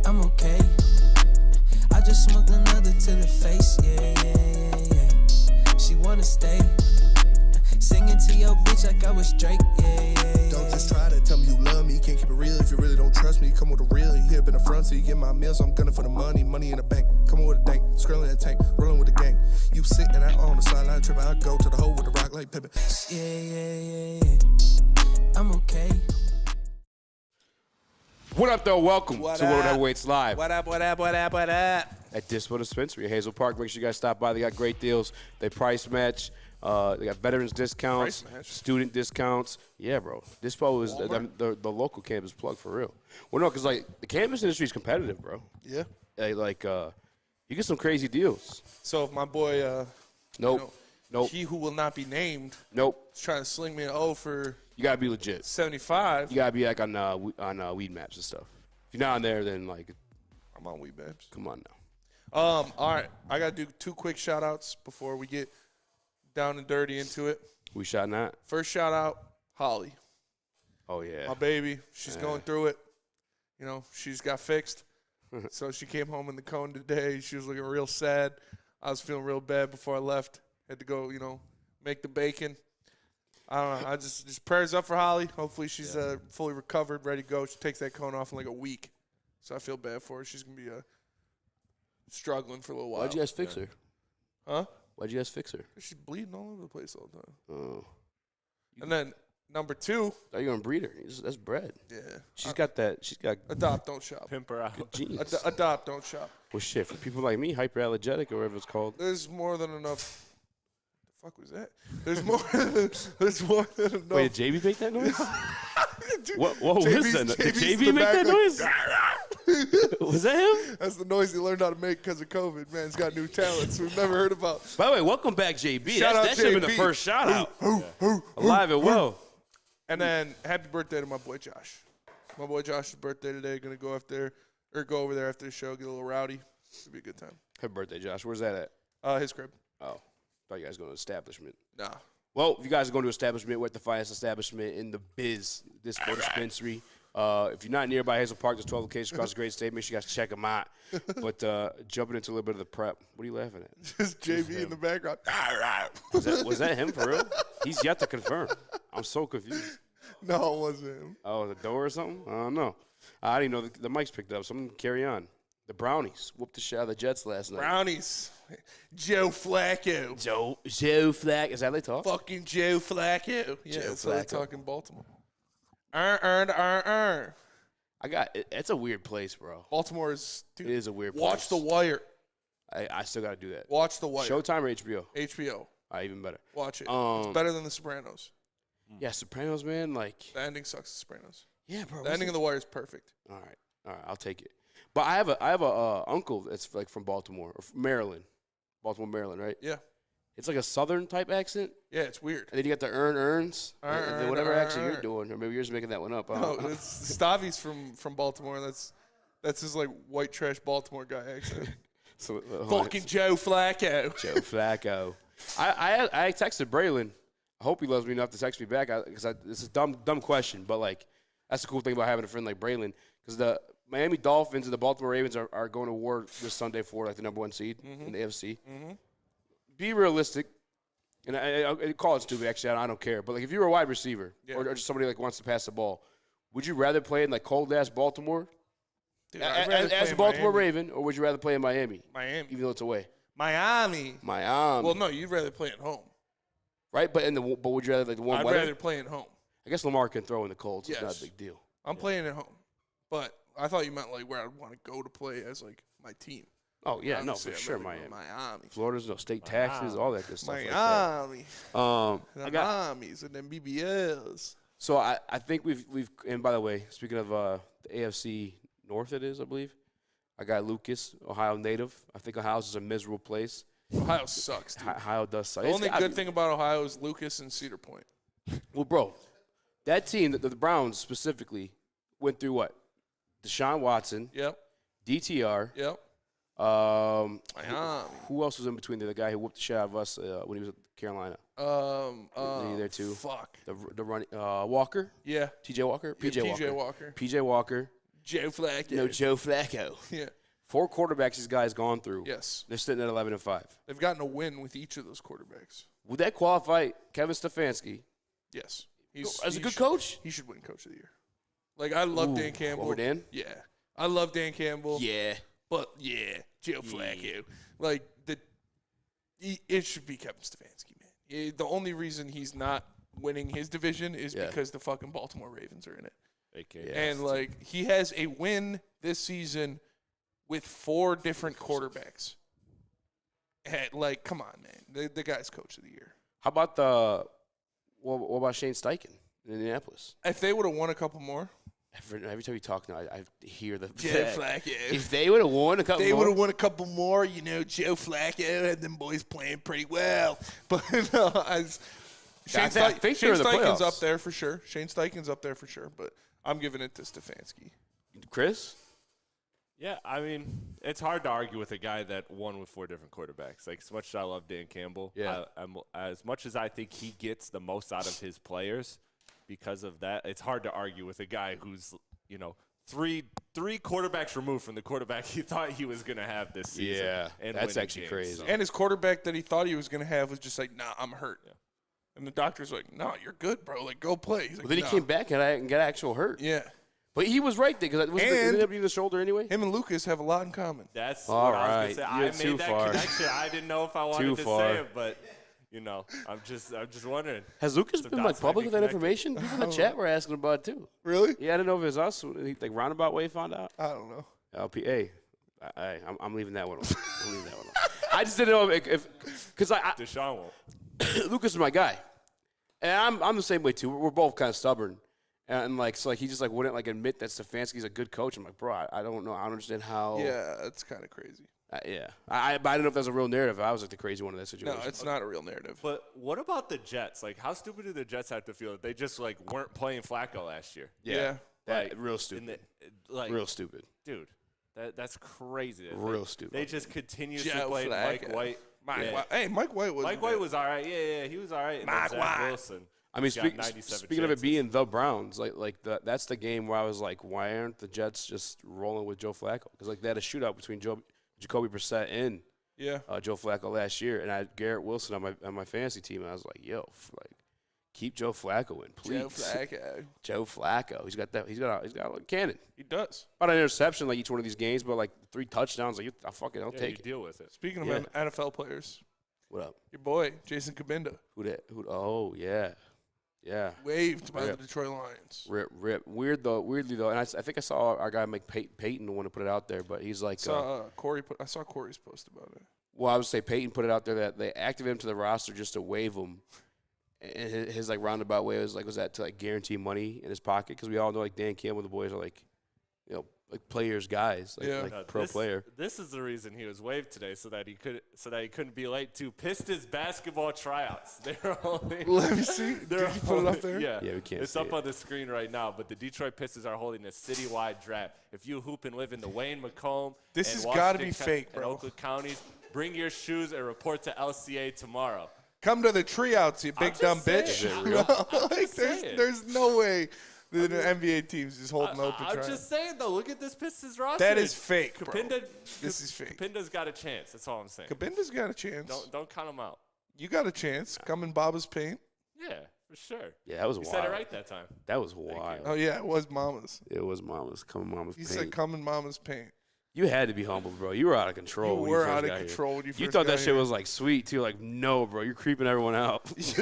I'm okay. I just smoked another to the face, yeah. She wanna stay. Singing to your bitch like I was Drake, yeah. Don't just try to tell me you love me. Can't keep it real if you really don't trust me. Come with a real, you hip in the front, so you get my meals. I'm gunning for the money in the bank. Come on with a dank, scrolling in the tank, rolling with the gang. You sitting out on the sideline tripping, I go to the hole with the rock like Pippin. Yeah. I'm okay. What up, though? Welcome What to up? Woodward Heavyweights Live. What up? At Dispo Dispensary, Hazel Park. Make sure you guys stop by. They got great deals. They price match. They got veterans discounts, student discounts. Yeah, bro. Dispo is the local cannabis plug for real. Well, no, because, like, the cannabis industry is competitive, bro. Yeah. You get some crazy deals. So if my boy, Nope. he who will not be named, Nope. is trying to sling me an O for You got to be legit. 75. You got to be, like, on weed maps and stuff. If you're not on there, then, like, I'm on Weed Babs. come on now. All right. I got to do 2 quick shout-outs before we get down and dirty into it. We shot that. First shout-out, Holly. Oh, yeah. My baby. She's going through it. You know, she's got fixed. So she came home in the cone today. She was looking real sad. I was feeling real bad before I left. Had to go, make the bacon. I don't know. I just prayers up for Holly. Hopefully she's fully recovered, ready to go. She takes that cone off in like a week. So I feel bad for her. She's going to be struggling for a little while. Why'd you guys fix her? Huh? Why'd you guys fix her? She's bleeding all over the place all the time. Oh. And then number 2. Are you going to breed her? That's bread. Yeah. She's got Adopt, don't shop. Pimp her out. good genes. Adopt, don't shop. Well, shit, for people like me, hyperallergenic or whatever it's called. There's more than enough. The fuck was that? There's more than enough. Wait, did JB make that noise? Dude, what was that? Did JB's in JB the make back that like, noise? Was that him? That's the noise he learned how to make because of COVID. Man, he's got new talents we've never heard about. By the way, welcome back, JB. Shout out That should have been the JB. first shout out. Alive and well. And then happy birthday to my boy Josh. My boy Josh's birthday today. Gonna go over there after the show, get a little rowdy. It'll be a good time. Happy birthday, Josh. Where's that at? His crib. Oh, thought you guys going to establishment. Nah. Well, if you guys are going to establishment, we're at the finest establishment in the biz, this dispensary. If you're not nearby Hazel Park, there's 12 locations across the great state. Make sure you guys check them out. But jumping into a little bit of the prep. What are you laughing at? Just JB in the background. Was that him for real? He's yet to confirm. I'm so confused. No, it wasn't him. Oh, the door or something? I don't know. I didn't know the mic's picked up, so I'm going to carry on. The Brownies whooped the shit out of the Jets last night. Brownies. Joe Flacco. Joe Flacco. Is that how they talk? Fucking Joe Flacco. Yeah, Joe that's how they Flacco. talk in Baltimore. It's a weird place, bro. Baltimore is, dude, It is a weird watch place. The Wire. I still got to do that. Watch The Wire. Showtime or HBO? HBO. All right, even better. Watch it. It's better than The Sopranos. Yeah, Sopranos, man. Like, The ending sucks, The Sopranos. yeah, bro. The ending of The Wire is perfect. All right, I'll take it. But I have a uncle that's like from Baltimore or from Maryland, Maryland, right? Yeah. It's like a southern type accent, Yeah, it's weird. and then you got the earns, and then whatever accent you're doing, or maybe you're just making that one up. I No, don't know. it's Stavi's from Baltimore. That's his like white trash Baltimore guy accent. So, Fucking Joe Flacco. Joe Flacco. I texted Braylon. I hope he loves me enough to text me back because this is a dumb question, but like that's the cool thing about having a friend like Braylon because the Miami Dolphins and the Baltimore Ravens are going to war this Sunday for like the #1 seed in the AFC. Mm-hmm. Be realistic, and I call it stupid. Actually, I don't care. But like if you're a wide receiver or just somebody like wants to pass the ball, would you rather play in like cold ass Baltimore? Dude, As a Baltimore Raven, or would you rather play in Miami? Miami. Even though it's away. Miami. Well, no, you'd rather play at home. Right, but would you rather like the warm I'd weather? rather play at home. I guess Lamar can throw in the cold, so Yes. it's not a big deal. I'm playing at home, but I thought you meant like where I'd want to go to play as like my team. Oh yeah, no, Obviously, for I'd sure, rather go Miami. Miami. Florida's no state taxes, all that good stuff. Miami. Like that. Miami's and then BBLs. So I think we've and by the way, speaking of the AFC North, it is I believe. I got Lucas, Ohio native. I think Ohio's is a miserable place. Ohio sucks, dude. Ohio does suck. The only good thing about Ohio is Lucas and Cedar Point. Well, bro, that team, the Browns specifically, went through what? Deshaun Watson. Yep. DTR. Yep. Miami. Who else was in between there? The guy who whooped the shit out of us when he was at Carolina. You there too? Fuck. The running Walker. Yeah. TJ Walker. PJ Walker. PJ Walker. Joe Flacco. No Joe Flacco. Yeah. 4 quarterbacks this guy's gone through. Yes. They're sitting at 11-5. They've gotten a win with each of those quarterbacks. Would that qualify Kevin Stefanski Yes. as a good coach? He should win Coach of the Year. Like, I love Dan Campbell. Over Dan? Yeah. I love Dan Campbell. Yeah. But, Joe Flacco. Like, it should be Kevin Stefanski, man. The only reason he's not winning his division is because the fucking Baltimore Ravens are in it. And, like, he has a win this season with 4 different quarterbacks. And, like, come on, man. The guy's Coach of the Year. How about what about Shane Steichen in Indianapolis? If they would have won a couple more. Every time you talk now, I hear the Joe Flacco. If they would have won a couple more. They would have won a couple more. You know, Joe Flacco had them boys playing pretty well. But, Shane Steichen's up there for sure. Shane Steichen's up there for sure. But I'm giving it to Stefanski. Chris? Yeah, I mean, it's hard to argue with a guy that won with 4 different quarterbacks. Like, as much as I love Dan Campbell, as much as I think he gets the most out of his players because of that, it's hard to argue with a guy who's, you know, three quarterbacks removed from the quarterback he thought he was going to have this season. Yeah, and that's actually crazy. And his quarterback that he thought he was going to have was just like, nah, I'm hurt. Yeah. And the doctor's like, no, you're good, bro. Like, go play. He's like, then he came back and got actual hurt. Yeah. But he was right there because it ended up being the shoulder anyway. Him and Lucas have a lot in common. That's all what I right. was going to say. I made that connection. I didn't know if I wanted to say it, but you know, I'm just wondering. Has Lucas been like public with that information? People in the chat were asking about it too. Really? Yeah, I didn't know if it was us. Like roundabout way found out. I don't know. LPA. I'm leaving that one alone. I'm leaving that one alone. I just didn't know if because Deshaun won't. Lucas is my guy, and I'm the same way too. We're both kind of stubborn. And like, so like he just like wouldn't like admit that Stefanski's a good coach. I'm like, bro, I don't know. I don't understand how. Yeah, that's kind of crazy. Yeah, I don't know if that's a real narrative. I was like the crazy one in that situation. No, it's not a real narrative. But what about the Jets? Like, how stupid do the Jets have to feel that they just like weren't playing Flacco last year? Yeah. That real stupid. Real stupid, dude. That's crazy. Real stupid. They just continuously played Mike White. Hey, Mike White was. Mike White was all right. Yeah, he was all right. And Mike Zach White. Wilson. I mean, speaking of it being the Browns, that's the game where I was like, why aren't the Jets just rolling with Joe Flacco? Because like they had a shootout between Jacoby Brissett and Joe Flacco last year, and I had Garrett Wilson on my fantasy team, and I was like, yo, keep Joe Flacco in, please. Joe Flacco. He's got a cannon. He does. About an interception like each one of these games, but like 3 touchdowns. Like I'll take it. Deal with it. Speaking of NFL players, what up? Your boy Jason Kabinda. Who that? Oh yeah. Yeah. Waived by the Detroit Lions. Rip. Weirdly though, and I think I saw our guy Mike Peyton want to put it out there, but he's like I saw Corey's post about it. Well, I would say Peyton put it out there that they activated him to the roster just to waive him. And his like roundabout way was that to like guarantee money in his pocket, because we all know like Dan Campbell, the boys are like, you know, like players, guys, pro player. This is the reason he was waived today, so that he couldn't be late to Pistons basketball tryouts. They're only. Let me see. Did you put it up there? Yeah, we can't. It's up on the screen right now. But the Detroit Pistons are holding a citywide draft. If you hoop and live in the Wayne, Macomb, this has got to be fake, bro. And Oakland counties, bring your shoes and report to LCA tomorrow. Come to the tryouts, you big dumb bitch. There's no way. The NBA teams just holding open. I'm just saying, though. Look at this Pistons roster. That is fake, bro. This is fake. Kabinda's got a chance. That's all I'm saying. Kabinda's got a chance. Don't count him out. You got a chance. Come in Baba's paint. Yeah, for sure. Yeah, that was wild. You said it right that time. That was wild. Oh, yeah, it was Mama's. It was Mama's. Come in Mama's paint. He said come in Mama's paint. You had to be humble, bro. You were out of control. You were out of control when you first got here. You thought that shit was like sweet too. Like, no, bro, you're creeping everyone out. What's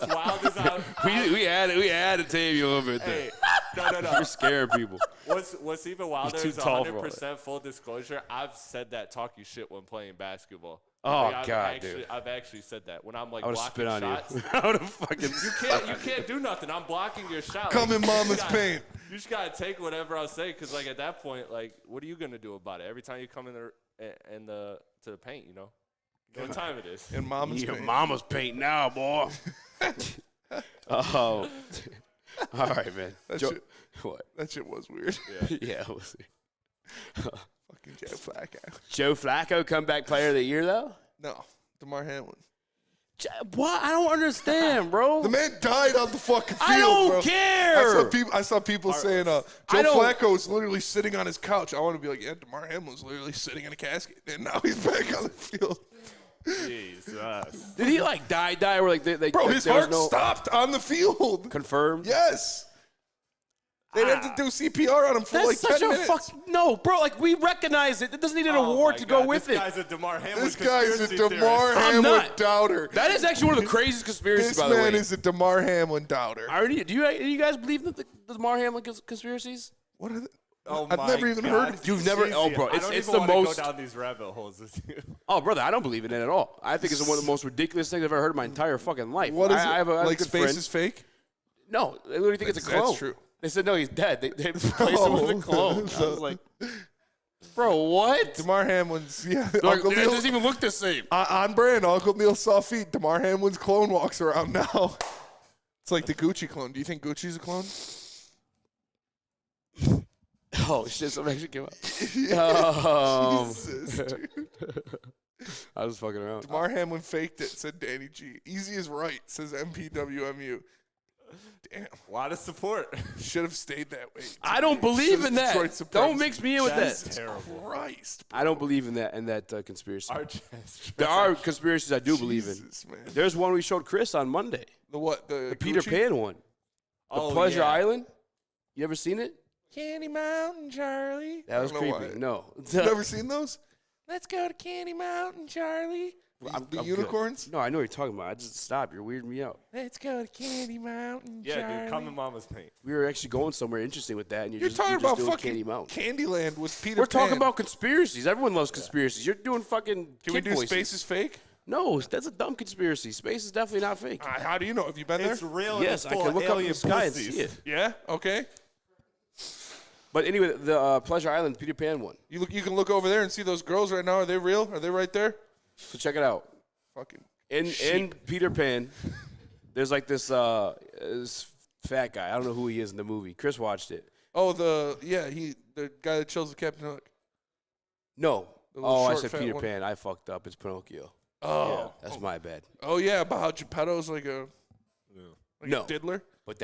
wild is how we had to tame you a little bit there. No. You're scaring people. What's even wilder is 100% full disclosure. I've said that talky shit when playing basketball. Oh, God, dude. I've actually said that when I'm like I would blocking spit on shots. you. I would have fucking. You can't do nothing. I'm blocking your shot. Come in Mama's paint. You just gotta take whatever I say, because like at that point, like, what are you gonna do about it? Every time you come to the paint, you know what time it is. In Mama's paint. Mama's paint now, boy. Oh. All right, man. That shit was weird. Yeah, we'll see. Fucking Joe Flacco. Joe Flacco, comeback player of the year, though? No, DeMar Hamlin. What? I don't understand, bro. The man died on the fucking field, I don't bro. care. I saw people saying Joe Flacco was literally sitting on his couch. I want to be like, yeah, DeMar Hamlin was literally sitting in a casket, and now he's back on the field. Jesus. Did he like die? Or like they Bro, like, his heart stopped on the field. Confirmed? Yes. They'd have to do CPR on him for like 10 minutes. No, bro. Like we recognize it. It doesn't need an award to go with this it. Guy's a DeMar Hamlin This guy's a DeMar I'm Hamlin not. doubter. That is actually one of the craziest conspiracies. This by the way, man is a DeMar Hamlin doubter. Do you guys believe the DeMar Hamlin conspiracies? What are they? Oh I've never even heard of You've never? Oh, bro, it's the most. Go down these rabbit holes with you. Oh, brother, I don't believe in it at all. I think it's one of the most ridiculous things I've ever heard in my entire fucking life. What is it? I have a like good space friend. is fake? No, they literally think it's a clone. That's true. They said no, he's dead. They replaced him with a clone. I was like, bro, what? DeMar Hamlin's, yeah. Like, Uncle it Neil, doesn't even look the same. on brand, Uncle Neil saw feet. DeMar Hamlin's clone walks around now. It's like the Gucci clone. Do you think Gucci's a clone? Oh shit! Something actually came out. Jesus, dude. I was fucking around. DeMar Hamlin faked it, said Danny G. Easy is right, says MPWMU. Damn. A lot of support. Should have stayed that way. I don't believe in that. Detroit supremacy. Don't mix me in with That's that. terrible. Christ. I don't believe in that conspiracy. Our chest. There are conspiracies I do believe in. Jesus, man. There's one we showed Chris on Monday. The what? The Peter Gucci? Pan one. The Pleasure Island. You ever seen it? Candy Mountain, Charlie. That was I don't know creepy. why. No. You never seen those? Let's go to Candy Mountain, Charlie. I'm The good. unicorns? No, I know what you're talking about. I just stop. You're weirding me out. Let's go to Candy Mountain, Yeah, Charlie. dude, come in mama's paint. We were actually going somewhere interesting with that, and You're just talking just about doing fucking Candy Mountain. Candyland with Peter We're Pan. talking about conspiracies. Everyone loves conspiracies. You're doing fucking Can we kid do voices. Space is fake? No, that's a dumb conspiracy. Space is definitely not fake. How do you know? Have you been there? It's real. Yes, and I it's can full look of up in the alien sky and pussies. see it. Yeah? Okay. But anyway, the Pleasure Island Peter Pan one. You can look over there and see those girls right now. Are they real? Are they right there? So check it out. Fucking. In Peter Pan, there's like this fat guy. I don't know who he is in the movie. Chris watched it. Oh, the guy that chills with Captain Hook. No. The little I short, said fat Peter one. Pan. I fucked up. It's Pinocchio. Oh. That's my bad. Oh, yeah, about how Geppetto's like a No. diddler. But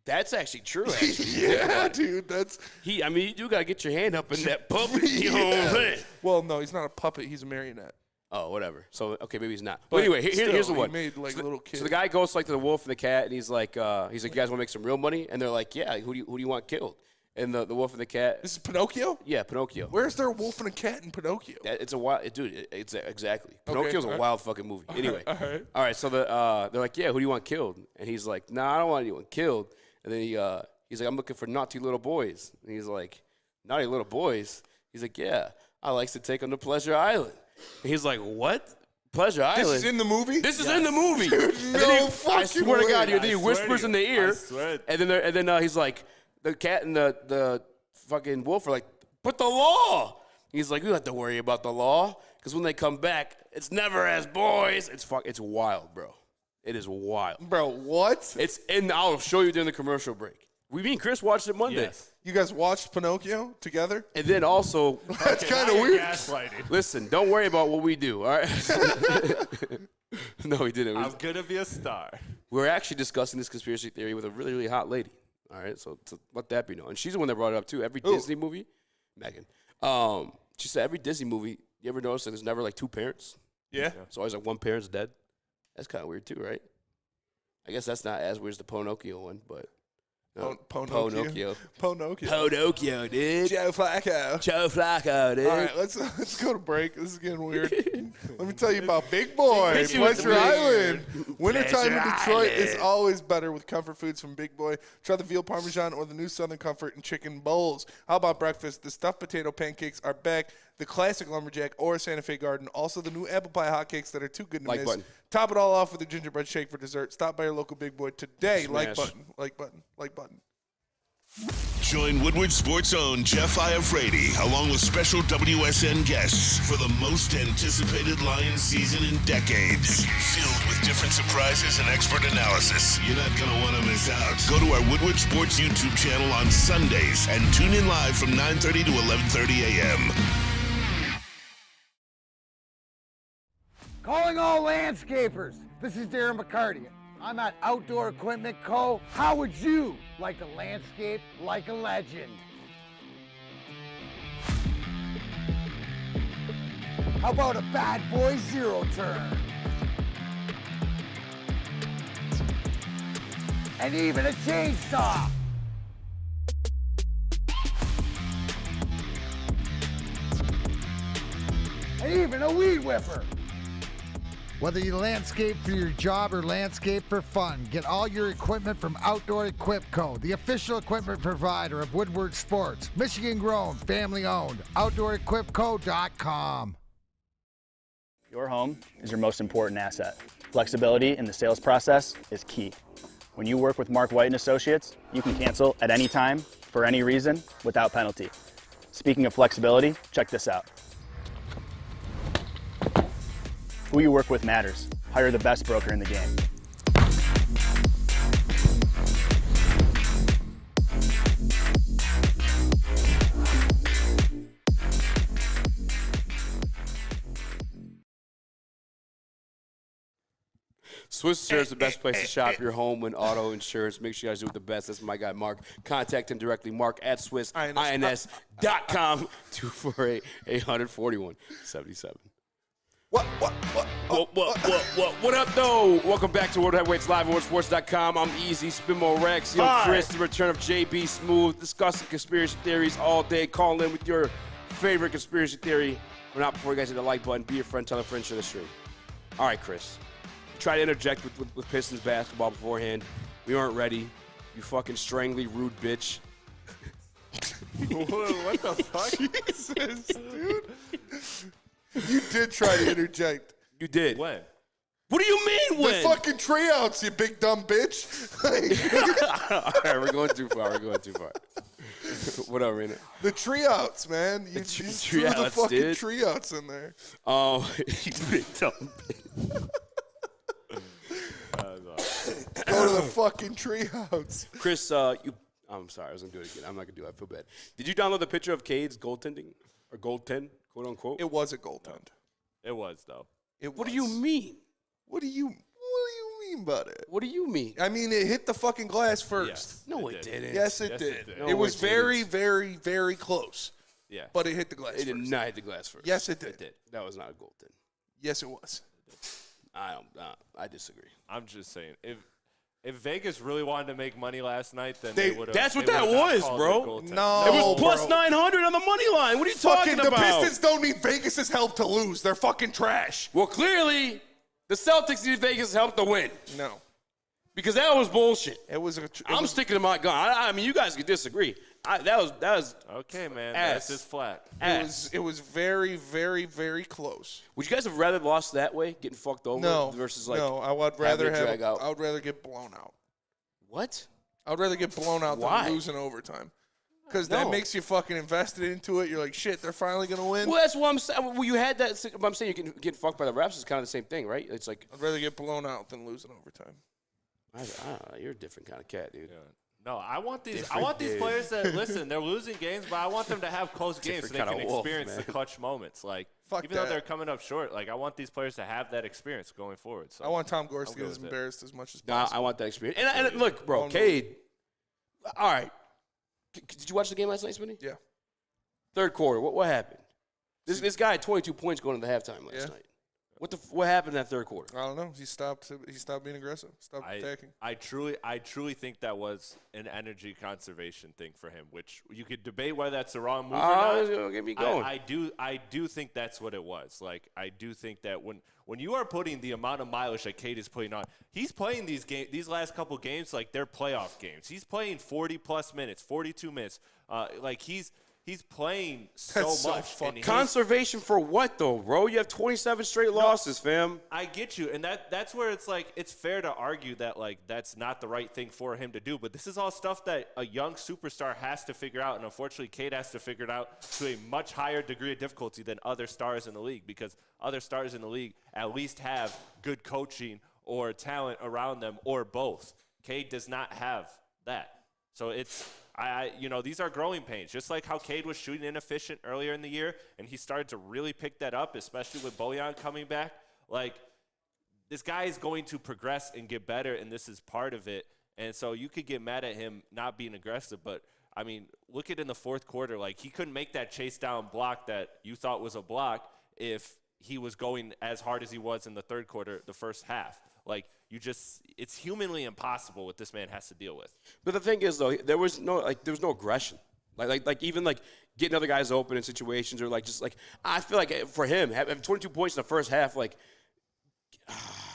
that's actually true, actually. Yeah, dude, that's... I mean, you do got to get your hand up in that puppet. You know what I'm saying? Well, no, he's not a puppet. He's a marionette. Oh, whatever. So, okay, maybe he's not. But But anyway, still, here's the he one. made, like, so, little kids. So the guy goes like to the wolf and the cat, and he's like, you guys want to make some real money? And they're like, yeah. Who do you want killed? And the wolf and the cat. This is Pinocchio? Yeah, Pinocchio. Where's there a wolf and a cat in Pinocchio? It's a wild, dude. It's exactly. Pinocchio's all a right. wild fucking movie. Anyway, all right. all right. So they're like, yeah, who do you want killed? And he's like, nah, I don't want anyone killed. And then he's like, I'm looking for naughty little boys. And he's like, naughty little boys. He's like, yeah, I likes to take them to Pleasure Island. And he's like, what? Pleasure Island. This is in the movie? This is in the movie. Dude, And no then I fucking swear to way. God, then I he swear whispers to in you. the ear. I swear. And then he's like, the cat and the fucking wolf are like, but the law. He's like, you don't have to worry about the law because when they come back, it's never as boys. It's wild, bro. It is wild. Bro, what? And I'll show you during the commercial break. Me and Chris watched it Monday. Yes. You guys watched Pinocchio together? And then also, That's Okay, kind now of you're weird. gaslighting. listen, don't worry about what we do, all right? No, he didn't. I'm gonna be a star. We're actually discussing this conspiracy theory with a really, really hot lady. All right, so let that be known. And she's the one that brought it up too. Every Disney movie, Megan, she said every Disney movie, you ever notice that there's never like two parents? Yeah. It's always like one parent's dead. That's kind of weird too, right? I guess that's not as weird as the Pinocchio one, but Pinocchio. Pinocchio, dude. Joe Flacco. Joe Flacco, dude. All right, let's go to break. This is getting weird. Let me tell you about Big Boy, Hit you with the Pleasure big- Island. Wintertime in Pleasure Detroit is Island. always better with comfort foods from Big Boy. Try the veal parmesan or the new Southern Comfort and chicken bowls. How about breakfast? The stuffed potato pancakes are back. The classic lumberjack or Santa Fe Garden. Also the new apple pie hotcakes that are too good to Like miss. button. Top it all off with a gingerbread shake for dessert. Stop by your local Big Boy today. Like Smash. button. Like button. Like button. Join Woodward Sports' own Jeff Iafrate, along with special WSN guests for the most anticipated Lions season in decades. Filled with different surprises and expert analysis. You're not going to want to miss out. Go to our Woodward Sports YouTube channel on Sundays and tune in live from 9:30 to 11:30 a.m. Calling all landscapers. This is Darren McCarty. I'm at Outdoor Equipment Co. How would you like to landscape like a legend? How about a bad boy zero turn? And even a chainsaw. And even a weed whipper. Whether you landscape for your job or landscape for fun, get all your equipment from Outdoor Equip Co., the official equipment provider of Woodward Sports. Michigan grown, family owned. OutdoorEquipCo.com. Your home is your most important asset. Flexibility in the sales process is key. When you work with Mark White & Associates, you can cancel at any time, for any reason, without penalty. Speaking of flexibility, check this out. Who you work with matters. Hire the best broker in the game. Swiss Insurance is the best place to shop your home and auto insurance. Make sure you guys do it the best. That's my guy, Mark. Contact him directly, Mark at SwissINS.com, 248-841-77. What up, though? Welcome back to Woodward Heavyweights Live at WoodwardSports.com. I'm Eazy, Spinmo Rex, Chris, the return of JB Smooth, discussing conspiracy theories all day. Call in with your favorite conspiracy theory. But not before you guys hit the like button. Be your friend, tell a friend, share the stream. All right, Chris. Try to interject with Pistons basketball beforehand. We aren't ready. You fucking strangly rude bitch. What the fuck? Jesus, dude. You did try to interject. You did. When? What do you mean when? The fucking tryouts, you big dumb bitch. All right, we're going too far. Whatever, man. The tryouts, man. You threw the fucking tryouts in there. Oh, you big dumb bitch. Go to the fucking treehouse. Chris, I'm sorry, I was going to do it again. I'm not going to do it. I feel bad. Did you download the picture of Cade's goaltending? Or goaltend, quote unquote? It was a goaltend. It was, though. What do you mean? What do you mean by it? What do you mean? I mean, it hit the fucking glass first. Yes, No, it didn't. Yes, it did. No, it was it very, didn't. very, very close. Yeah. But it hit the glass It did first. not hit the glass first. Yes, it did. That was not a goaltend. Yes, it was. I disagree. I'm just saying, if Vegas really wanted to make money last night, then they would have. That's what that was, bro. No, it was plus bro. 900 on the money line. What are you talking about? The Pistons don't need Vegas' help to lose. They're fucking trash. Well, clearly, the Celtics need Vegas' help to win. No. Because that was bullshit. I'm sticking to my gun. I mean, you guys can disagree. That was okay, man. ass. That's just flat. It was very, very, very close. Would you guys have rather lost that way, getting fucked over, versus like? No, I would rather drag out? I would rather get blown out. What? I would rather get blown out Why? than lose in overtime. Because that makes you fucking invested into it. You're like, shit, they're finally gonna win. Well, that's what I'm saying. Well, you had that. But I'm saying you can get fucked by the refs. It's kind of the same thing, right? It's like I'd rather get blown out than lose in overtime. I don't know. You're a different kind of cat, dude. Yeah. No, I want these players that listen. They're losing games, but I want them to have close games so they can experience the clutch moments. Like even though they're coming up short, like I want these players to have that experience going forward. So I want Tom Gorst to get embarrassed as much as possible. I want that experience. And look, bro, Cade. All right. Did you watch the game last night, Smitty? Yeah. Third quarter. What happened? This guy had 22 points going into the halftime last night. What happened in that third quarter? I don't know. He stopped being aggressive. Stopped attacking. I truly think that was an energy conservation thing for him, which you could debate whether that's the wrong move or not. Get me going. I do think that's what it was. Like I do think that when you are putting the amount of mileage that Cade is putting on, he's playing these last couple games like they're playoff games. He's playing 40+ minutes, 42 minutes. Like he's playing so much. Conservation for what, though, bro? You have 27 straight losses, fam. I get you, and that's where it's like it's fair to argue that like that's not the right thing for him to do. But this is all stuff that a young superstar has to figure out, and unfortunately, Cade has to figure it out to a much higher degree of difficulty than other stars in the league, because other stars in the league at least have good coaching or talent around them, or both. Cade does not have that, so it's. These are growing pains. Just like how Cade was shooting inefficient earlier in the year, and he started to really pick that up, especially with Bojan coming back. Like, this guy is going to progress and get better, and this is part of it. And so you could get mad at him not being aggressive, but, I mean, look at in the fourth quarter. Like, he couldn't make that chase down block that you thought was a block if he was going as hard as he was in the third quarter, the first half. Like, it's humanly impossible what this man has to deal with. But the thing is, though, there was no aggression. Like even getting other guys open in situations, or I feel like for him having 22 points in the first half,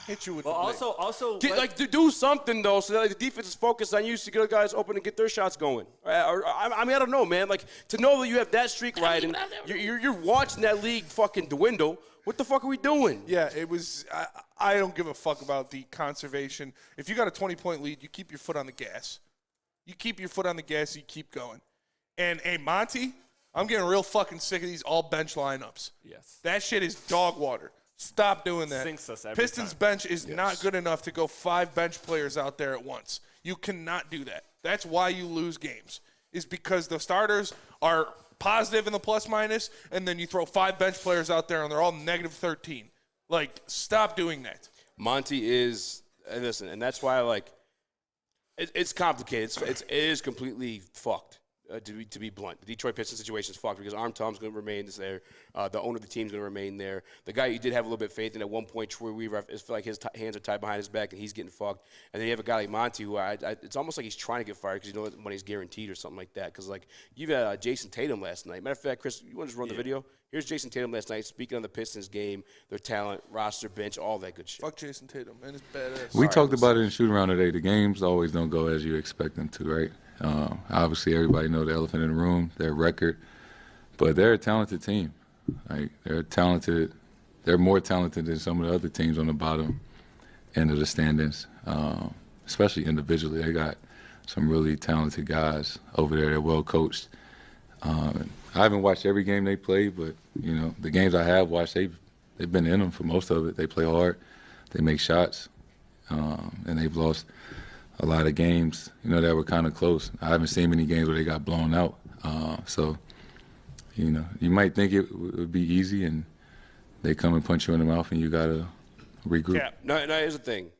hit you with. Well, also do something though, so that the defense is focused on you to get guys open and get their shots going. I don't know, man. Like, to know that you have that streak riding, you're watching that league fucking dwindle. What the fuck are we doing? Yeah, it was. I don't give a fuck about the conservation. If you got a 20-point lead, you keep your foot on the gas. You keep your foot on the gas. You keep going. And, hey, Monty, I'm getting real fucking sick of these all-bench lineups. Yes. That shit is dog water. Stop doing that. Sinks us every Pistons time. bench is not good enough to go 5 bench players out there at once. You cannot do that. That's why you lose games, is because the starters are positive in the plus-minus, and then you throw 5 bench players out there, and they're all negative 13. Like, stop doing that. Monty is – listen, and that's why, it's complicated. It is completely fucked. To be blunt, the Detroit Pistons situation is fucked because Arm Tom's going to remain there. The owner of the team is going to remain there. The guy you did have a little bit of faith in at one point, Troy Weaver, I feel like his hands are tied behind his back and he's getting fucked. And then you have a guy like Monty who it's almost like he's trying to get fired because the money's guaranteed or something like that. Because you've had Jason Tatum last night. Matter of fact, Chris, you want to just run the video? Here's Jason Tatum last night speaking on the Pistons game, their talent, roster, bench, all that good shit. Fuck Jason Tatum, man. It's badass. We talked about it in shoot around today. The games always don't go as you expect them to, right? Obviously, everybody knows the elephant in the room, their record, but they're a talented team. They're talented. They're more talented than some of the other teams on the bottom end of the standings, especially individually. They got some really talented guys over there. They're well coached. I haven't watched every game they play, but the games I have watched, they've been in them for most of it. They play hard, they make shots, and they've lost a lot of games, that were kind of close. I haven't seen many games where they got blown out. So, you might think it would be easy, and they come and punch you in the mouth, and you got to regroup. Cap. No, here's the thing.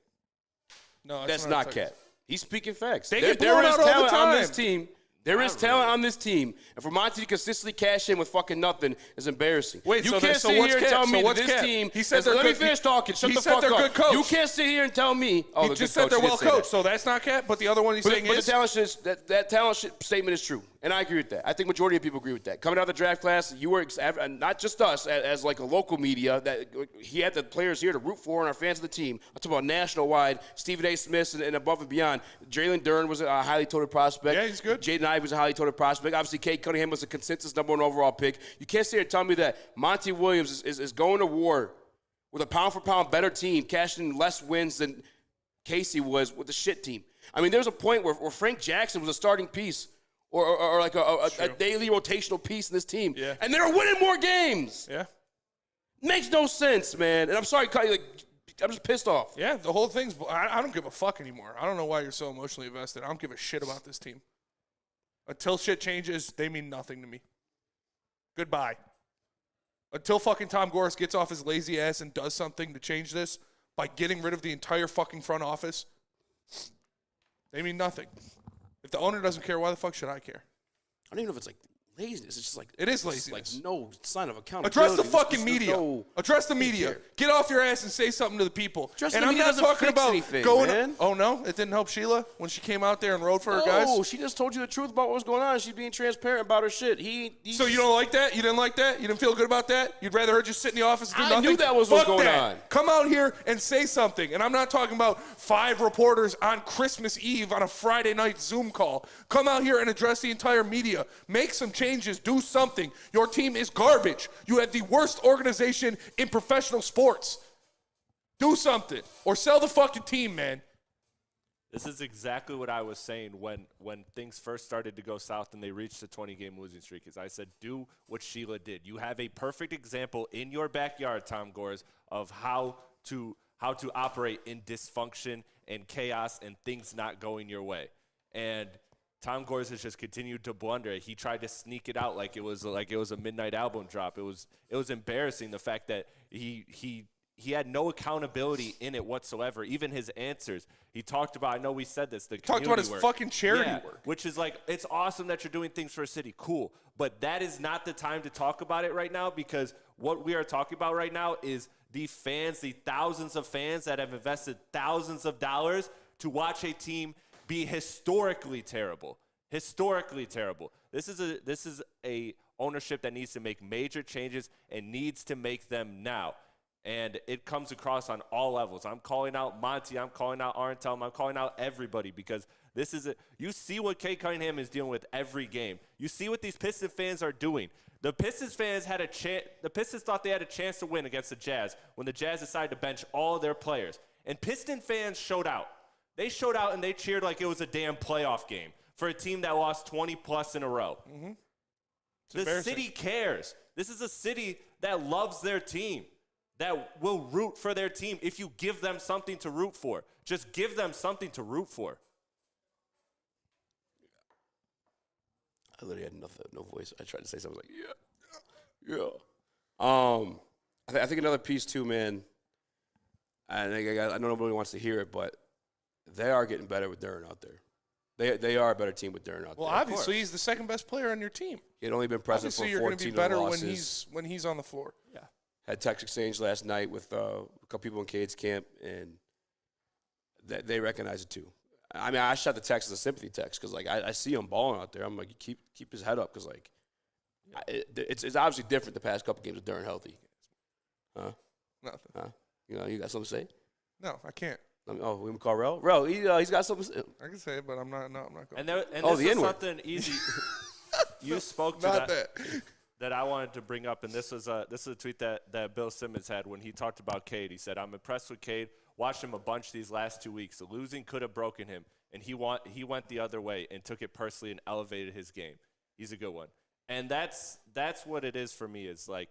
No, that's not Cap. He's speaking facts. They get blown out all the time. On this team. There is talent on this team, and for Monty to consistently cash in with fucking nothing is embarrassing. Wait, you so can't sit here and tell me that this team. He said let me finish talking. Shut the fuck up. Good coach. You can't sit here and tell me. Oh, he just said they're well coached, so that's not Cap. But the other one he's saying is. But the talent statement is true, and I agree with that. I think majority of people agree with that. Coming out of the draft class, you were not just us as a local media that he had the players here to root for and our fans of the team. I'm talking about national wide. Stephen A. Smith and above and beyond. Jalen Duren was a highly touted prospect. Yeah, he's good. Jaden Ivey was a highly touted prospect. Obviously, Kate Cunningham was a consensus #1 overall pick. You can't sit here and tell me that Monty Williams is going to war with a pound-for-pound better team, cashing in less wins than Casey was with the shit team. I mean, there's a point where Frank Jackson was a starting piece or like a daily rotational piece in this team. Yeah. And they're winning more games. Yeah. Makes no sense, man. And I'm sorry, I'm just pissed off. Yeah, the whole thing's – I don't give a fuck anymore. I don't know why you're so emotionally invested. I don't give a shit about this team. Until shit changes, they mean nothing to me. Goodbye. Until fucking Tom Gores gets off his lazy ass and does something to change this by getting rid of the entire fucking front office, they mean nothing. If the owner doesn't care, why the fuck should I care? I don't even know if it's laziness. It's just it is laziness. No sign of accountability. Address the fucking media. Address the media. Get off your ass and say something to the people. And I'm not talking about going. Man. Oh no, it didn't help Sheila when she came out there and rode for her guys. No, she just told you the truth about what was going on. She's being transparent about her shit. So you don't like that? You didn't like that? You didn't feel good about that? You'd rather her just sit in the office and do nothing? I knew that was what's going on. Come out here and say something. And I'm not talking about 5 reporters on Christmas Eve on a Friday night Zoom call. Come out here and address the entire media. Make some changes. Do something. Your team is garbage. You have the worst organization in professional sports. Do something. Or sell the fucking team, man. This is exactly what I was saying when things first started to go south and they reached the 20-game losing streak. Is I said, do what Sheila did. You have a perfect example in your backyard, Tom Gores, of how to operate in dysfunction and chaos and things not going your way. And Tom Gores has just continued to blunder. He tried to sneak it out like it was a midnight album drop. It was embarrassing, the fact that he he had no accountability in it whatsoever. Even his answers, he talked about, I know we said this, the talked about his work. fucking charity work. Which is like, it's awesome that you're doing things for a city. Cool. But that is not the time to talk about it right now, because what we are talking about right now is the fans, the thousands of fans that have invested thousands of dollars to watch a team be historically terrible. Historically terrible. This is a ownership that needs to make major changes and needs to make them now. And it comes across on all levels. I'm calling out Monty. I'm calling out Arntelm. I'm calling out everybody, because this is you see what Cade Cunningham is dealing with every game. You see what these Pistons fans are doing. The Pistons fans had a chance. The Pistons thought they had a chance to win against the Jazz when the Jazz decided to bench all their players. And Piston fans showed out. They showed out and they cheered like it was a damn playoff game for a team that lost 20-plus in a row. Mm-hmm. The city cares. This is a city that loves their team, that will root for their team if you give them something to root for. Just give them something to root for. I literally had no voice. I tried to say something like, yeah. I think another piece too, man. I know nobody wants to hear it, but they are getting better with Duren out there. They are a better team with Duren out there. Well, obviously he's the second best player on your team. He had only been present obviously for 14 losses. You're going to be better when he's on the floor. Yeah. Had text exchange last night with a couple people in Cade's camp, and they recognize it too. I mean, I shot the text as a sympathy text because, like, I see him balling out there. I'm like, keep his head up because, like, it's obviously different the past couple games with Duren healthy. Huh? Nothing. Huh? You got something to say? No, I can't. Oh, we can call Rel? Rel, he's got something to say. I can say it, but I'm not going to. And this the is N-word. something easy. You spoke to that I wanted to bring up, and this is a tweet that Bill Simmons had when he talked about Cade. He said, "I'm impressed with Cade. Watched him a bunch these last 2 weeks. The losing could have broken him, and he went the other way and took it personally and elevated his game. He's a good one." And that's what it is for me. Is like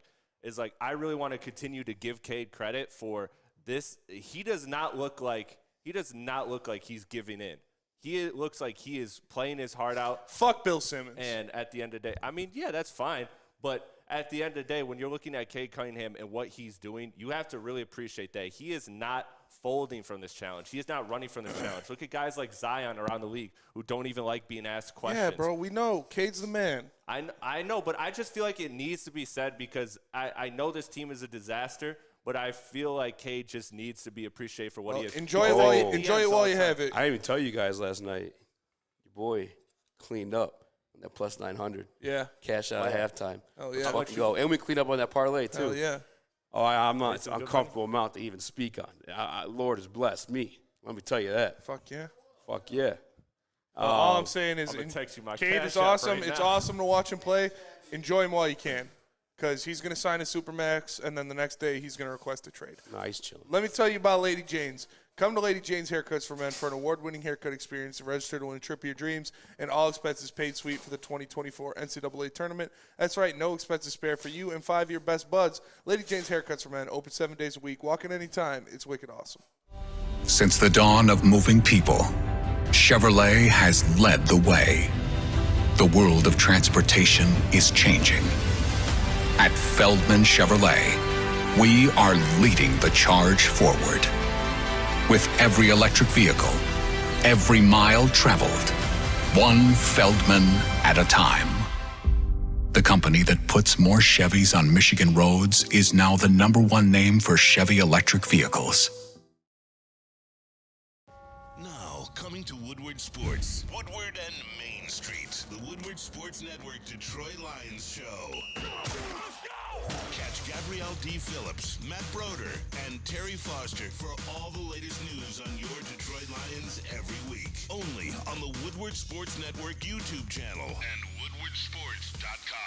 I really want to continue to give Cade credit for this. He does not look like he's giving in. He looks like he is playing his heart out. Fuck Bill Simmons. And at the end of the day, I mean, yeah, that's fine. But at the end of the day, when you're looking at Cade Cunningham and what he's doing, you have to really appreciate that he is not folding from this challenge. He is not running from this challenge. Look at guys like Zion around the league who don't even like being asked questions. Yeah, bro, we know. Cade's the man. I know, but I just feel like it needs to be said because I know this team is a disaster, but I feel like Cade just needs to be appreciated for what he is. Enjoy it while you have it. I didn't even tell you guys last night. Your boy cleaned up. That plus 900. Yeah. Cash out at halftime. Oh, yeah. Let's fucking go. And we cleaned up on that parlay, too. Hell yeah. Oh, I'm not. It's an uncomfortable amount to even speak on. Lord has blessed me. Let me tell you that. Fuck yeah. Fuck yeah. All I'm saying is, text you my Cade cash is app awesome. right It's now. awesome to watch him play. Enjoy him while you can. Because he's going to sign a Supermax, and then the next day he's going to request a trade. Nice chilling. Let me tell you about Lady Jane's. Come to Lady Jane's Haircuts for Men for an award-winning haircut experience and register to win a trip of your dreams and all expenses paid suite for the 2024 NCAA tournament. That's right, no expenses spared for you and 5 of your best buds. Lady Jane's Haircuts for Men, open 7 days a week. Walk in anytime. It's wicked awesome. Since the dawn of moving people, Chevrolet has led the way. The world of transportation is changing. At Feldman Chevrolet, we are leading the charge forward. With every electric vehicle, every mile traveled, one Feldman at a time. The company that puts more Chevys on Michigan roads is now the #1 name for Chevy electric vehicles. Now, coming to Woodward Sports, Woodward and Main Street, the Woodward Sports Network Detroit Lions show. Catch Gabrielle D. Phillips, Matt Broder, and Terry Foster for all the latest news on your Detroit Lions every week. Only on the Woodward Sports Network YouTube channel and woodwardsports.com.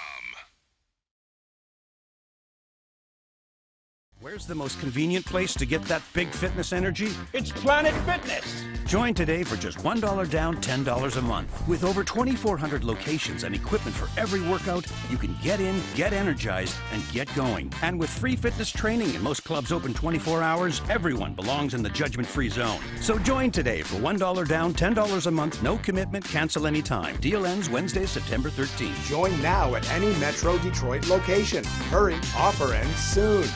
Where's the most convenient place to get that big fitness energy? It's Planet Fitness. Join today for just $1 down, $10 a month. With over 2,400 locations and equipment for every workout, you can get in, get energized, and get going. And with free fitness training and most clubs open 24 hours, everyone belongs in the judgment-free zone. So join today for $1 down, $10 a month, no commitment, cancel anytime. Deal ends Wednesday, September 13th. Join now at any Metro Detroit location. Hurry, offer ends soon.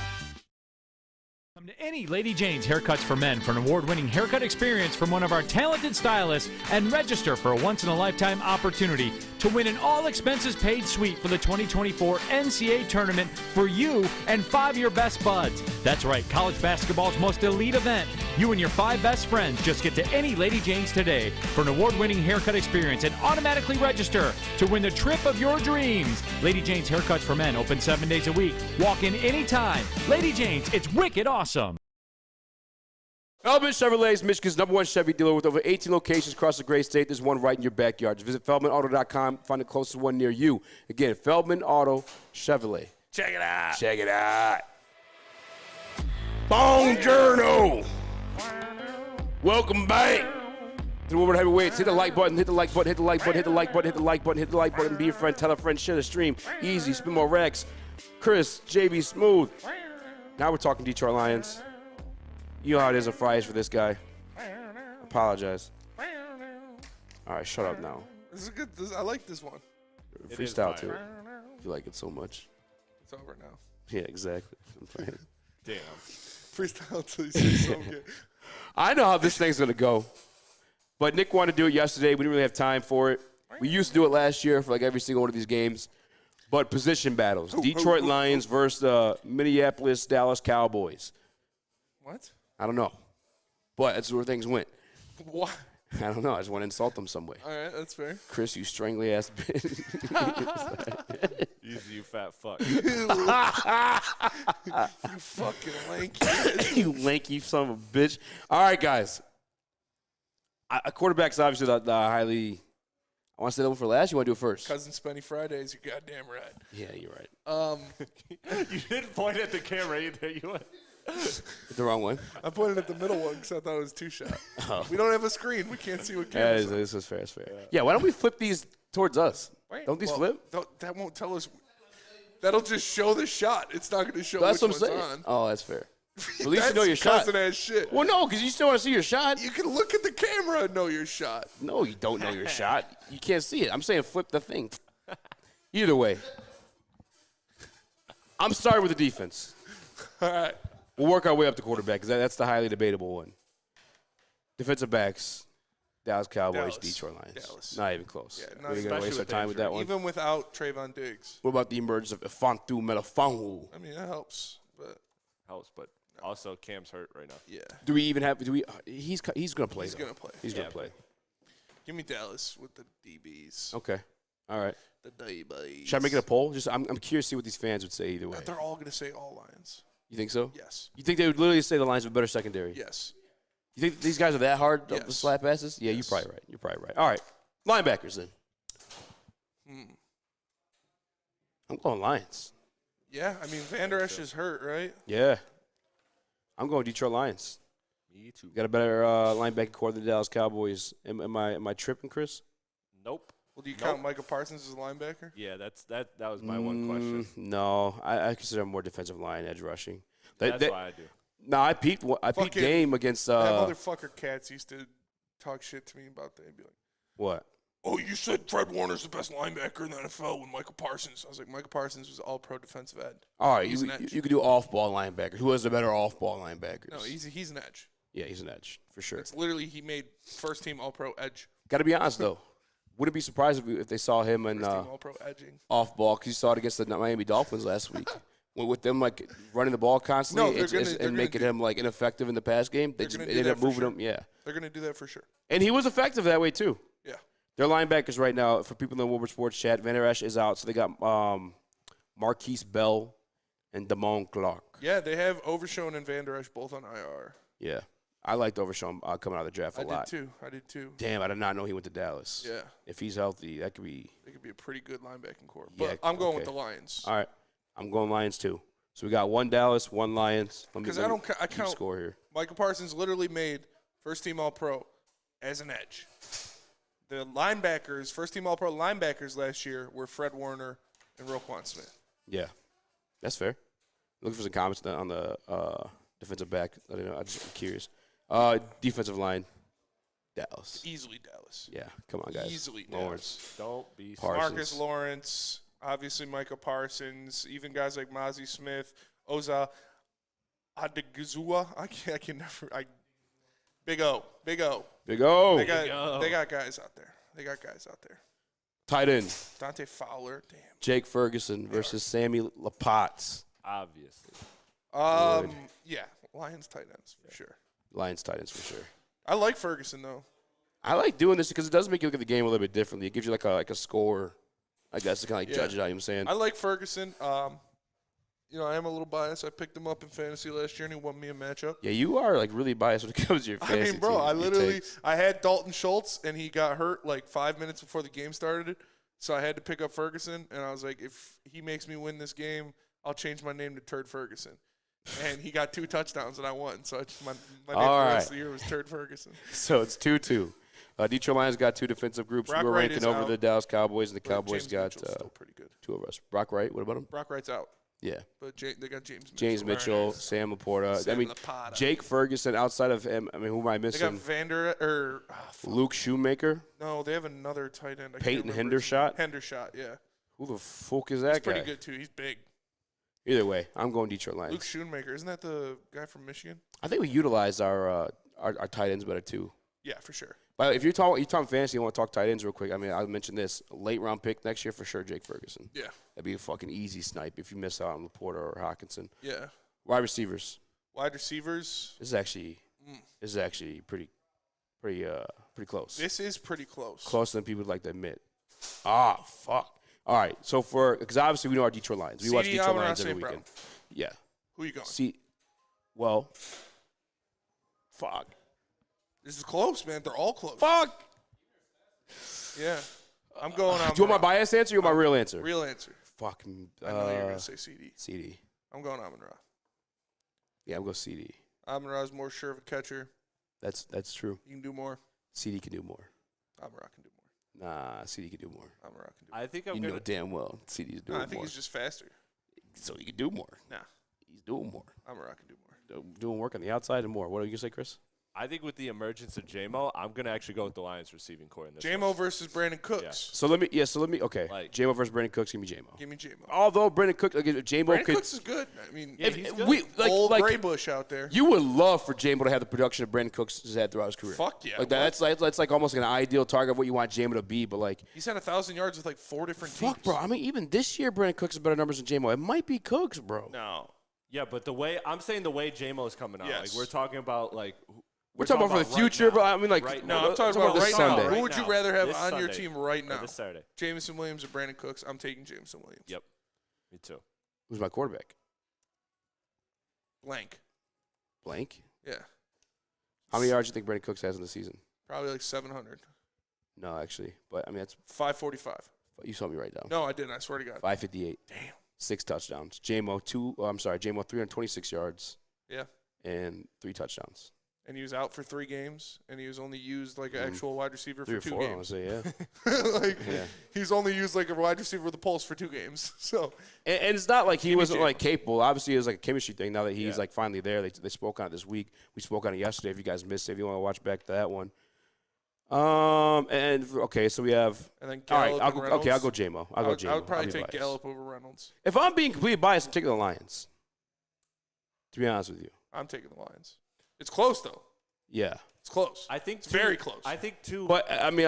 Come to any Lady Jane's Haircuts for Men for an award-winning haircut experience from one of our talented stylists and register for a once-in-a-lifetime opportunity to win an all-expenses-paid suite for the 2024 NCAA tournament for you and 5 of your best buds. That's right, college basketball's most elite event. You and your 5 best friends just get to any Lady Jane's today for an award-winning haircut experience and automatically register to win the trip of your dreams. Lady Jane's Haircuts for Men open 7 days a week. Walk in anytime. Lady Jane's, it's wicked awesome. Feldman Chevrolet is Michigan's #1 Chevy dealer with over 18 locations across the great state. There's one right in your backyard. Just visit FeldmanAuto.com. Find the closest one near you. Again, Feldman Auto Chevrolet. Check it out. Check it out. Buongiorno. Welcome back to the Woodward Heavyweights. Hit the like button, hit the like button, hit the like button, hit the like button, hit the like button, hit the like button. Be a friend, tell a friend, share the stream. Easy, spin more racks. Chris, JB, Smooth. Now we're talking Detroit Lions. You know how it is on Fridays for this guy. Apologize. All right, shut up now. This is good. I like this one. Freestyle too. You like it so much. It's over now. Yeah, exactly. I'm playing. Damn. Freestyle until you say something good. I know how this thing's going to go. But Nick wanted to do it yesterday. We didn't really have time for it. We used to do it last year for like every single one of these games. But position battles. Detroit Lions versus the Minneapolis Dallas Cowboys. What? I don't know. But that's where things went. What? I don't know. I just want to insult them some way. All right, that's fair. Chris, you strangly ass bitch. Easy, you fat fuck. You fucking lanky. You lanky son of a bitch. All right, guys. A quarterback's obviously the highly. I want to say that one for last. You want to do it first? Cousin Spenny Fridays, you're goddamn right. Yeah, you're right. You didn't point at the camera either. You went. The wrong one. I pointed at the middle one because I thought it was 2-shot. Oh. We don't have a screen. We can't see what camera's on. This is fair. That's fair. Yeah, why don't we flip these towards us? Don't these flip? That won't tell us. That'll just show the shot. It's not going to show That's which what I'm one's saying. on. Oh, that's fair. At least you know your shot. Cousin ass shit. Well, no, because you still want to see your shot. You can look at the camera and know your shot. No, you don't know your shot. You can't see it. I'm saying flip the thing. Either way. I'm starting with the defense. All right. We'll work our way up to quarterback because that's the highly debatable one. Defensive backs, Dallas Cowboys, Detroit Lions. Dallas. Not even close. Yeah, We're going to waste our time with that one. Even without Trayvon Diggs. What about the emergence of Ifantu Melifonwu? I mean, that helps, but also Cam's hurt right now. Yeah. Do we even have? Do we? He's going to play. He's going to play. He's going to play. Give me Dallas with the DBs. Okay. All right. The DBs. Should I make it a poll? Just I'm curious to see what these fans would say either way. They're all going to say all Lions. You think so? Yes. You think they would literally say the Lions have a better secondary? Yes. You think these guys are that hard Yes. to slap asses? Yeah, you're probably right. You're probably right. All right. Linebackers then. I'm going Lions. Yeah, I mean, Van Der Esch is hurt, right? Yeah. I'm going Detroit Lions. Me too. Got a better linebacking core than the Dallas Cowboys. Am I tripping, Chris? Nope. Well, do you count Micah Parsons as a linebacker? Yeah, that was my one question. No, I consider him more defensive line, edge rushing. That's why I do. No, I peaked game against. That motherfucker Cats used to talk shit to me about that. He'd be like, what? Oh, you said Fred Warner's the best linebacker in the NFL with Micah Parsons. I was like, Micah Parsons was all-pro defensive end. All right, He's you an edge. could do off-ball linebacker. Who has the better off-ball linebackers? No, he's an edge. Yeah, he's an edge, for sure. It's literally he made first-team all-pro edge. Got to be honest, though. Wouldn't be surprised if they saw him in First-team all-pro edging. off-ball, because you saw it against the Miami Dolphins last week. With them, like, running the ball constantly and making him, like, ineffective in the pass game. They ended up moving him, yeah. They're going to do that for sure. And he was effective that way, too. Yeah. Their linebackers right now, for people in the Woodward Sports chat, Van Der Esch is out, so they got Marquise Bell and Damone Clark. Yeah, they have Overshown and Van Der Esch both on IR. Yeah. I liked Overshown coming out of the draft a lot. I did too. Damn, I did not know he went to Dallas. Yeah. If he's healthy, that could be. It could be a pretty good linebacking core. Yeah, But I'm going with the Lions. All right. I'm going Lions, too. So we got one Dallas, one Lions. Because I count score here. Micah Parsons literally made first-team All-Pro as an edge. The linebackers, first-team All-Pro linebackers last year were Fred Warner and Roquan Smith. Yeah. That's fair. Looking for some comments on the defensive back. I don't know. I'm just curious. Defensive line, Dallas. Easily Dallas. Yeah, come on, guys. Easily Lawrence. Don't be Parsons. Marcus Lawrence, obviously Micah Parsons, even guys like Mozzie Smith, Oza. Adeguzua. I can never. Big O. Big O. They got guys out there. Tight end. Dante Fowler. Damn. Jake Ferguson versus Sammy Lapotts. Obviously. Yeah. Lions tight ends for sure. Lions tight ends for sure. I like Ferguson though. I like doing this because it does make you look at the game a little bit differently. It gives you like a score, I guess, to kind of like judge it out. You know what I'm saying? I like Ferguson. I am a little biased. I picked him up in fantasy last year, and he won me a matchup. Yeah, you are like really biased when it comes to your fantasy bro, team. I had Dalton Schultz, and he got hurt like 5 minutes before the game started. So I had to pick up Ferguson, and I was like, if he makes me win this game, I'll change my name to Turd Ferguson. And he got 2 touchdowns, and I won. So my name for the rest of the year was Turd Ferguson. So it's 2-2. Detroit Lions got 2 defensive groups. Brock We were Wright ranking is over out. the Dallas Cowboys, and the But Cowboys James got Mitchell's still pretty good. 2 of us. Brock Wright, what about him? Brock Wright's out. Yeah. But they got James Mitchell. James Mitchell, Sam Laporta. Laporta. Jake Ferguson outside of him. Who am I They missing? got Luke Shoemaker. No, they have another tight end. Peyton Hendershot. Hendershot, yeah. Who the fuck is that He's guy? pretty good, too. He's big. Either way, I'm going Detroit Lions. Luke Shoemaker. Isn't that the guy from Michigan? I think we utilize our tight ends better, too. Yeah, for sure. But if you're talking fantasy, you want to talk tight ends real quick. I'll mention this. A late-round pick next year for sure, Jake Ferguson. Yeah. That'd be a fucking easy snipe if you miss out on Laporta or Hawkinson. Yeah. Wide receivers. This is actually pretty close. This is pretty close. Closer than people would like to admit. Fuck. All right, so because obviously we know our Detroit Lions. We watch Detroit Lions every weekend. Yeah. Who you going? Fuck. This is close, man. They're all close. Fuck. Yeah. I'm going on. Do you want my biased answer or my real answer? Real answer. Fuck. I know you're going to say CD. CD. I'm going Amon-Ra. Yeah, I'm going CD. Amon-Ra is more sure of a catcher. That's true. He can do more. CD can do more. Amon-Ra can do more. Nah, CD can do more. Amon-Ra can do more. I think you know damn well CD's doing more. I think he's just faster. So he can do more. Nah. He's doing more. Amon-Ra can do more. Doing work on the outside and more. What are you going to say, Chris? I think with the emergence of J-Mo, I'm going to actually go with the Lions receiving core in this. J-Mo versus Brandon Cooks. Yeah. So let me, okay. J-Mo versus Brandon Cooks, give me J-Mo. Give me J-Mo. Although Brandon Cooks, J-Mo Cooks is good. I mean, he's good. Old Gray Bush out there. You would love for J-Mo to have the production that Brandon Cooks has had throughout his career. Fuck yeah. Like that's like almost like an ideal target of what you want J-Mo to be, but like. He's had 1,000 yards with like 4 different teams. Fuck, bro. I mean, even this year, Brandon Cooks has better numbers than J-Mo. It might be Cooks, bro. No. Yeah, but the way J-Mo is coming out. Yes. Like we're talking about like. We're talking about for the future, right bro. I mean, like, no, I'm talking about this right Sunday. now. Who would you rather have This on your Sunday. team right now? This Saturday. Jameson Williams or Brandon Cooks? I'm taking Jameson Williams. Yep. Me too. Who's my quarterback? Blank. Yeah. How many yards do you think Brandon Cooks has in the season? Probably like 700. No, actually. But, I mean, that's 545. You saw me right down. No, I didn't. I swear to God. 558. Damn. 6 touchdowns. J-Mo, 326 yards. Yeah. And 3 touchdowns. And he was out for 3 games, and he was only used like an actual wide receiver for 2 4, games. I would say, yeah. He's only used like a wide receiver with a pulse for 2 games. So, and it's not like he wasn't like capable. Obviously, it was like a chemistry thing. Now that he's like finally there, they spoke on it this week. We spoke on it yesterday. If you guys missed it, if you want to watch back to that one. And okay, so we have. And then Gallup all right, I'll go J-Mo. I would probably take Gallup over Reynolds. If I'm being completely biased, I'm taking the Lions. To be honest with you, I'm taking the Lions. It's close though. Yeah, it's close. I think it's very close. I think too. But I mean,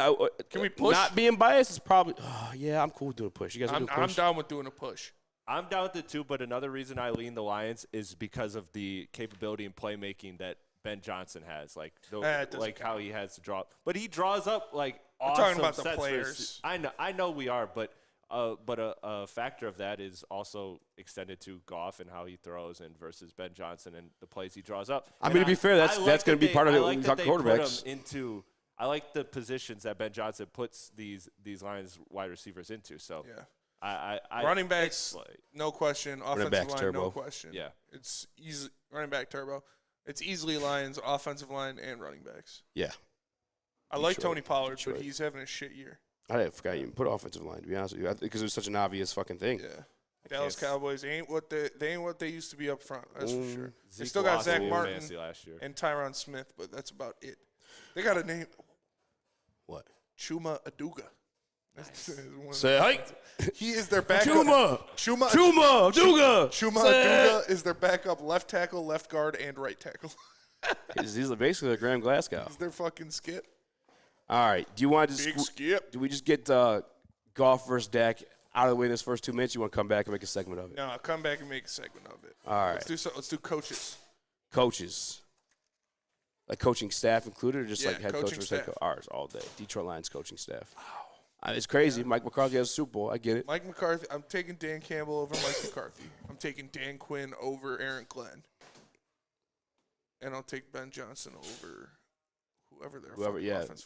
can we push? Not being biased is probably. Yeah, I'm cool with doing a push. You guys want to do a push? I'm down with doing a push. I'm down with it too, but another reason I lean the Lions is because of the capability and playmaking that Ben Johnson has, like how he has to draw. But he draws up like awesome talking about the sets players. I know we are, but a factor of that is also extended to Goff and how he throws and versus Ben Johnson and the plays he draws up. I mean, to be fair, that's going to be part of it when we talk quarterbacks. I like the positions that Ben Johnson puts these Lions wide receivers into. So yeah. I running backs, no question. Offensive line, turbo. no question. Yeah. It's easy. Running back turbo. It's easily Lions, offensive line, and running backs. Yeah. I like Tony Pollard, but he's having a shit year. I forgot you even put offensive line, to be honest with you, because it was such an obvious fucking thing. Yeah. Dallas Cowboys ain't what they used to be up front. That's for sure. They Zeke still got lost Zach a Martin fantasy last year. and Tyron Smith, but that's about it. They got a name. What? Chuma Aduga. Say hi. He is their backup. Chuma Duga is their backup left tackle, left guard, and right tackle. He's basically a Graham Glasgow. He's their fucking Skip. All right. Do you want to Big Skip. Do we just get Goff versus Dak out of the way this first 2 minutes? You want to come back and make a segment of it? No, I'll come back and make a segment of it. All right. Let's do coaches. Coaches. Like coaching staff included, or just like head coach versus head coach? Ours all day. Detroit Lions coaching staff. Wow. It's crazy. Yeah. Mike McCarthy has a Super Bowl. I get it. Mike McCarthy. I'm taking Dan Campbell over Mike McCarthy. I'm taking Dan Quinn over Aaron Glenn. And I'll take Ben Johnson over whoever their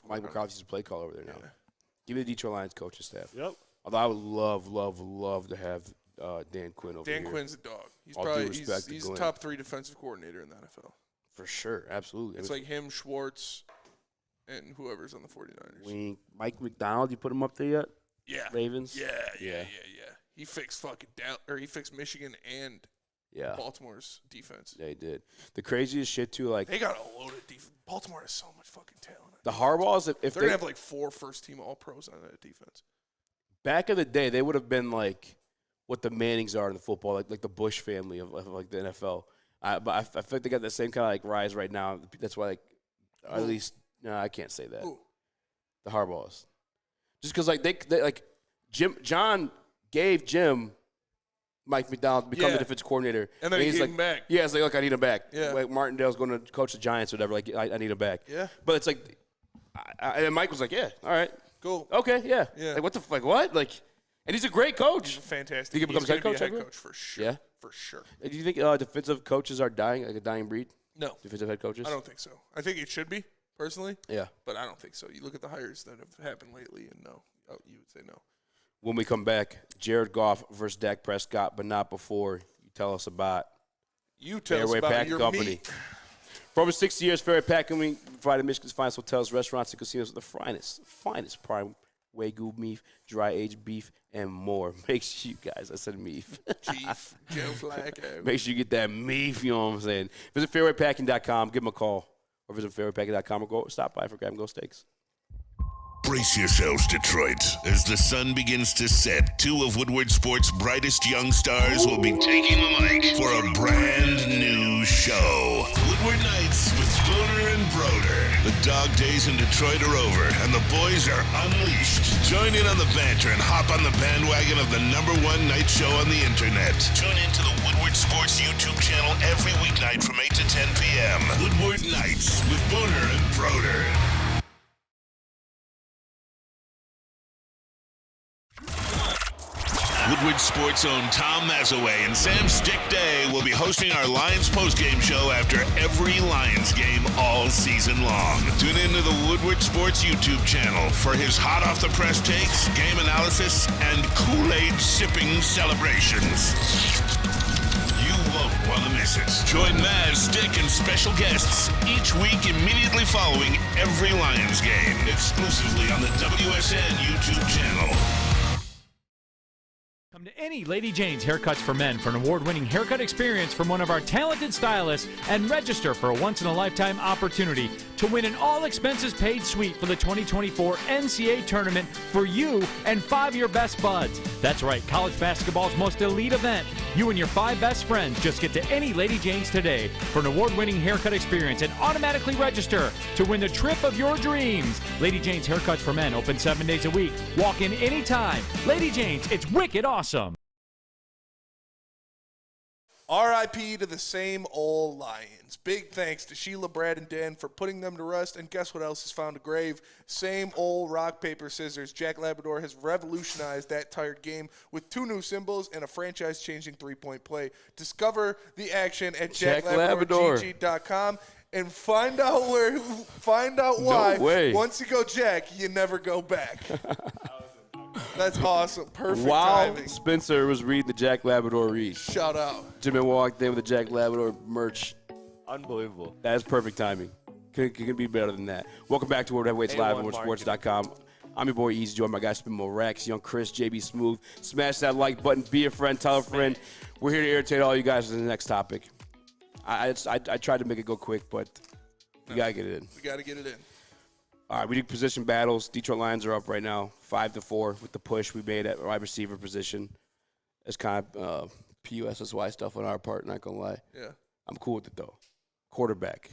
Mike McCarthy's a play call over there now. Yeah. Give me the Detroit Lions coaching staff. Yep. Although I would love to have Dan Quinn over here. Dan Quinn's a dog. He's All probably he's top 3 defensive coordinator in the NFL. For sure, absolutely. It's like him, Schwartz, and whoever's on the 49ers. Wink. Mike McDonald, you put him up there yet? Yeah. Ravens? Yeah. He fixed he fixed Michigan and Baltimore's defense. Yeah, he did. The craziest shit too, like they got a loaded defense. Baltimore has so much fucking talent. The Harbaughs, if they're gonna have like 4 first-team All-Pros on that defense. Back in the day, they would have been like what the Mannings are in the football, like the Bush family of like the NFL. But I feel like they got the same kind of like rise right now. That's why, like, at least I can't say that. Ooh. The Harbaughs, just because like they like John gave Jim Mike McDonald to become the defensive coordinator, and then he's like, him back. Yeah, it's like, look, I need him back. Yeah, like Martindale's going to coach the Giants or whatever. Like, I need him back. Yeah, but it's like, and Mike was like, yeah, all right, cool, okay, yeah. Like, what? Like, and he's a great coach. He's fantastic. Do you think he becomes head coach for sure. Yeah. For sure. Do you think defensive coaches are dying, like a dying breed? No. Defensive head coaches? I don't think so. I think it should be, personally. Yeah. But I don't think so. You look at the hires that have happened lately, and you would say no. When we come back, Jared Goff versus Dak Prescott, but not before you tell us about Fairway Packing Company. Meat. For over 60 years, Fairway Packing Company provided Michigan's finest hotels, restaurants, and casinos with the finest prime Wagyu beef, dry-aged beef, and more. Make sure you guys, I said meef. Chief, Joe Flacco. Make sure you get that meef, you know what I'm saying. Visit fairwaypacking.com, give them a call, or visit fairwaypacking.com or go stop by for Grab and Go Steaks. Brace yourselves, Detroit. As the sun begins to set, 2 of Woodward Sports' brightest young stars will be taking the mic for a brand new show. Woodward Nights with Spooner and Broder. The dog days in Detroit are over, and the boys are unleashed. Join in on the banter and hop on the bandwagon of the #1 night show on the internet. Tune in to the Woodward Sports YouTube channel every weeknight from 8 to 10 p.m. Woodward Nights with Spooner and Broder. Woodward Sports' own Tom Mazaway and Sam Stick Day will be hosting our Lions postgame show after every Lions game all season long. Tune into the Woodward Sports YouTube channel for his hot-off-the-press takes, game analysis, and Kool-Aid sipping celebrations. You won't want to miss it. Join Maz, Stick, and special guests each week immediately following every Lions game, exclusively on the WSN YouTube channel. Come to any Lady Jane's Haircuts for Men for an award-winning haircut experience from one of our talented stylists and register for a once-in-a-lifetime opportunity to win an all-expenses-paid suite for the 2024 NCAA tournament for you and 5 of your best buds. That's right, college basketball's most elite event. You and your 5 best friends just get to any Lady Jane's today for an award-winning haircut experience and automatically register to win the trip of your dreams. Lady Jane's Haircuts for Men, open 7 days a week. Walk in anytime. Lady Jane's, it's wicked awesome. R.I.P. to the same old Lions. Big thanks to Sheila, Brad, and Dan for putting them to rest. And guess what else has found a grave? Same old rock, paper, scissors. Jack Labrador has revolutionized that tired game with 2 new symbols and a franchise-changing 3-point play. Discover the action at jacklabradorgg.com and find out why. No way. Once you go Jack, you never go back. That's awesome. Perfect While timing. Spencer was reading the Jack Labrador read. Shout out. Jimmy walked in with the Jack Labrador merch. Unbelievable. That is perfect timing. Couldn't be better than that. Welcome back to Woodward Heavyweights Live on WoodwardSports.com. I'm your boy Eazy, joined by my guy Spin Rex, Young Chris, JB Smooth. Smash that like button. Be a friend. Tell a friend. We're here to irritate all you guys with the next topic. I tried to make it go quick, but we got to get it in. We got to get it in. All right, we did position battles. Detroit Lions are up right now, 5-4 with the push we made at wide receiver position. It's kind of PUSSY stuff on our part, not going to lie. Yeah. I'm cool with it, though. Quarterback,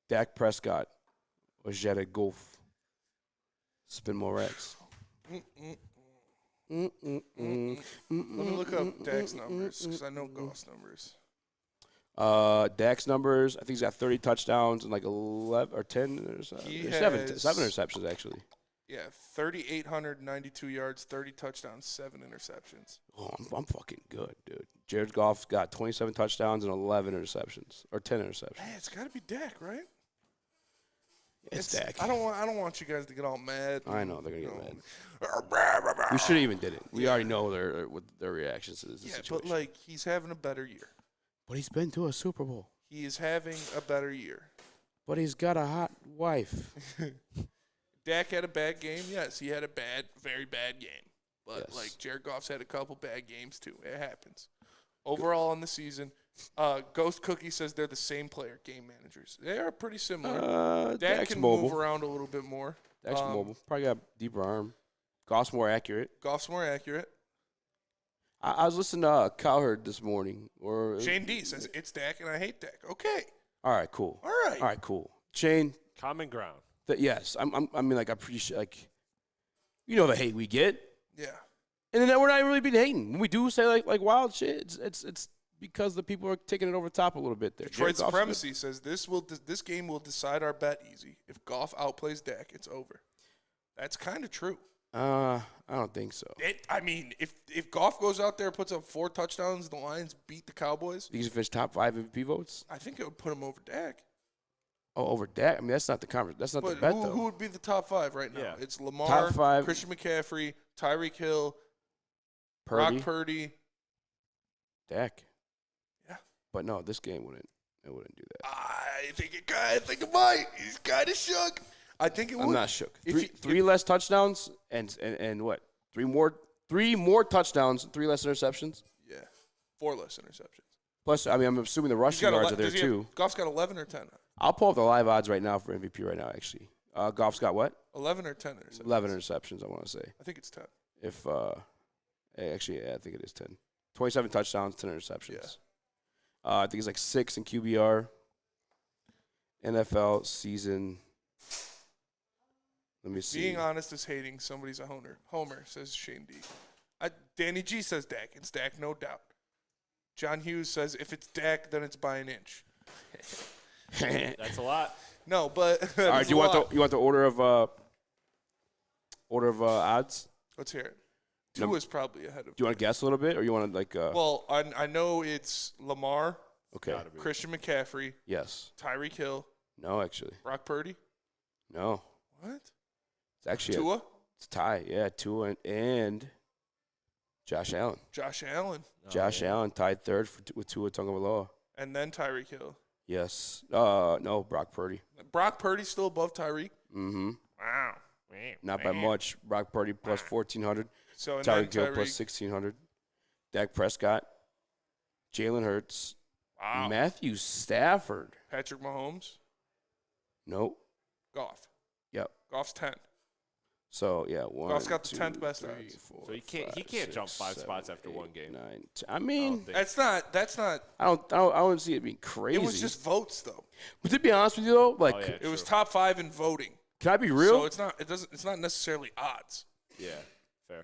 Dak Prescott or Jetta Golf. Spin more racks. Let me look up Dak's numbers because I know Goff's numbers. Dak's numbers, I think he's got 30 touchdowns and like 11 or 10 or seven interceptions, actually. Yeah, 3,892 yards, 30 touchdowns, 7 interceptions. Oh, I'm fucking good, dude. Jared Goff's got 27 touchdowns and 11 interceptions, or 10 interceptions. Hey, it's got to be Dak, right? It's Dak. I don't want you guys to get all mad. I know they're gonna get mad. We should have even did it. We already know their reactions to this situation. But like he's having a better year. But he's been to a Super Bowl. He is having a better year. But he's got a hot wife. Dak had a bad game. Yes, he had a very bad game. But Yes. like Jared Goff's had a couple bad games too. It happens. Overall on the season, Ghost Cookie says they're the same player, game managers. They are pretty similar. Dak Dak's can mobile. move around a little bit more. Dak's mobile. Probably got deeper arm. Goff's more accurate. I was listening to Cowherd this morning. Shane D says it's Dak and I hate Dak. Okay. All right, cool. All right, cool. Shane. Common ground. Yes, I mean, like, I appreciate, like, you know the hate we get. Yeah. And then we're not really being hating. When we do say, like wild shit, it's because the people are taking it over the top a little bit there. Detroit Supremacy says this game will decide our bet, Easy. If Goff outplays Dak, it's over. That's kind of true. I don't think so. I mean, if Goff goes out there and puts up 4 touchdowns, the Lions beat the Cowboys. He's finished top 5 MVP votes? I think it would put him over Dak. Oh, over Dak? I mean, that's not the conference. That's not the bet, though. Who would be the top 5 right now? Yeah. It's Lamar, Top 5. Christian McCaffrey, Tyreek Hill, Purdy. Brock Purdy. Dak. Yeah. But no, this game wouldn't do that. I think it might. He's kind of shook. I think it would. I'm not shook. Three less touchdowns and what? Three more touchdowns, 3 less interceptions. Yeah, 4 less interceptions. Plus, I mean, I'm assuming the rushing yards are there too. Goff's got 11 or 10. I'll pull up the live odds right now for MVP right now. Actually, Goff's got what? 11 or 10 interceptions. 11 interceptions. I want to say. I think it's 10. If actually, yeah, I think it is 10. 27 touchdowns, 10 interceptions. Yeah. I think it's like 6 in QBR. NFL season. Let me see. Being honest is hating. Somebody's a homer, says Shane D. Danny G says Dak. It's Dak, no doubt. John Hughes says if it's Dak, then it's by an inch. That's a lot. No, but all right. Do you want the order of odds? Let's hear it. Tua is probably ahead of. Do you want to guess a little bit, or you want to like? Well, I know it's Lamar. Okay. Christian McCaffrey. Yes. Tyreek Hill. No, actually. Brock Purdy. No. What? It's actually Tua. It's a tie. Yeah, Tua and Josh Allen. Josh Allen. Josh Allen tied third with Tua Tagovailoa. And then Tyreek Hill. Yes. No, Brock Purdy. Brock Purdy's still above Tyreek? Mm-hmm. Wow. Not by much. Brock Purdy plus 1,400. So Tyreek Hill plus 1,600. Dak Prescott. Jalen Hurts. Wow. Matthew Stafford. Patrick Mahomes. Nope. Goff. Yep. Goff's 10. So yeah, Goff's got the 10th best odds. So he can't jump 5 spots after one game. 9, 10. I mean, that's not. I don't see it being crazy. It was just votes though. But to be honest with you though, like it was top 5 in voting. Can I be real? So it's not necessarily odds. Yeah, fair.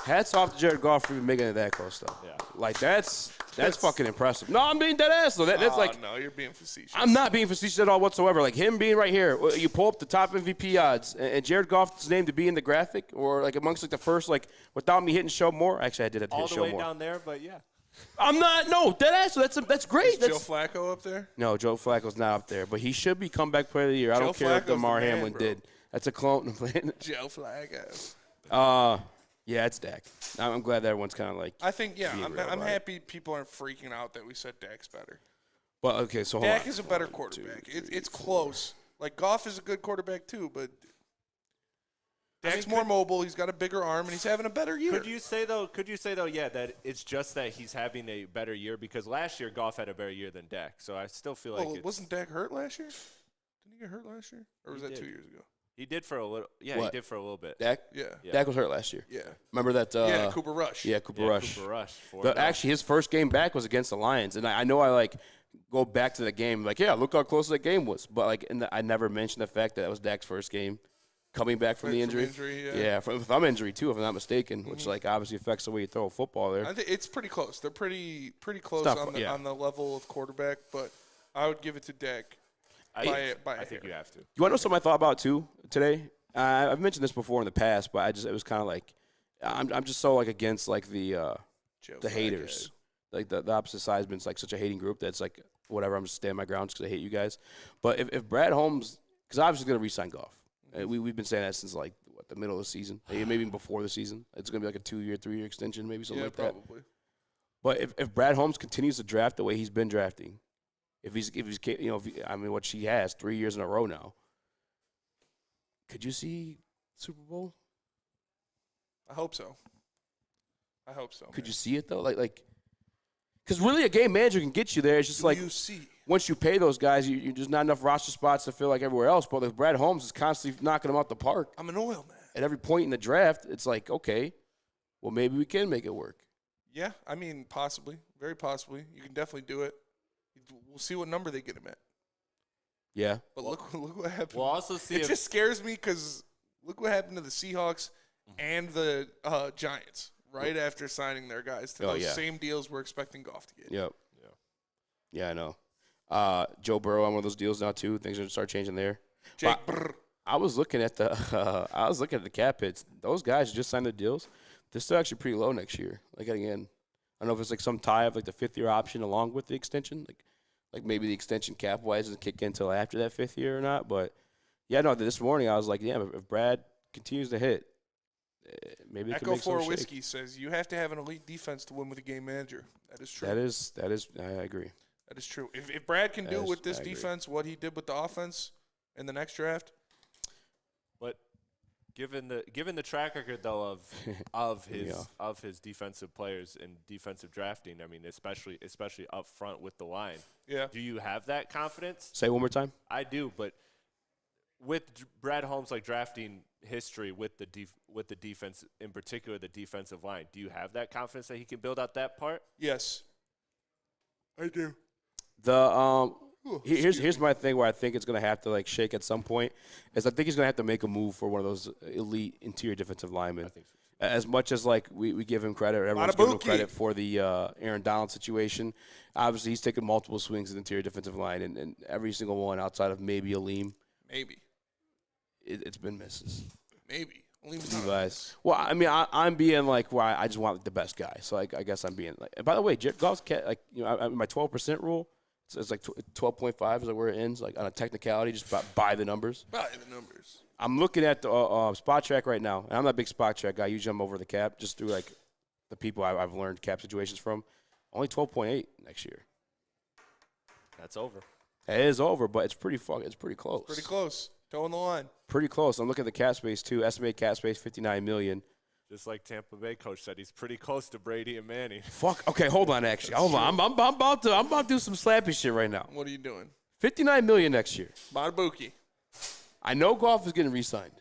Hats off to Jared Goff for even making it that close though. Yeah. Like that's fucking impressive. No, I'm being dead ass though. That's like no, you're being facetious. I'm not being facetious at all whatsoever. Like him being right here, you pull up the top MVP odds, and Jared Goff's name to be in the graphic, or like amongst like the first, like without me hitting show more. Actually, I did have to hit show more. All the way down there, but yeah. I'm not. No, dead ass. So that's great. Is Joe Flacco up there? No, Joe Flacco's not up there, but he should be comeback player of the year. I don't care if Damar Hamlin did. That's a clone. Joe Flacco. Yeah, it's Dak. I'm glad that everyone's kind of like. I think I'm happy people aren't freaking out that we said Dak's better. Well, okay, so hold Dak on. is a better quarterback. It's close. Like Goff is a good quarterback too, but Dak's more mobile. He's got a bigger arm, and he's having a better year. Could you say though, yeah, that it's just that he's having a better year because last year Goff had a better year than Dak. So I still feel like wasn't Dak hurt last year? Didn't he get hurt last year, or was that 2 years ago? He did for a little. Yeah, What? he did for a little bit. Dak? Yeah. Dak was hurt last year. Yeah. Remember that? Cooper Rush. Yeah, Cooper Rush. Cooper Rush. Actually, his first game back was against the Lions, and I know I go back to the game like, yeah, look how close that game was. But I never mentioned the fact that was Dak's first game coming back from the injury. From thumb injury too, if I'm not mistaken, which obviously affects the way you throw a football there. I think it's pretty close. They're pretty close on the level of quarterback, but I would give it to Dak. I think you have to. You want to know something I thought about too today? I've mentioned this before in the past, but it was kind of like I'm just so against the haters, like the opposite side has been such a hating group that's whatever. I'm just standing my ground because I hate you guys. But if Brad Holmes, because obviously going to re-sign Goff, we've been saying that since the middle of the season, maybe even before the season. It's going to be a 2-year, 3-year extension, maybe something like that. Probably. But if Brad Holmes continues to draft the way he's been drafting, what she has 3 years in a row now. Could you see Super Bowl? I hope so. Could you see it though? Because really, a game manager can get you there. It's just once you pay those guys, you're just not enough roster spots to feel like everywhere else. But if Brad Holmes is constantly knocking them out the park, I'm an oil man. At every point in the draft, it's okay, well maybe we can make it work. Yeah, I mean possibly, very possibly. You can definitely do it. We'll see what number they get him at. Yeah. But look what happened. We'll also see. It just scares me because look what happened to the Seahawks and the Giants right after signing their guys to those same deals we're expecting Goff to get. Yep. Yeah, I know. Joe Burrow on one of those deals now too. Things are going to start changing there. I was looking at the cap hits. Those guys just signed their deals. They're still actually pretty low next year. Again, I don't know if it's some tie of the 5th-year option along with the extension. Like maybe the extension cap-wise doesn't kick in until after that 5th year or not. But, this morning I was like, if Brad continues to hit, maybe they can make some Echo 4 Whiskey says you have to have an elite defense to win with a game manager. That is true. That is I agree. That is true. If Brad can do with this defense what he did with the offense in the next draft. But given the track record though of his defensive players and defensive drafting, I mean especially up front with the line. Yeah. Do you have that confidence? Say it one more time. I do, but with Brad Holmes drafting history with the defense, in particular the defensive line, do you have that confidence that he can build out that part? Yes. I do. Here's my thing where I think it's going to have to shake at some point is I think he's going to have to make a move for one of those elite interior defensive linemen. I think so. As much as we give him credit, or everyone's giving him credit for the Aaron Donald situation. Obviously, he's taken multiple swings at the interior defensive line, and every single one outside of maybe Aleem. Maybe. It's been misses. Maybe. Levi's. Well, I mean, I'm being I just want the best guy. So I guess I'm being and by the way, Jared Goff's my 12% rule. It's 12.5 is where it ends. On a technicality, just by the numbers. By the numbers. I'm looking at the spot track right now, and I'm not a big spot track guy. Usually I'm over the cap just through the people I've learned cap situations from. Only 12.8 next year. That's over. It is over, but it's pretty close. Pretty close. Toeing the line. Pretty close. I'm looking at the cap space too. Estimated cap space $59 million. Just like Tampa Bay coach said, he's pretty close to Brady and Manning. Fuck. Okay, hold on. Actually, hold on. I'm about to do some slappy shit right now. What are you doing? $59 million next year. Badabuki. I know Goff is getting re-signed,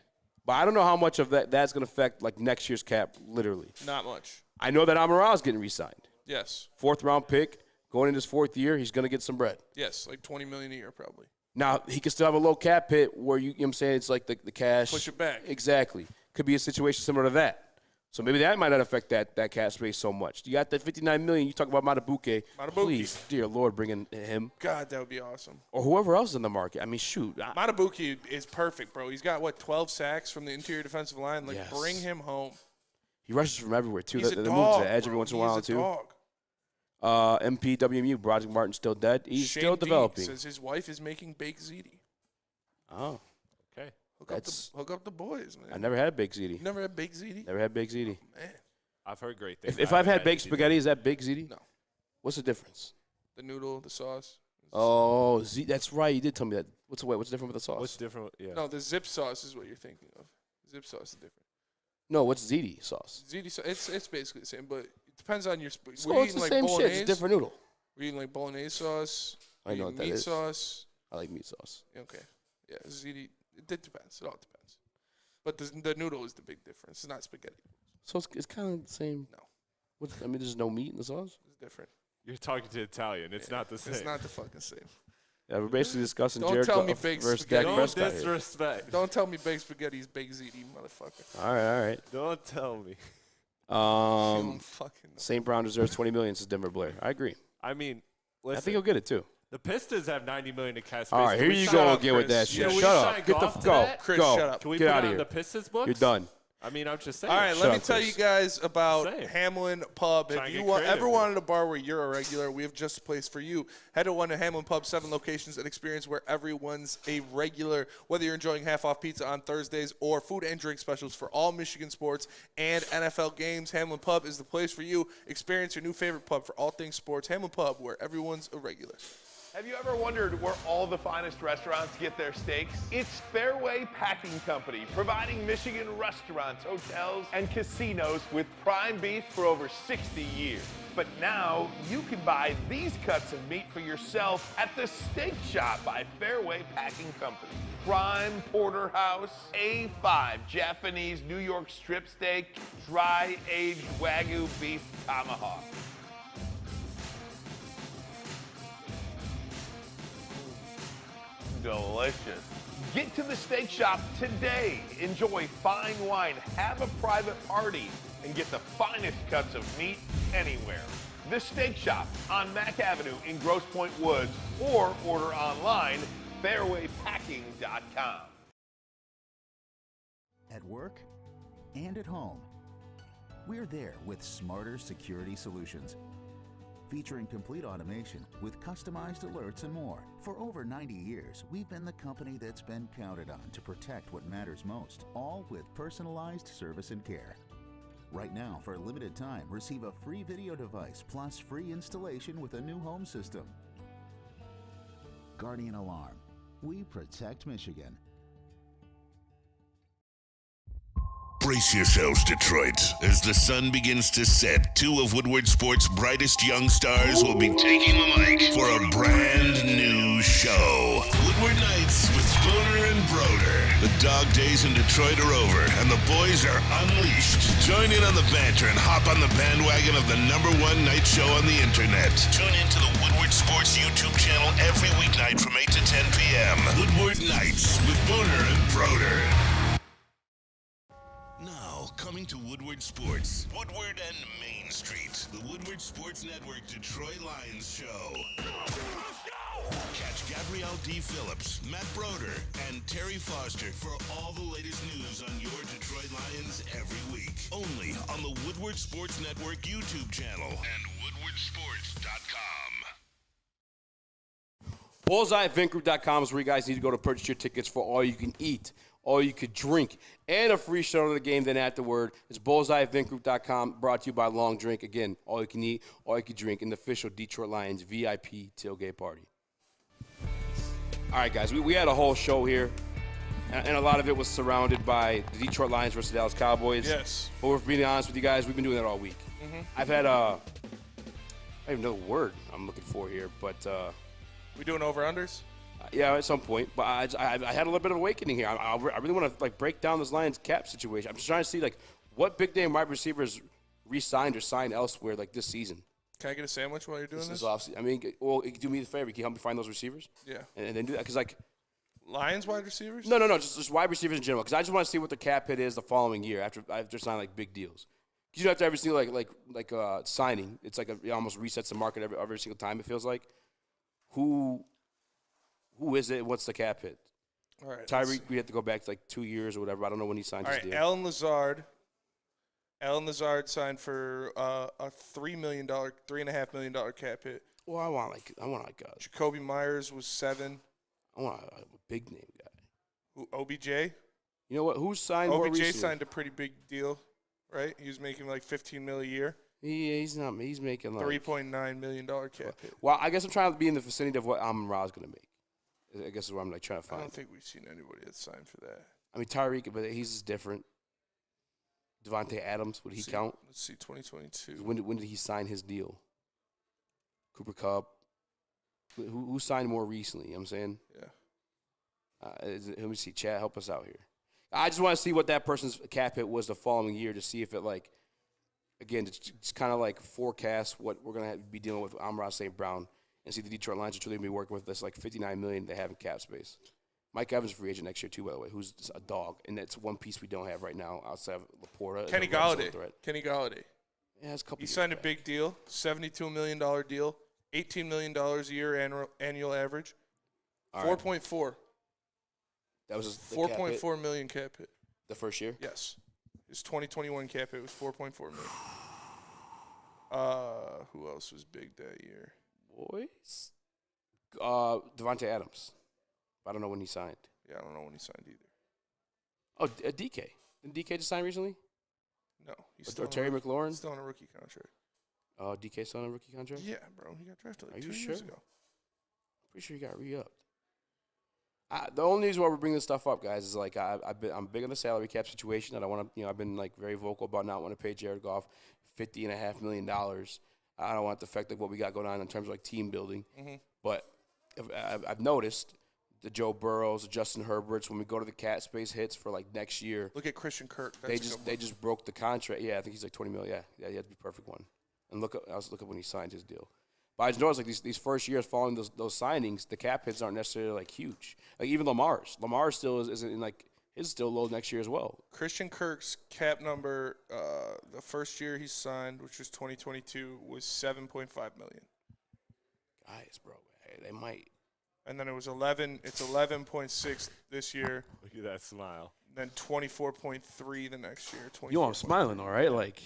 but I don't know how much of that's going to affect next year's cap. Literally, not much. I know that Amon-Ra is getting re-signed. Yes. 4th round pick going into his 4th year. He's going to get some bread. Yes, $20 million a year probably. Now he can still have a low cap hit where you know what I'm saying it's the cash. Push it back. Exactly. Could be a situation similar to that. So maybe that might not affect that cap space so much. You got that $59 million. You talk about Matabuke. Please, dear Lord, bring in him. God, that would be awesome. Or whoever else is in the market. I mean, shoot. Matabuke is perfect, bro. He's got 12 sacks from the interior defensive line. Yes. Bring him home. He rushes from everywhere too. He's They a move dog, to the edge every once in a while too. Dog. MPWMU, Broderick Martin's still dead. He's Shane still developing. Says his wife is making baked ziti. Oh, okay. Hook up the boys, man. I never had baked ziti. You never had baked ziti? Never had baked ziti. Oh, man. I've heard great things. If I've had baked spaghetti, is that baked ziti? No. What's the difference? The noodle, the sauce. Oh, that's right. You did tell me that. What's different with the sauce? What's different? Yeah. No, the zip sauce is what you're thinking of. Zip sauce is different. No, what's ziti sauce? Ziti sauce, it's basically the same, but it depends on your. So it's the same shit. It's a different noodle. We're eating bolognese sauce. I know what that meat is. Sauce. I like meat sauce. Okay. Yeah, ziti It depends. It all depends. But the noodle is the big difference. It's not spaghetti. So it's kind of the same. No. There's no meat in the sauce? It's different. You're talking to Italian. It's not the same. It's not the fucking same. Yeah, we're basically discussing Don't Jared tell me Goff baked versus spaghetti. Dak Don't Prescott here. disrespect. Don't tell me baked spaghetti is baked ziti, motherfucker. All right. Don't tell me. St. Brown deserves $20 million, says Denver Blair. I agree. I mean, listen. I think he'll get it too. The Pistons have $90 million in cap space. All right, here you go again with that shit. Shut up. Get the go. Chris, go. shut up. Can we Get put out it of on here. the Pistons books? You're done. I mean, I'm just saying. All right, Shut let me up, tell Chris. you guys about Say it. Hamlin Pub. Trying If to you get ever creative. wanted a bar where you're a regular, we have just a place for you. Head to one of Hamlin Pub's 7 locations and experience where everyone's a regular. Whether you're enjoying half-off pizza on Thursdays or food and drink specials for all Michigan sports and NFL games, Hamlin Pub is the place for you. Experience your new favorite pub for all things sports. Hamlin Pub, where everyone's a regular. Have you ever wondered where all the finest restaurants get their steaks? It's Fairway Packing Company, providing Michigan restaurants, hotels, and casinos with prime beef for over 60 years. But now you can buy these cuts of meat for yourself at the Steak Shop by Fairway Packing Company. Prime porterhouse, A5 Japanese New York strip steak, dry-aged Wagyu beef tomahawk. Delicious. Get to the Steak Shop today. Enjoy fine wine, have a private party, and get the finest cuts of meat anywhere. The Steak Shop on Mack Avenue in Grosse Pointe Woods, or order online, fairwaypacking.com. At work and at home, we're there with smarter security solutions. Featuring complete automation with customized alerts and more. For over 90 years, we've been the company that's been counted on to protect what matters most, all with personalized service and care. Right now, for a limited time, receive a free video device plus free installation with a new home system. Guardian Alarm. We protect Michigan. Brace yourselves, Detroit. As the sun begins to set, 2 of Woodward Sports' brightest young stars will be taking the mic for a brand new show. Woodward Nights with Spooner and Broder. The dog days in Detroit are over, and the boys are unleashed. Join in on the banter and hop on the bandwagon of the #1 night show on the internet. Tune into the Woodward Sports YouTube channel every weeknight from 8 to 10 p.m. Woodward Nights with Spooner and Broder. Now, coming to Woodward Sports, Woodward and Main Street, the Woodward Sports Network Detroit Lions show. Catch Gabrielle D. Phillips, Matt Broder, and Terry Foster for all the latest news on your Detroit Lions every week. Only on the Woodward Sports Network YouTube channel and woodwardsports.com. BullseyeEventGroup.com is where you guys need to go to purchase your tickets for all you can eat, all you could drink, and a free show to the game then afterward. It's BullseyeEventGroup.com, brought to you by Long Drink. Again, all you can eat, all you can drink, in the official Detroit Lions VIP tailgate party. All right, guys, we had a whole show here, and a lot of it was surrounded by the Detroit Lions versus Dallas Cowboys. Yes. But we're being honest with you guys, we've been doing that all week. Mm-hmm. I've had I don't even know the word I'm looking for here, but we doing over-unders? Yeah, at some point. But I had a little bit of awakening here. I really want to break down this Lions cap situation. I'm just trying to see what big name wide receivers re-signed or signed elsewhere this season. Can I get a sandwich while you're doing this? I mean, well, do me the favor. Can you help me find those receivers? Yeah. And then do that because Lions wide receivers? No, just wide receivers in general. Because I just want to see what the cap hit is the following year after signing big deals. Because you don't have to every single signing. It's it almost resets the market every single time. It feels like. Who is it? What's the cap hit? All right. Tyreek, we have to go back to 2 years or whatever. I don't know when he signed his deal. Alan Lazard. Alan Lazard signed for a $3.5 million cap hit. Well, I want Jacoby Myers was 7. I want a big name guy. Who, OBJ? You know what? Who signed more recently? OBJ signed a pretty big deal, right? He was making $15 million a year. He's not. He's making $3.9 million cap hit. Well, I guess I'm trying to be in the vicinity of what Amon-Ra's going to make. I guess is what I'm trying to find. I don't think we've seen anybody that's signed for that. I mean, Tyreek, but he's just different. Devontae Adams, would he count? Let's see, 2022. When did he sign his deal? Cooper Kupp. Who signed more recently? You know what I'm saying? Yeah. Let me see. Chat, help us out here. I just want to see what that person's cap hit was the following year to see if it, like, again, it's kind of like forecast what we're going to be dealing with Amon-Ra St. Brown and see the Detroit Lions are truly going to be working with this, like, $59 million they have in cap space. Mike Evans is a free agent next year, too, by the way, who's a dog. And that's one piece we don't have right now outside of Laporta. Kenny Galladay. Yeah, it's a couple He signed a big deal, $72 million deal, $18 million a year annual average, 4.4. That was 4.4 million cap hit. The first year? Yes. His 2021 cap hit was 4.4 million. Who else was big that year? Boys? Devontae Adams. I don't know when he signed. Yeah, I don't know when he signed either. Oh, DK. Didn't DK just sign recently? No. Or Terry McLaurin? Still on a rookie contract. Oh, DK still on a rookie contract? Yeah, bro. He got drafted like 2 years ago. Pretty sure he got re-upped. The only reason why we're bringing this stuff up, guys, is like I'm big on the salary cap situation. And I want to, I've been like very vocal about not wanting to pay Jared Goff $50.5 million. I don't want it to affect like what we got going on in terms of like team building. Mm-hmm. But I've noticed the Joe Burrows, the Justin Herberts, when we go to the cap space hits for like next year. Look at Christian Kirk. They just broke the contract. Yeah, I think he's like $20 million. Yeah, he had to be a perfect one. And I was looking when he signed his deal. But I just noticed like these first years following those signings, the cap hits aren't necessarily like huge. Like even Lamar still isn't in like his still low next year as well. Christian Kirk's cap number, the first year he signed, which was 2022, was $7.5 million. Guys, bro, they might. And then it was 11. It's 11.6 this year. Look at that smile. Then 24.3 the next year. You know I'm smiling, all right? Like.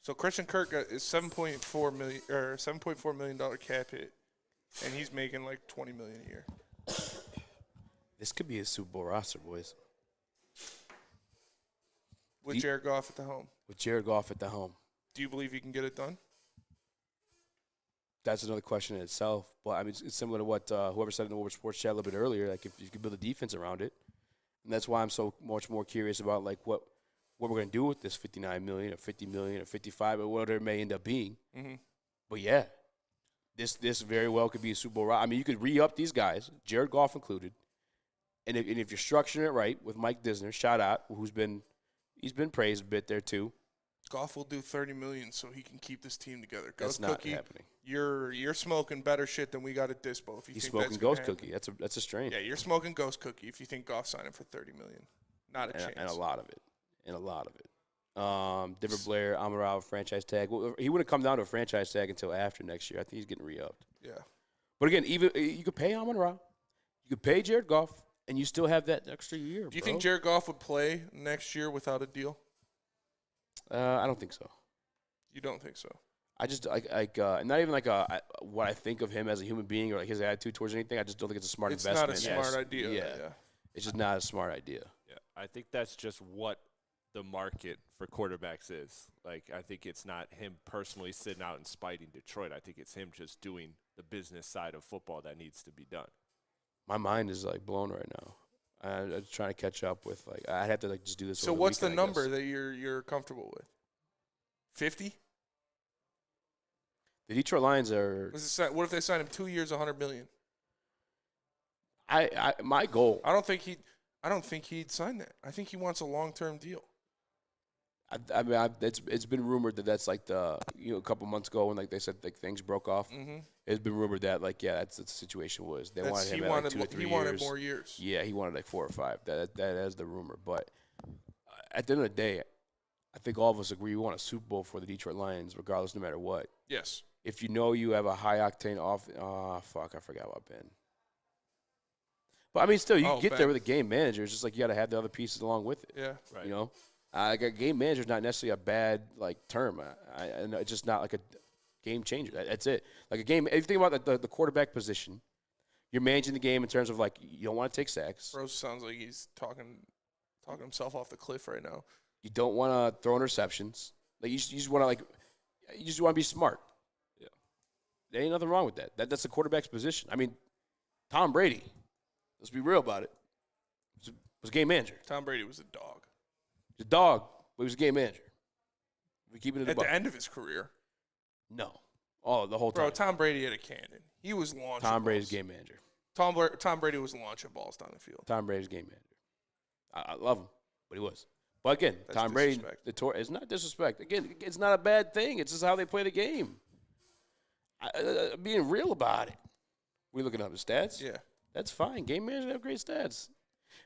So Christian Kirk is $7.4 million cap hit, and he's making like $20 million a year. This could be a Super Bowl roster, boys. With Jared Goff at the helm. Do you believe he can get it done? That's another question in itself. But I mean, it's similar to what whoever said in the Woodward Sports Chat a little bit earlier. Like if you could build a defense around it, and that's why I'm so much more curious about like what we're going to do with this $59 million or $50 million or $55 or whatever it may end up being. Mm-hmm. But, yeah, this very well could be a Super Bowl. I mean, you could re-up these guys, Jared Goff included, and if you're structuring it right with Mike Disner, shout out, he's been praised a bit there too. Goff will do $30 million so he can keep this team together. That's not happening. You're smoking better shit than we got at Dispo. If you He's think smoking that's Ghost Cookie. That's a strain. Yeah, you're smoking Ghost Cookie if you think Goff signed him for $30 million. Not a chance. And a lot of it. Denver Blair, Amon-Ra franchise tag. Well, he wouldn't come down to a franchise tag until after next year. I think he's getting re-upped. Yeah. But again, even you could pay Amon-Ra, you could pay Jared Goff, and you still have that extra year. Do you think Jared Goff would play next year without a deal? I don't think so. You don't think so? I just not even like what I think of him as a human being or like his attitude towards anything. I just don't think it's a smart investment. It's not a smart idea. Yeah. It's just not a smart idea. Yeah, I think that's just what the market for quarterbacks is. Like, I think it's not him personally sitting out and spiting Detroit. I think it's him just doing the business side of football that needs to be done. My mind is like blown right now. I'm trying to catch up with like I'd have to like just do this. So what's the number that you're comfortable with? 50? The Detroit Lions are. What if they sign him 2 years, $100 million? My goal. I don't think he'd sign that. I think he wants a long-term deal. I mean, it's been rumored that's like a couple months ago when like they said like things broke off. Mm-hmm. It's been rumored that like that's what the situation was. They wanted him at like 2 or 3 years. He wanted more years. Yeah, he wanted like 4 or 5. That is the rumor. But at the end of the day, I think all of us agree we want a Super Bowl for the Detroit Lions, regardless, no matter what. Yes. If you have a high octane off, I forgot about Ben. But I mean, still, you get there with a game manager. It's just like you got to have the other pieces along with it. Yeah, right. Like a game manager is not necessarily a bad like term. I know it's just not like a game changer. That's it. Like a game. If you think about the quarterback position, you're managing the game in terms of like you don't want to take sacks. Bro sounds like he's talking himself off the cliff right now. You don't want to throw interceptions. Like you just want to be smart. Yeah, there ain't nothing wrong with that. That's the quarterback's position. I mean, Tom Brady. Let's be real about it. Was a game manager. Tom Brady was a dog. He's a dog, but he was a game manager. We keeping it at the end of his career. No. Oh, the whole time. Bro, Tom Brady had a cannon. He was launching. Tom Brady's game manager. Tom Brady was launching balls down the field. Tom Brady's game manager. I love him, but he was. But again, That's Tom Brady, disrespect. it's not disrespect. Again, it's not a bad thing. It's just how they play the game. Being real about it. We looking up his stats? Yeah. That's fine. Game managers have great stats.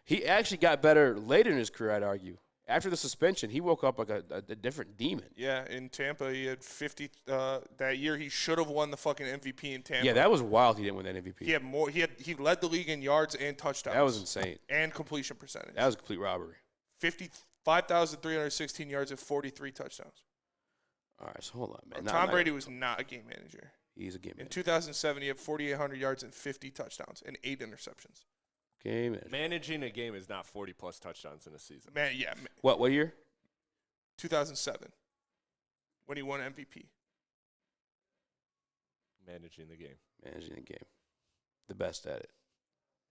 He actually got better later in his career, I'd argue. After the suspension, he woke up like a different demon. Yeah, in Tampa, he had 50. That year, he should have won the fucking MVP in Tampa. Yeah, that was wild. He didn't win that MVP. He had more. He led the league in yards and touchdowns. That was insane. And completion percentage. That was a complete robbery. 55,316 yards and 43 touchdowns. All right, so hold on, man. Tom Brady was not a game manager. He's a game manager. In 2007, he had 4,800 yards and 50 touchdowns and 8 interceptions. Game manager. Managing a game is not 40-plus touchdowns in a season. Man, yeah. What year? 2007, when he won MVP. Managing the game. Managing the game. The best at it.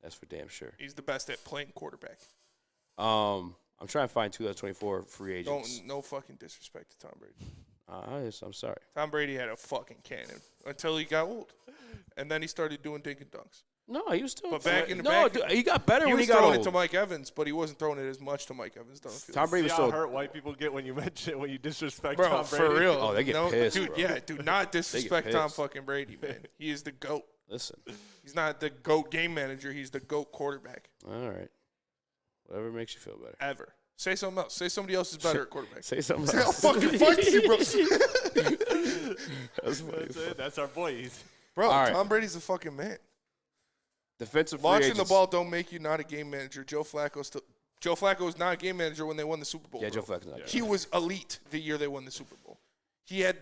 That's for damn sure. He's the best at playing quarterback. I'm trying to find 2024 free agents. No fucking disrespect to Tom Brady. I'm sorry. Tom Brady had a fucking cannon until he got old. And then he started doing dink and dunks. No, he was still. But back in the no, back, dude, he got better when he got was throwing old. it to Mike Evans, but he wasn't throwing it as much to Mike Evans downfield. Tom Brady was See how still hurt white people get when you disrespect bro, Tom Brady? for real. Oh, they get pissed, dude. bro. Yeah, do not disrespect Tom pissed. fucking Brady, man. He is the GOAT. Listen. He's not the GOAT game manager. He's the GOAT quarterback. All right. Whatever makes you feel better. Ever. Say something else. Say somebody else is better at quarterback. Say something Say, else. I'll fucking fight you, bro. That's funny. That's it. That's our boy. Bro, All right. Tom Brady's a fucking man. Defensive free Launching agents. the ball don't make you not a game manager. Joe Flacco was not a game manager when they won the Super Bowl. Yeah, bro. Joe Flacco's not. He was elite the year they won the Super Bowl. He had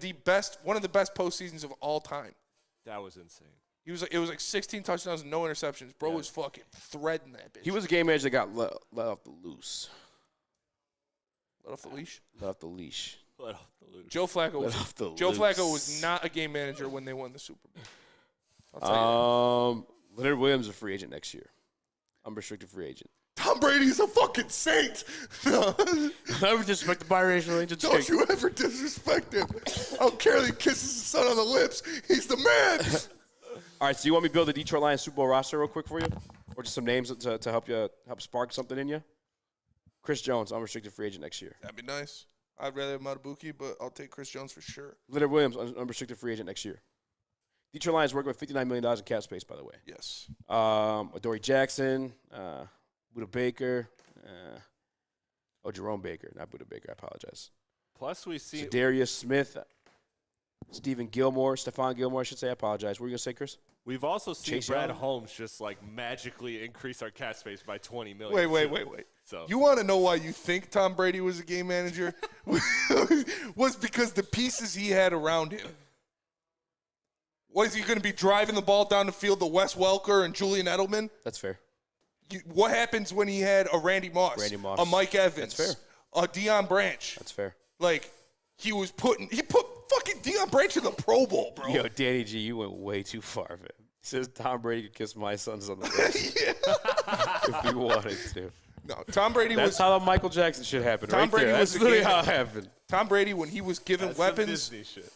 one of the best postseasons of all time. That was insane. It was like 16 touchdowns and no interceptions. Bro was fucking threading that bitch. He was a game manager that got let off the loose. Let off the leash. Let off the leash. Let off the loose. Joe Flacco was not a game manager when they won the Super Bowl. I'll tell you. Leonard Williams is a free agent next year. Unrestricted free agent. Tom Brady's a fucking saint. Never disrespect the biracial agent. Don't you ever disrespect him. I don't care that he kisses his son on the lips. He's the man. All right, so you want me to build a Detroit Lions Super Bowl roster real quick for you? Or just some names to help spark something in you? Chris Jones, unrestricted free agent next year. That'd be nice. I'd rather have Matabuki, but I'll take Chris Jones for sure. Leonard Williams, unrestricted free agent next year. Detroit Lions working with $59 million in cap space, by the way. Yes. Adoree Jackson, Buda Baker, Jerome Baker, not Buda Baker, I apologize. Plus, we see Darius Smith, Stephon Gilmore, I should say. I apologize. What were you going to say, Chris? we've also seen Chase Brad Young? Holmes just like magically increase our cap space by $20 million. Wait. So You want to know why you think Tom Brady was a game manager? Was because the pieces he had around him. Was he going to be driving the ball down the field to Wes Welker and Julian Edelman? That's fair. What happens when he had a Randy Moss, a Mike Evans, That's fair. a Deion Branch? That's fair. Like, he put fucking Deion Branch in the Pro Bowl, bro. Yo, Danny G, you went way too far, man. He says Tom Brady could kiss my sons on the lips if he wanted to. No, Tom Brady That's how the Michael Jackson shit happened. Tom right Brady there. was That's the literally game- how it happened. Tom Brady, when he was given that's some weapons, Disney shit.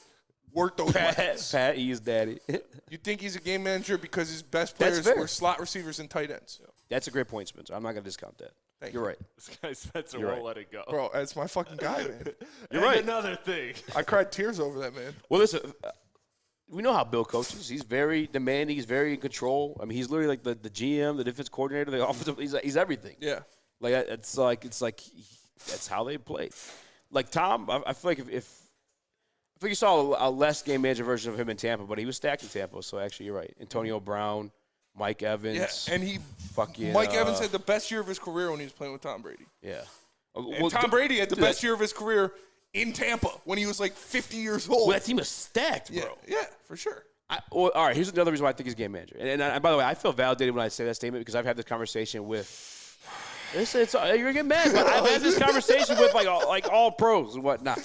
worked those weapons. Pat E's daddy. You think he's a game manager because his best That's players fair. were slot receivers and tight ends? That's a great point, Spencer. I'm not going to discount that. Thank You're you. right. This guy Spencer You're won't right. let it go. Bro, that's my fucking guy, man. You're And right. Another thing. I cried tears over that, man. Well, listen, we know how Bill coaches. He's very demanding. He's very in control. I mean, he's literally like the GM, the defense coordinator, the offensive. He's everything. Yeah. Like it's like that's how they play. Like Tom, I feel like if you saw a less game manager version of him in Tampa, but he was stacked in Tampa. So actually, you're right. Antonio Brown, Mike Evans. Yeah, and Mike Evans had the best year of his career when he was playing with Tom Brady. Yeah. And Tom Brady had the best year of his career in Tampa when he was like 50 years old. Well, that team was stacked, bro. Yeah, for sure. All right, here's another reason why I think he's game manager. And by the way, I feel validated when I say that statement because I've had this conversation with. You're getting mad, but I've had this conversation with like all pros and whatnot,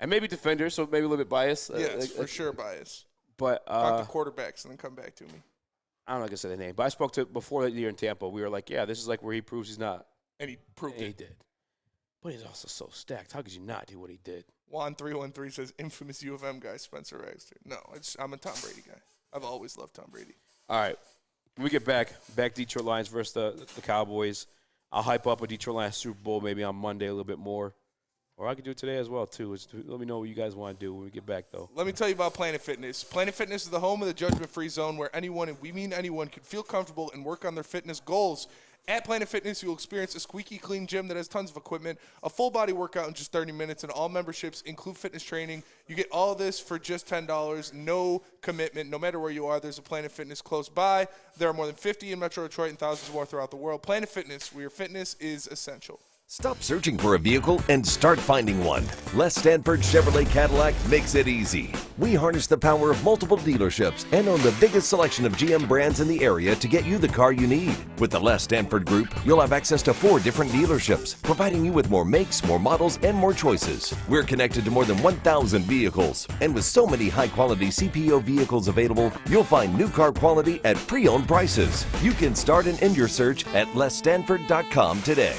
and maybe defenders, so maybe a little bit biased. Yes, for sure bias. But Talk to quarterbacks and then come back to me. I don't know if I can say the name, but I spoke to before that year in Tampa. We were like, yeah, this is like where he proves he's not. And he proved And he it. did. But he's also so stacked. How could you not do what he did? Juan313 says, infamous U of M guy, Spencer Rags. No, I'm a Tom Brady guy. I've always loved Tom Brady. All right. When we get back Detroit Lions versus the Cowboys. I'll hype up a Detroit Lions Super Bowl maybe on Monday a little bit more. Or I could do it today as well, too. Let me know what you guys want to do when we get back, though. Let me tell you about Planet Fitness. Planet Fitness is the home of the judgment-free zone where anyone, and we mean anyone, can feel comfortable and work on their fitness goals. At Planet Fitness, you'll experience a squeaky clean gym that has tons of equipment, a full-body workout in just 30 minutes, and all memberships include fitness training. You get all this for just $10, no commitment. No matter where you are, there's a Planet Fitness close by. There are more than 50 in Metro Detroit and thousands more throughout the world. Planet Fitness, where your fitness is essential. Stop searching for a vehicle and start finding one. Les Stanford Chevrolet Cadillac makes it easy. We harness the power of multiple dealerships and own the biggest selection of GM brands in the area to get you the car you need. With the Les Stanford Group, you'll have access to 4 different dealerships, providing you with more makes, more models, and more choices. We're connected to more than 1,000 vehicles. And with so many high-quality CPO vehicles available, you'll find new car quality at pre-owned prices. You can start and end your search at lesstanford.com today.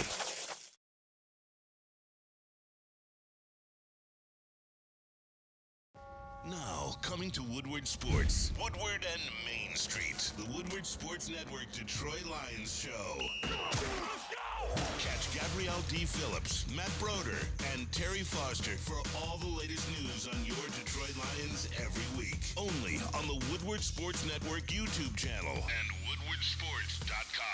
Coming to Woodward Sports, Woodward and Main Street, the Woodward Sports Network Detroit Lions show. Catch Gabrielle D. Phillips, Matt Broder, and Terry Foster for all the latest news on your Detroit Lions every week. Only on the Woodward Sports Network YouTube channel and woodwardsports.com.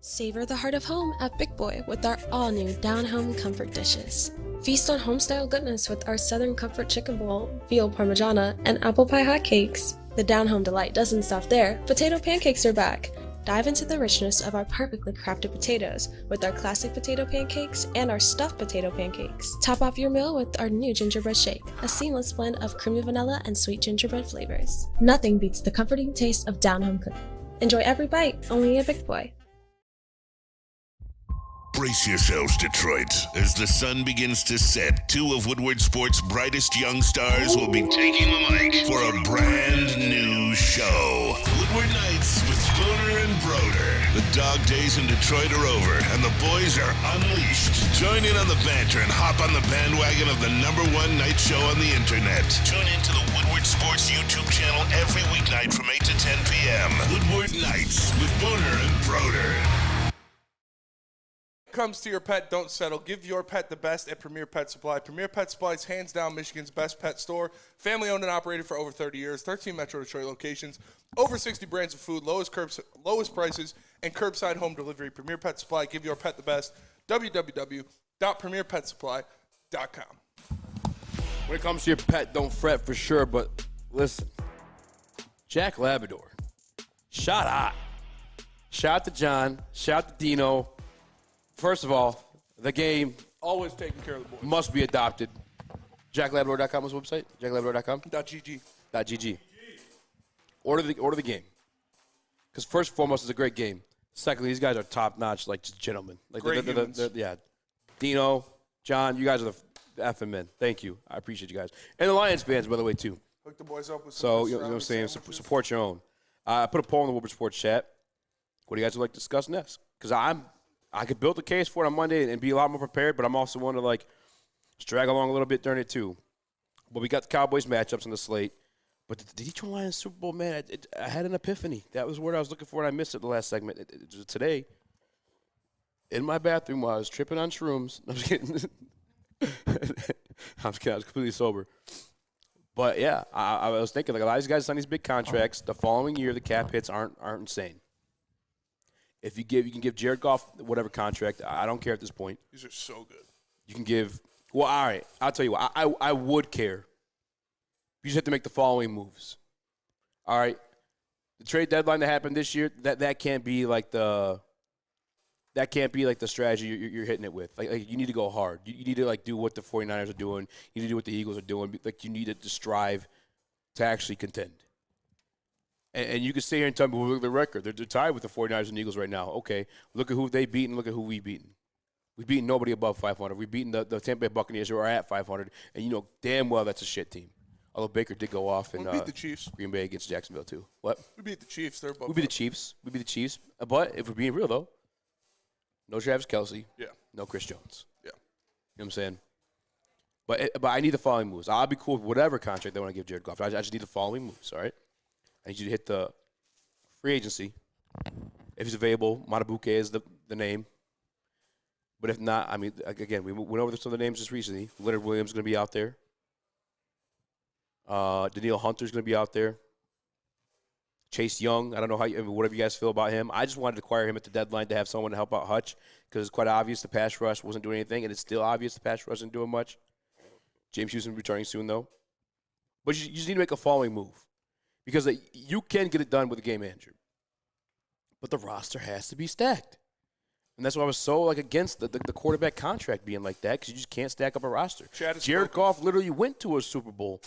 Savor the heart of home at Big Boy with our all-new down-home comfort dishes. Feast on home-style goodness with our Southern Comfort Chicken Bowl, veal parmigiana, and apple pie hotcakes. The down-home delight doesn't stop there. Potato pancakes are back. Dive into the richness of our perfectly crafted potatoes with our classic potato pancakes and our stuffed potato pancakes. Top off your meal with our new gingerbread shake, a seamless blend of creamy vanilla and sweet gingerbread flavors. Nothing beats the comforting taste of down-home cooking. Enjoy every bite, only at Big Boy. Brace yourselves, Detroit. As the sun begins to set, 2 of Woodward Sports' brightest young stars will be taking the mic for a brand new show. Woodward Nights with Spooner and Broder. The dog days in Detroit are over, and the boys are unleashed. Join in on the banter and hop on the bandwagon of the #1 night show on the internet. Tune into the Woodward Sports YouTube channel every weeknight from 8 to 10 p.m. Woodward Nights with Spooner and Broder. Comes to your pet, don't settle. Give your pet the best at Premier Pet Supply. Premier Pet Supply is hands down Michigan's best pet store. Family owned and operated for over 30 years. 13 Metro Detroit locations. Over 60 brands of food. Lowest prices and curbside home delivery. Premier Pet Supply. Give your pet the best. www.premierpetsupply.com. When it comes to your pet, don't fret for sure. But listen, Jack Labrador, shot hot. Shout out to John. Shout out to Dino. First of all, the game always taking care of the boys. Must be adopted. JackLabrador.com is the website. JackLabrador.com. .gg. Order the game. Because first and foremost, it's a great game. Secondly, these guys are top notch, like just gentlemen. Like great humans. Yeah. Dino, John, you guys are the effing men. Thank you. I appreciate you guys. And the Lions fans, by the way, too. Hook the boys up with some so you know what I'm saying. Support your own. I put a poll in the Woodward Sports chat. What do you guys would like to discuss next? Because I could build a case for it on Monday and be a lot more prepared, but I'm also one to, like, drag along a little bit during it, too. But we got the Cowboys matchups on the slate. But the Detroit Lions Super Bowl, man, I had an epiphany. That was what I was looking for, and I missed it the last segment. It was today, in my bathroom while I was tripping on shrooms. I'm just kidding. I was completely sober. But, yeah, I was thinking, like, a lot of these guys sign these big contracts. The following year, the cap hits aren't insane. If you can give Jared Goff whatever contract. I don't care at this point. These are so good. You can give. Well, all right. I'll tell you what. I would care. You just have to make the following moves. All right. The trade deadline that happened this year. That can't be like the strategy you're hitting it with. Like you need to go hard. You need to like do what the 49ers are doing. You need to do what the Eagles are doing. Like you need to strive to actually contend. And you can sit here and tell me, well, look at the record. They're tied with the 49ers and Eagles right now. Okay, look at who they've beaten. Look at who we've beaten. We've beaten nobody above 500. We've beaten the Tampa Bay Buccaneers who are at 500. And you know damn well that's a shit team. Although Baker did go off and beat the Chiefs. Green Bay against Jacksonville too. What? We beat the Chiefs. They're above. We beat the Chiefs. But if we're being real, though, no Travis Kelce. Yeah. No Chris Jones. Yeah. You know what I'm saying? But I need the following moves. I'll be cool with whatever contract they want to give Jared Goff. I just need the following moves, all right? I need you to hit the free agency. If he's available, Matabuke is the name. But if not, I mean, again, we went over some of the names just recently. Leonard Williams is going to be out there. Daniil Hunter's going to be out there. Chase Young, I don't know whatever you guys feel about him. I just wanted to acquire him at the deadline to have someone to help out Hutch because it's quite obvious the pass rush wasn't doing anything, and it's still obvious the pass rush isn't doing much. James Houston returning soon, though. But you just need to make a following move because you can get it done with a game manager. But the roster has to be stacked. And that's why I was so against the quarterback contract being like that because you just can't stack up a roster. Jared Goff literally went to a Super Bowl,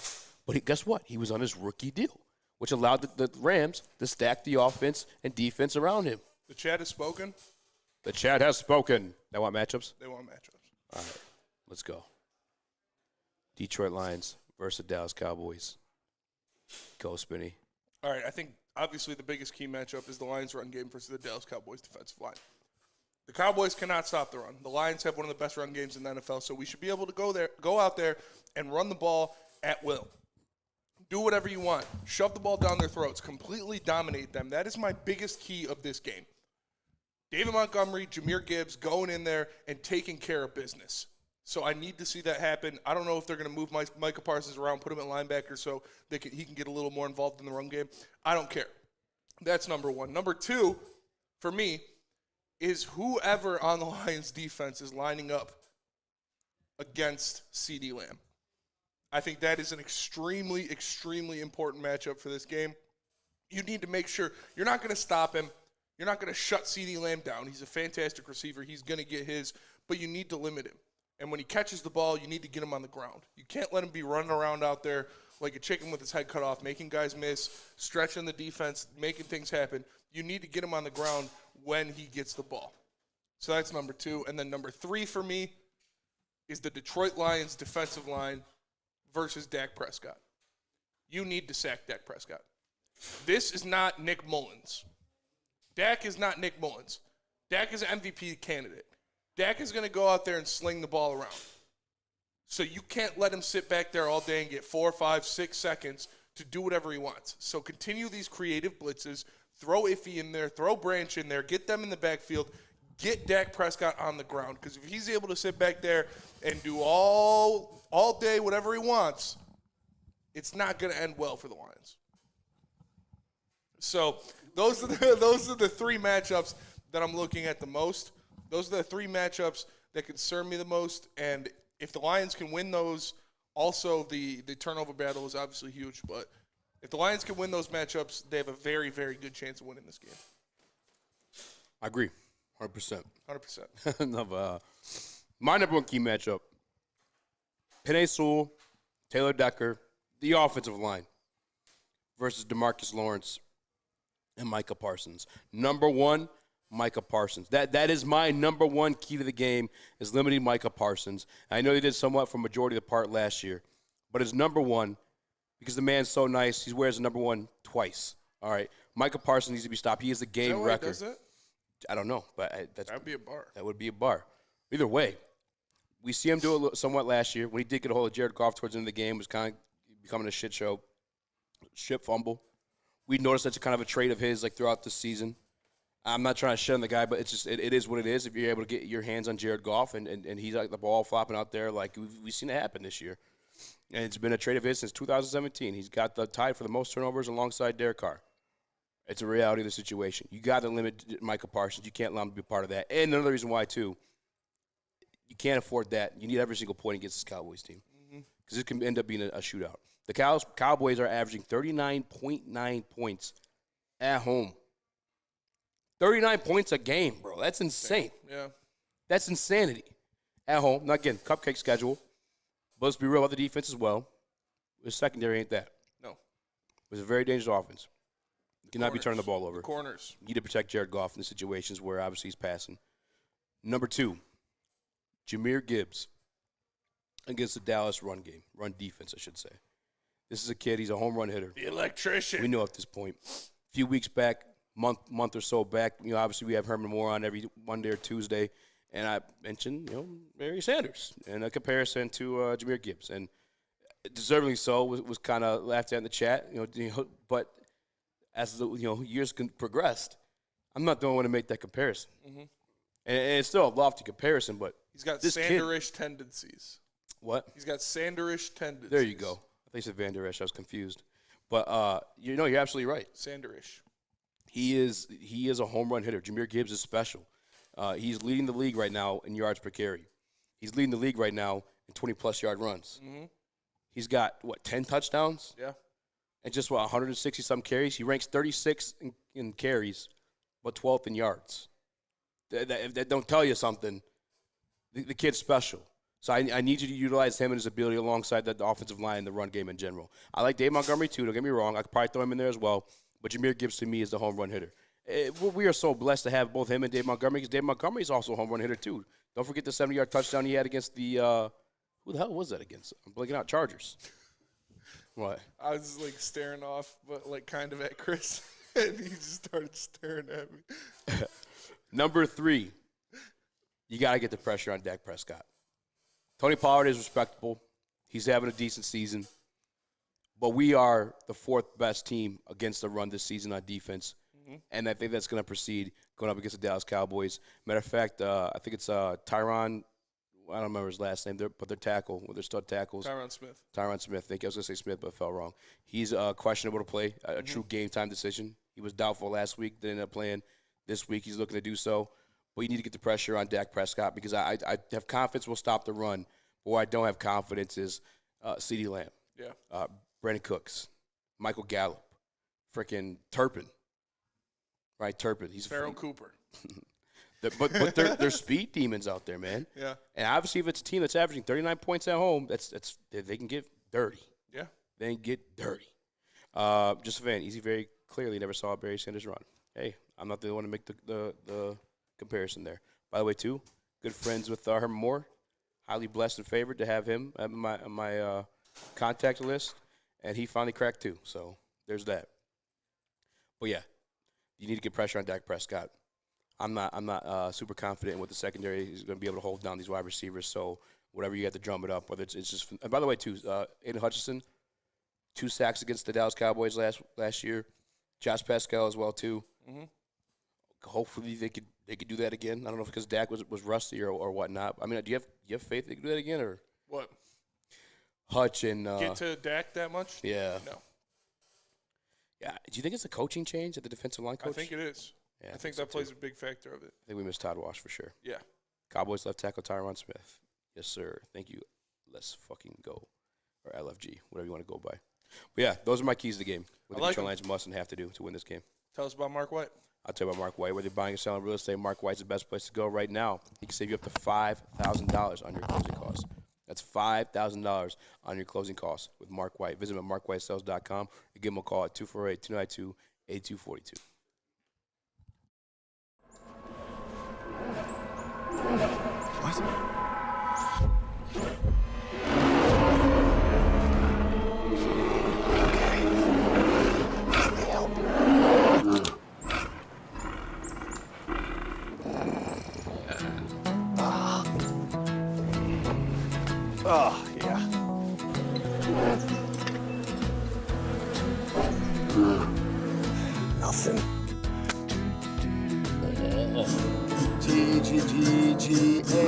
but guess what? He was on his rookie deal, which allowed the Rams to stack the offense and defense around him. The chat has spoken. The chat has spoken. They want matchups? They want matchups. All right, let's go. Detroit Lions versus Dallas Cowboys. Go, Spinny. All right, I think obviously the biggest key matchup is the Lions run game versus the Dallas Cowboys defensive line. The Cowboys cannot stop the run. The Lions have one of the best run games in the NFL, so we should be able to go out there and run the ball at will. Do whatever you want. Shove the ball down their throats. Completely dominate them. That is my biggest key of this game. David Montgomery, Jahmyr Gibbs going in there and taking care of business. So I need to see that happen. I don't know if they're going to move Micah Parsons around, put him at linebacker so he can get a little more involved in the run game. I don't care. That's number one. Number two, for me, is whoever on the Lions defense is lining up against CeeDee Lamb. I think that is an extremely, extremely important matchup for this game. You need to make sure you're not going to stop him. You're not going to shut CeeDee Lamb down. He's a fantastic receiver. He's going to get his, but you need to limit him. And when he catches the ball, you need to get him on the ground. You can't let him be running around out there like a chicken with his head cut off, making guys miss, stretching the defense, making things happen. You need to get him on the ground when he gets the ball. So that's number two. And then number three for me is the Detroit Lions defensive line versus Dak Prescott. You need to sack Dak Prescott. This is not Nick Mullins. Dak is not Nick Mullins. Dak is an MVP candidate. Dak is going to go out there and sling the ball around. So you can't let him sit back there all day and get 4, 5, 6 seconds to do whatever he wants. So continue these creative blitzes. Throw Iffy in there. Throw Branch in there. Get them in the backfield. Get Dak Prescott on the ground. Because if he's able to sit back there and do all day whatever he wants, it's not going to end well for the Lions. So those are the three matchups that I'm looking at the most. Those are the three matchups that concern me the most. And if the Lions can win those, also the turnover battle is obviously huge. But if the Lions can win those matchups, they have a very, very good chance of winning this game. I agree. 100%. 100%. My number one key matchup, Penei Sewell, Taylor Decker, the offensive line versus DeMarcus Lawrence and Micah Parsons. Number one, Micah Parsons. That is my number one key to the game is limiting Micah Parsons. I know they did somewhat for majority of the part last year, but it's number one because the man's so nice. He wears the number one twice. All right. Micah Parsons needs to be stopped. He is the game record. Does it? I don't know, but that would be a bar. That would be a bar. Either way, we see him do it somewhat last year when he did get a hold of Jared Goff towards the end of the game. It was kind of becoming a shit show, shit fumble. We noticed that's kind of a trait of his throughout the season. I'm not trying to shit on the guy, but it's just it is what it is. If you're able to get your hands on Jared Goff and he's the ball flopping out there, we've seen it happen this year. And it's been a trait of his since 2017. He's got the tie for the most turnovers alongside Derek Carr. It's a reality of the situation. You got to limit Micah Parsons. You can't allow him to be a part of that. And another reason why, too, you can't afford that. You need every single point against this Cowboys team because it can end up being a shootout. The Cowboys are averaging 39.9 points at home. 39 points a game, bro. That's insane. Yeah. That's insanity. At home. Now, again, cupcake schedule. But let's be real about the defense as well. The secondary ain't that. No. It's a very dangerous offense. You cannot be turning the ball over. Corners. You need to protect Jared Goff in the situations where obviously he's passing. Number two, Jahmyr Gibbs against the Dallas run defense, I should say. This is a kid. He's a home run hitter. The electrician. We know at this point. A few weeks back, month or so back, obviously we have Herman Moore on every Monday or Tuesday, and I mentioned, Barry Sanders in a comparison to Jahmyr Gibbs, and deservingly so was kind of laughed at in the chat, but as the years progressed. I'm not the only one to make that comparison. Mm-hmm. And it's still a lofty comparison, but he's got this Sanderish tendencies. What? He's got Sanderish tendencies. There you go. I think you said Van Der Esch. I was confused. But, you're absolutely right. Sanderish. He is a home run hitter. Jahmyr Gibbs is special. He's leading the league right now in yards per carry. He's leading the league right now in 20-plus yard runs. Mm-hmm. He's got, 10 touchdowns? Yeah. And just, 160-some carries? He ranks 36 in carries, but 12th in yards. That don't tell you something. The kid's special. So I need you to utilize him and his ability alongside the offensive line and the run game in general. I like Dave Montgomery, too. Don't get me wrong. I could probably throw him in there as well. But Jahmyr Gibbs, to me, is the home run hitter. We are so blessed to have both him and Dave Montgomery because Dave Montgomery is also a home run hitter, too. Don't forget the 70-yard touchdown he had against the who the hell was that against? I'm blanking out. Chargers. What? I was, staring off, but, kind of at Chris. And he just started staring at me. Number 3, you got to get the pressure on Dak Prescott. Tony Pollard is respectable. He's having a decent season. But we are the 4th best team against the run this season on defense. Mm-hmm. And I think that's going to proceed going up against the Dallas Cowboys. Matter of fact, I think it's Tyron. I don't remember his last name, but their tackle, their stud tackles. Tyron Smith. Tyron Smith. I think I was going to say Smith, but I fell wrong. He's questionable to play, a true game-time decision. He was doubtful last week, didn't end up playing. This week he's looking to do so. But you need to get the pressure on Dak Prescott because I have confidence we'll stop the run. But where I don't have confidence is CeeDee Lamb. Yeah. Brandon Cooks. Michael Gallup. Freaking Turpin. Right, Turpin. He's Farrell Cooper. But they're speed demons out there, man. Yeah. And obviously, if it's a team that's averaging 39 points at home, they can get dirty. Yeah. They can get dirty. Just a fan. Eazy very clearly never saw Barry Sanders run. Hey, I'm not the one to make the comparison there. By the way, too, good friends with Herman Moore. Highly blessed and favored to have him on my contact list. And he finally cracked, too. So there's that. But, yeah, you need to get pressure on Dak Prescott. I'm not super confident in what the secondary is going to be able to hold down these wide receivers. So whatever you have to drum it up, whether it's just. And by the way, too, Aiden Hutchinson, 2 sacks against the Dallas Cowboys last year. Josh Pascal as well too. Mm-hmm. Hopefully they could do that again. I don't know if because Dak was rusty or whatnot. I mean, do you have faith they can do that again or what? Hutch and get to Dak that much? Yeah. No. Yeah. Do you think it's a coaching change at the defensive line coach? I think it is. Yeah, I think that plays a big factor of it. I think we missed Todd Wash for sure. Yeah. Cowboys left tackle Tyron Smith. Yes, sir. Thank you. Let's fucking go. Or LFG, whatever you want to go by. But, yeah, those are my keys to the game. What the Detroit Lions must and have to do to win this game. Tell us about Mark White. I'll tell you about Mark White. Whether you're buying or selling real estate, Mark White's the best place to go right now. He can save you up to $5,000 on your closing costs. That's $5,000 on your closing costs with Mark White. Visit him at markwhitesales.com or give him a call at 248-292-8242. Oh, yeah. Nothing. G-G-G-G-A.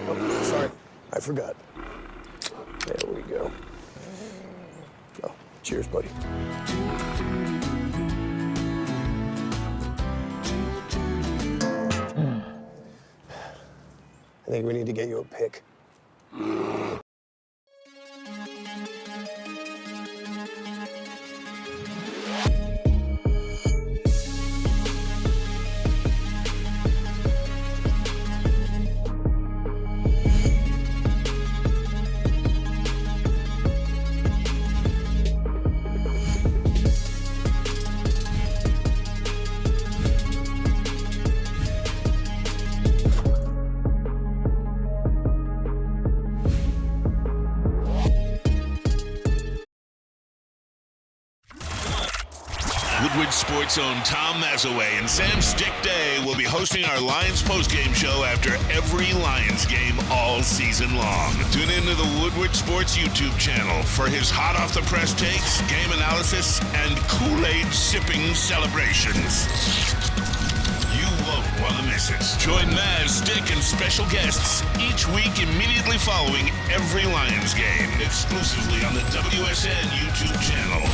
Oh, sorry. I forgot. There we go. Oh, cheers, buddy. I think we need to get you a pick. Sports' own Tom Mazaway and Sam Stick Day will be hosting our Lions postgame show after every Lions game all season long. Tune into the Woodward Sports YouTube channel for his hot-off-the-press takes, game analysis, and Kool-Aid sipping celebrations. You won't want to miss it. Join Maz, Stick, and special guests each week immediately following every Lions game, exclusively on the WSN YouTube channel.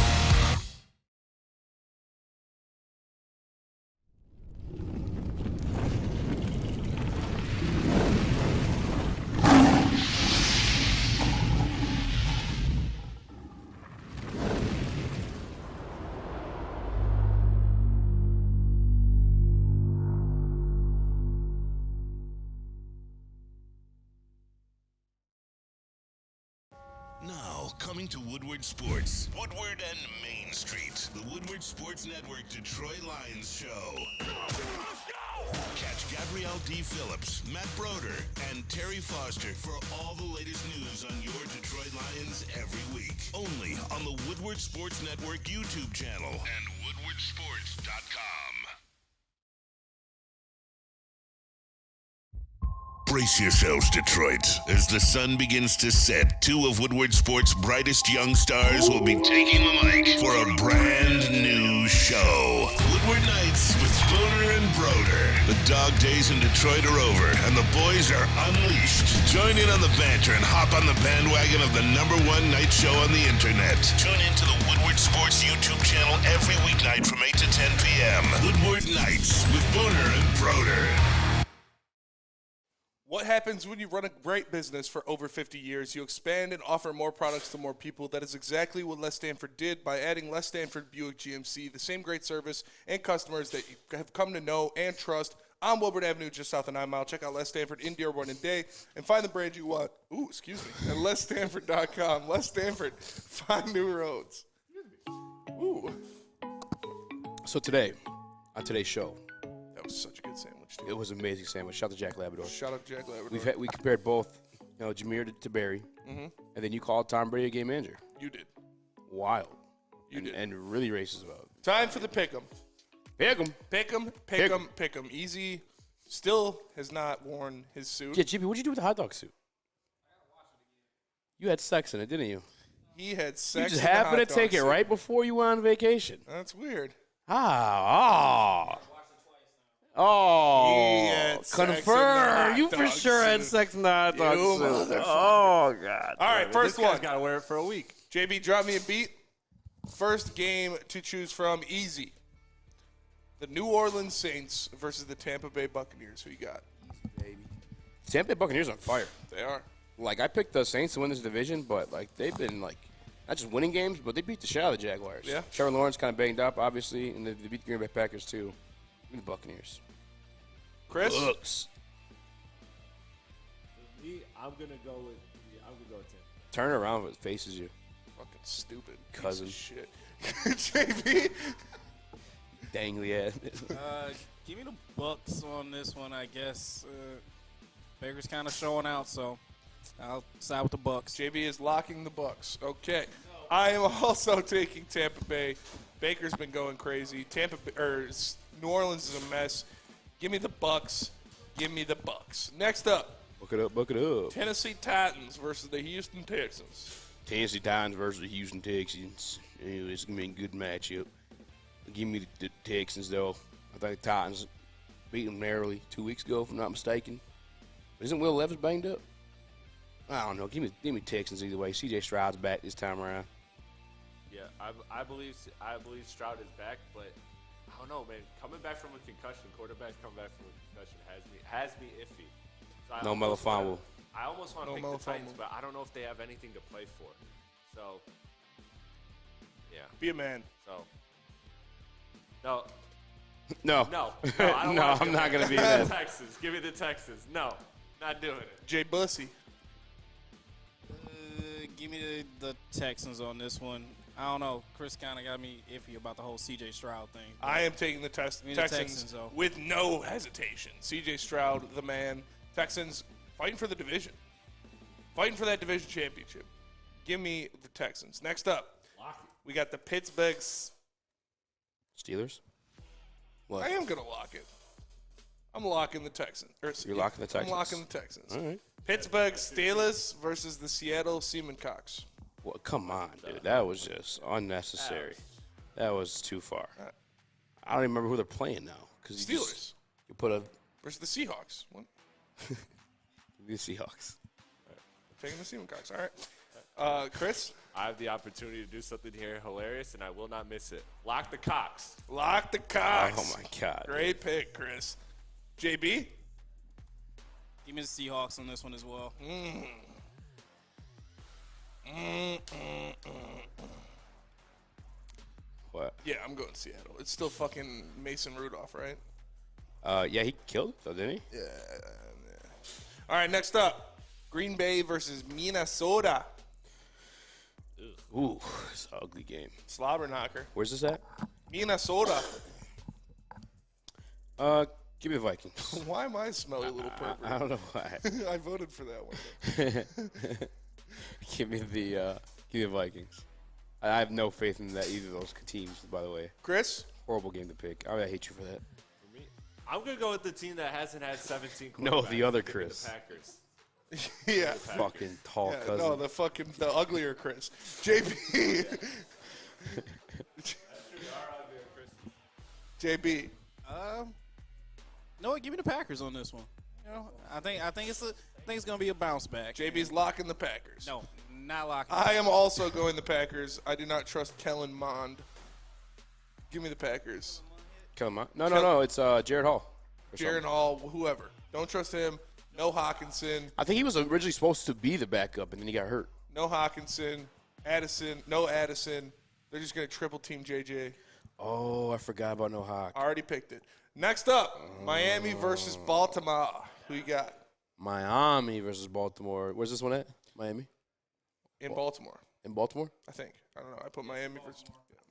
Now, coming to Woodward Sports, Woodward and Main Street, the Woodward Sports Network Detroit Lions show. Catch Gabrielle D. Phillips, Matt Broder, and Terry Foster for all the latest news on your Detroit Lions every week. Only on the Woodward Sports Network YouTube channel and woodwardsports.com. Brace yourselves, Detroit. As the sun begins to set, two of Woodward Sports' brightest young stars will be taking the mic for a brand new show. Woodward Nights with Booner and Broder. The dog days in Detroit are over, and the boys are unleashed. Join in on the banter and hop on the bandwagon of the #1 night show on the internet. Tune into the Woodward Sports YouTube channel every weeknight from 8 to 10 p.m. Woodward Nights with Booner and Broder. What happens when you run a great business for over 50 years? You expand and offer more products to more people. That is exactly what Les Stanford did by adding Les Stanford Buick GMC, the same great service and customers that you have come to know and trust on Woodward Avenue, just south of 9 Mile. Check out Les Stanford in Dearborn and Day and find the brand you want. Ooh, excuse me. At LesStanford.com. Les Stanford, find new roads. Ooh. So today, on today's show, that was such a good sandwich, dude. It was an amazing sandwich. Shout out to Jack Labrador. Shout out to Jack Labrador. We compared both, Jameer to Barry, and then you called Tom Brady a game manager. You did. Wild. You did. And really racist about it. Time for the pick'em. Pick'em. Pick'em. Eazy still has not worn his suit. Yeah, JB, what'd you do with the hot dog suit? You had sex in it, didn't you? He had sex. You just in the happened to hot dog take it suit. right before you went on vacation. That's weird. Oh, He had sex in the confirm. hot You for dog sure had suit. sex in the hot dog You suit. motherfucker. Oh, God. All right, first This guy's one. got to wear it for a week. JB, drop me a beat. First game to choose from, Eazy. The New Orleans Saints versus the Tampa Bay Buccaneers. Who you got? Tampa Bay Buccaneers on fire. They are. I picked the Saints to win this division, but, they've been, not just winning games, but they beat the shit out of the Jaguars. Yeah. Trevor Lawrence kind of banged up, obviously, and they beat the Green Bay Packers, too. Give me the Buccaneers. Chris? Bucks. For me, I'm gonna go with Tampa. Turn around if it faces you. Fucking stupid. Cousin. Piece of shit. JB? Dangly ass. Give me the Bucks on this one, I guess. Baker's kind of showing out, so I'll side with the Bucks. JB is locking the Bucks. Okay. I am also taking Tampa Bay. Baker's been going crazy. New Orleans is a mess. Give me the Bucks. Give me the Bucks. Next up. Book it up. Tennessee Titans versus the Houston Texans. Tennessee Titans versus the Houston Texans. It's going to be a good matchup. Give me the Texans, though. I think the Titans beat them narrowly 2 weeks ago, if I'm not mistaken. But isn't Will Levis banged up? I don't know. Give me Texans either way. C.J. Stroud's back this time around. Yeah, I believe Stroud is back, but I don't know, man. Coming back from a concussion, quarterbacks coming back from a concussion has me iffy. So No Melifonwu. I almost want to pick the Titans, but I don't know if they have anything to play for. So, yeah. Be a man. So, no. No. No, I don't No, want I'm not going gonna be the that. Texans. Give me the Texans. No, not doing it. Jay Bussy. Give me the Texans on this one. I don't know. Chris kind of got me iffy about the whole C.J. Stroud thing. I am taking the Texans though. with no hesitation. C.J. Stroud, the man. Texans fighting for the division. Fighting for that division championship. Give me the Texans. Next up, we got the Pittsburgh Steelers? What? I am going to lock it. I'm locking the Texans. You're locking the Texans? I'm locking the Texans. All right. Pittsburgh Steelers versus the Seattle Seaman-Cox. Well, come on, dude. That was just unnecessary. That was too far. I don't even remember who they're playing now. Steelers. You put a... Versus the Seahawks. What? The Seahawks. Taking the Seaman-Cox. All right. Chris? I have the opportunity to do something here hilarious, and I will not miss it. Lock the Cox. Lock the Cox. Oh, my God. Great pick, Chris. JB? Give me the Seahawks on this one as well. What? Yeah, I'm going Seattle. It's still fucking Mason Rudolph, right? Yeah, he killed it, though, didn't he? Yeah. All right, next up. Green Bay versus Minnesota. Ooh, it's an ugly game. Slobber knocker. Where's this at? Minnesota. Give me the Vikings. Why am I a smelly little pervert? I don't know why. I voted for that one. Give me the Vikings. I have no faith in that either of those teams, by the way. Chris? Horrible game to pick. I hate you for that. For me, I'm going to go with the team that hasn't had 17 quarterbacks. No, the other Chris. The Packers. Yeah. Fucking tall cousin. No, the uglier Chris. JB. JB. No, give me the Packers on this one. You know, I think it's gonna be a bounce back. JB's locking the Packers. No, not locking. I am also going the Packers. I do not trust Kellen Mond. Give me the Packers. Kellen Mond? No. It's Jared Hall. Jared Hall, whoever. Don't trust him. No Hawkinson. I think he was originally supposed to be the backup, and then he got hurt. No Hawkinson. Addison. No Addison. They're just going to triple team JJ. Oh, I forgot about no Hawk. I already picked it. Next up, Miami versus Baltimore. Who you got? Miami versus Baltimore. Where's this one at? Miami? In Baltimore. In Baltimore? I think. I don't know. I put Miami versus...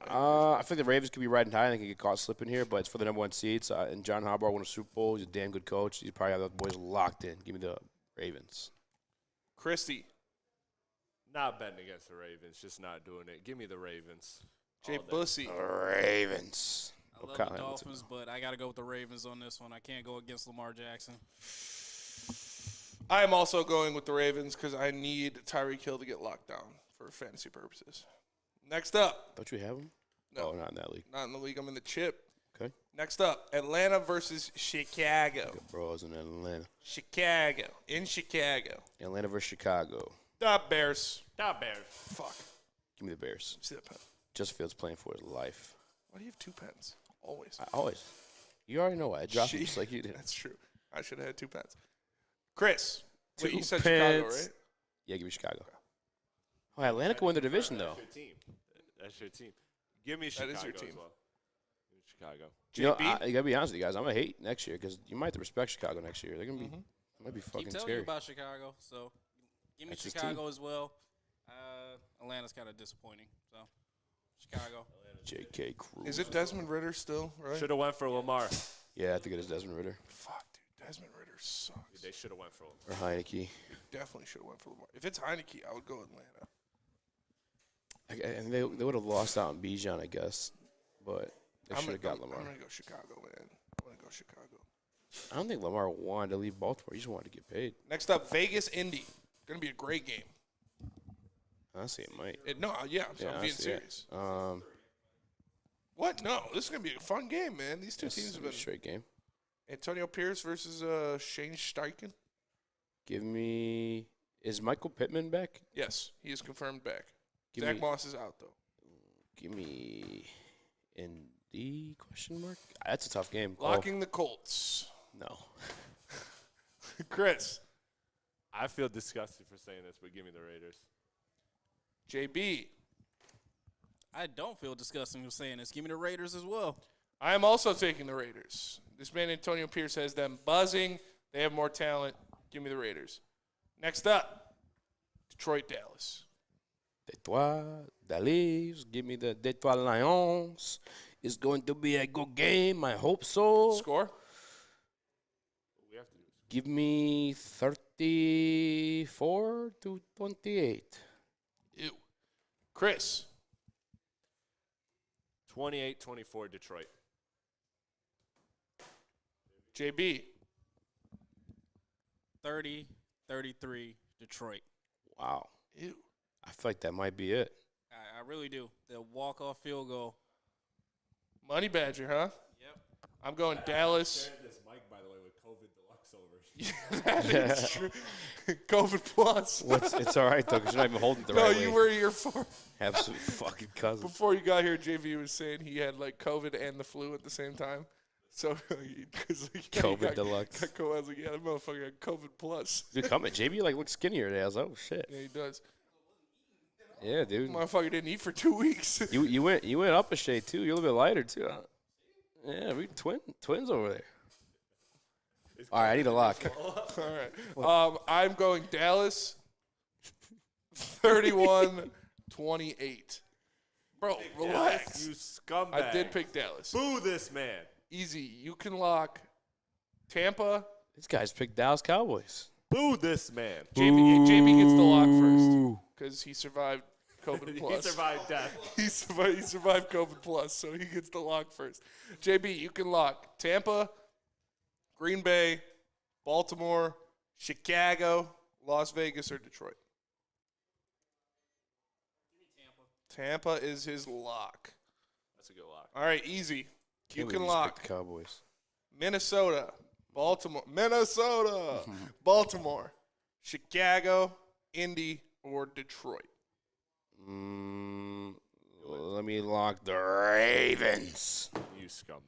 I think the Ravens could be riding high. They could get caught slipping here, but it's for the number one seeds. And John Harbaugh won a Super Bowl. He's a damn good coach. He's probably have the boys locked in. Give me the Ravens. Christy. Not betting against the Ravens. Just not doing it. Give me the Ravens. Jay Bussy. Ravens. I love the Dolphins, but I got to go with the Ravens on this one. I can't go against Lamar Jackson. I am also going with the Ravens because I need Tyreek Hill to get locked down for fantasy purposes. Next up. Don't you have him? No. Oh, not in that league. Not in the league. I'm in the chip. Okay. Next up, Atlanta versus Chicago. Bros in Atlanta. Chicago. In Chicago. Atlanta versus Chicago. The Bears. Fuck. Give me the Bears. See that pen? Justin Fields playing for his life. Why do you have two pens? Always. Always. You already know why. I dropped them just like you did. That's true. I should have had 2 pens. Chris. Wait, you said pens. Chicago, right? Yeah, give me Chicago. Oh, Atlanta can win the division, though. That's your team. That's your team. Give me Chicago That is your team. as well. Chicago. You know, I got to be honest with you guys. I'm going to hate next year because you might have to respect Chicago next year. They're going to be might be fucking Keep telling scary. you about Chicago, so give me That's his Chicago team. as well. Atlanta's kind of disappointing, so Chicago. J.K. Cruz. Is it Desmond Ritter still, right? Should have went for Lamar. Yeah, I think it is Desmond Ritter. Fuck, dude. Desmond Ritter sucks. They should have went for Lamar. Or Heineke. Definitely should have went for Lamar. If it's Heineke, I would go Atlanta. And they would have lost out on Bijan, I guess. But they should have got Lamar. I'm going to go Chicago, man. I'm going to go Chicago. I don't think Lamar wanted to leave Baltimore. He just wanted to get paid. Next up, Vegas Indy. Going to be a great game. Honestly, it might. I'm being honestly, serious. Yeah. What? No, this is going to be a fun game, man. These two teams have been... straight game. Antonio Pierce versus Shane Steichen. Give me... Is Michael Pittman back? Yes, he is confirmed back. Give Zach me- Moss is out, though. Give me... Indy, question mark? That's a tough game. Locking the Colts. No. Chris. I feel disgusted for saying this, but give me the Raiders. JB. I don't feel disgusting for saying this. Give me the Raiders as well. I am also taking the Raiders. This man, Antonio Pierce, has them buzzing. They have more talent. Give me the Raiders. Next up, Detroit, Dallas. Detroit, Dallas. Give me the Detroit Lions. It's going to be a good game. I hope so. Score? Give me 34-28. Ew. Chris. 28-24 Detroit. JB. 30-33 Detroit. Wow. Ew. I feel like that might be it. I really do. The walk-off field goal. Money Badger, huh? Yep. I'm going Dallas. This mic, by the way, with COVID Deluxe over. That is true. COVID plus. It's all right, though, because you're not even holding it the right way. No, you were here for. Absolute fucking cousin. Before you got here, JV was saying he had, like, COVID and the flu at the same time. So, because COVID Deluxe. I was like, yeah, that motherfucker had COVID plus. Dude, JB, like, looks skinnier today. I was like, oh, shit. Yeah, he does. Yeah, dude. Motherfucker didn't eat for 2 weeks. You went up a shade, too. You're a little bit lighter, too. Huh? Yeah, we twins over there. All right, I need a lock. All right. I'm going Dallas 31-28. Bro, relax. You scumbag. I did pick Dallas. Boo this man. Easy. You can lock Tampa. These guys picked Dallas Cowboys. Boo this man. JB gets the lock first because he survived COVID plus. He survived death. He survived COVID plus, so he gets the lock first. JB, you can lock Tampa, Green Bay, Baltimore, Chicago, Las Vegas, or Detroit. Tampa is his lock. That's a good lock. All right, easy. You can Picked lock the Cowboys. Minnesota, Baltimore, Baltimore, Chicago, Indy, or Detroit. Let me lock the Ravens. You scumbag.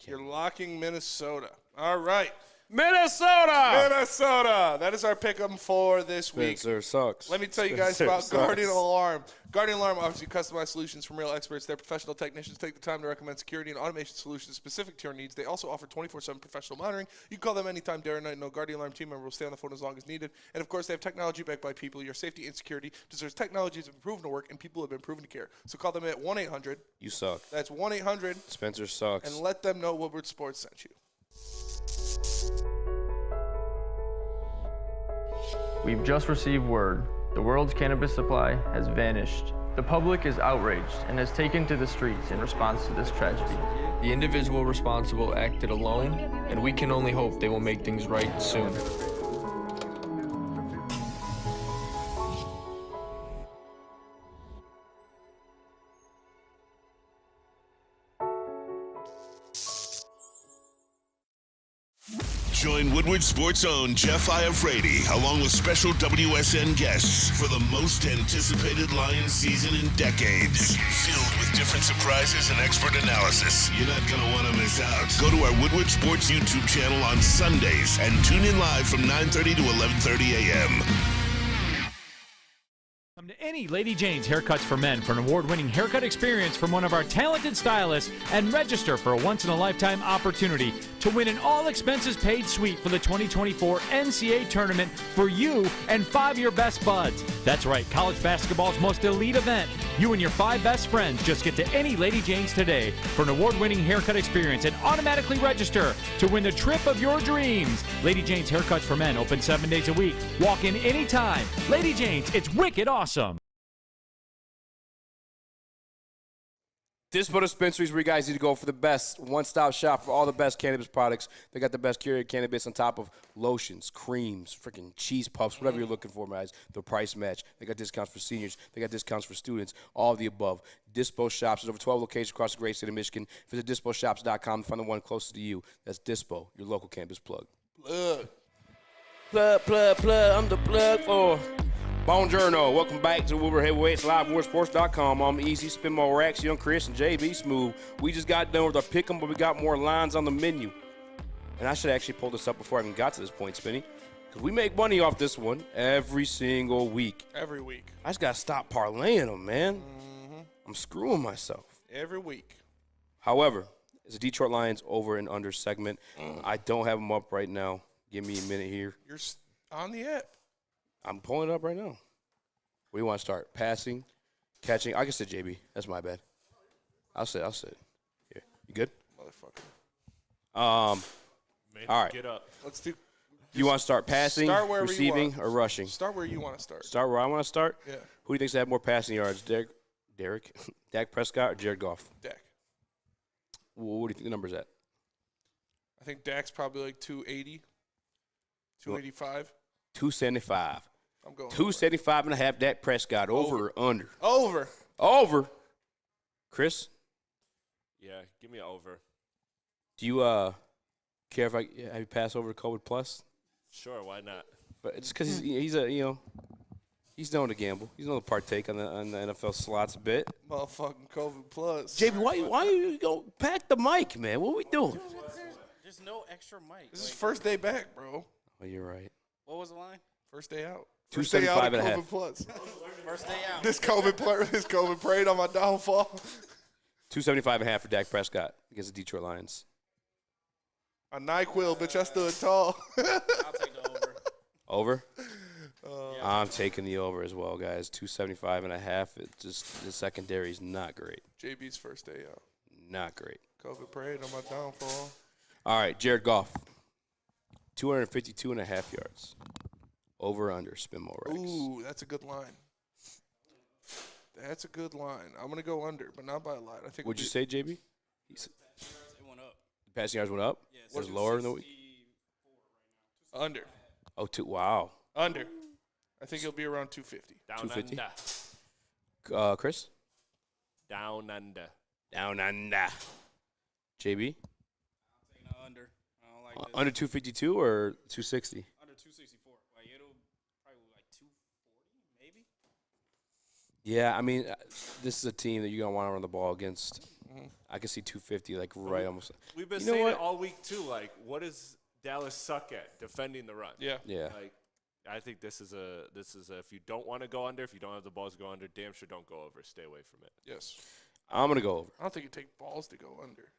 You're locking Minnesota. All right. Minnesota! That is our pick'em for this week. Spencer sucks. Let me tell you guys about Guardian Alarm. Guardian Alarm offers you customized solutions from real experts. Their professional technicians take the time to recommend security and automation solutions specific to your needs. They also offer 24/7 professional monitoring. You can call them anytime, day or night. No Guardian Alarm team member will stay on the phone as long as needed. And, of course, they have technology backed by people. Your safety and security deserves technology that's been proven to work, and people have been proven to care. So call them at 1-800. You suck. That's 1-800. Spencer sucks. And let them know Woodward Sports sent you. We've just received word. The world's cannabis supply has vanished. The public is outraged and has taken to the streets in response to this tragedy. The individual responsible acted alone, and we can only hope they will make things right soon. Join Woodward Sports' own Jeff Iafrate, along with special WSN guests for the most anticipated Lions season in decades. Filled with different surprises and expert analysis. You're not going to want to miss out. Go to our Woodward Sports YouTube channel on Sundays and tune in live from 9:30 to 11:30 a.m. Come to any Lady Jane's Haircuts for Men for an award-winning haircut experience from one of our talented stylists and register for a once-in-a-lifetime opportunity to win an all-expenses-paid suite for the 2024 NCAA tournament for you and 5 of your best buds. That's right, college basketball's most elite event. You and your 5 best friends just get to any Lady Jane's today for an award-winning haircut experience and automatically register to win the trip of your dreams. Lady Jane's Haircuts for Men open 7 days a week. Walk in anytime. Lady Jane's, it's wicked awesome. Dispo Dispensaries, where you guys need to go for the best one-stop shop for all the best cannabis products. They got the best curated cannabis on top of lotions, creams, freaking cheese puffs, whatever you're looking for, guys. The price match. They got discounts for seniors. They got discounts for students. All of the above. Dispo Shops. There's over 12 locations across the great state of Michigan. Visit DispoShops.com to find the one closest to you. That's Dispo, your local cannabis plug. Plug. I'm the plug for Buongiorno. Welcome back to Woodward Heavyweights, live WoodwardSports.com. I'm Eazy, Spin More Racks, Young Chris, and JB Smooth. We just got done with our pick'em, but we got more lines on the menu. And I should actually pull this up before I even got to this point, Spinny, because we make money off this one every single week. Every week. I just got to stop parlaying them, man. I'm screwing myself. Every week. However, it's a Detroit Lions over and under segment. I don't have them up right now. Give me a minute here. You're on the app. I'm pulling it up right now. Where do you want to start? Passing, catching. I can sit JB. That's my bad. I'll sit. Here. You good? Motherfucker. All right. Get up. Let's do. You want to start passing, receiving, or rushing? Start where you want to start. Start where I want to start? Yeah. Who do you think's had more passing yards, Derek, Dak Prescott, or Jared Goff? Dak. What do you think the number's at? I think Dak's probably like 280, 285. 275. I'm going 275 and a half. Dak Prescott. Over or under? Over. Over. Chris? Yeah, give me an over. Do you care if I have you pass over to COVID Plus? Sure, why not? But it's because he's known to gamble. He's known to partake on the NFL slots a bit. Motherfucking COVID Plus. JB, why you go pack the mic, man? What we doing? There's no extra mic. This is first day back, bro. Oh, you're right. What was the line? First day out. 275 and a half. COVID Plus. First day out. This COVID prayed on my downfall. 275 and a half for Dak Prescott against the Detroit Lions. A NyQuil, bitch, I stood tall. I'll take the over. Over? I'm taking the over as well, guys. 275 and a half. It's just the secondary is not great. JB's first day out. Not great. COVID prayed on my downfall. All right, Jared Goff. 252 and a half yards. Over under, spin more racks. Ooh, that's a good line. That's a good line. I'm going to go under, but not by a lot. I think. What'd you say, JB? It went up. Passing yards went up? Yeah, it was lower in the week? Under. Oh, wow. Under. I think it'll be around 250. Down 250. under. Chris? Down under. Down under. JB? Under. I don't like this. Under 252 or 260? Under 264. Like it'll probably like 240, maybe. Yeah, I mean, this is a team that you're going to want to run the ball against. Mm-hmm. I can see 250, like, right almost. We've been saying it all week, too. Like, what does Dallas suck at? Defending the run. Yeah. Yeah. Like, I think this is a if you don't want to go under, if you don't have the balls to go under, damn sure don't go over. Stay away from it. Yes. I'm going to go over. I don't think you take balls to go under.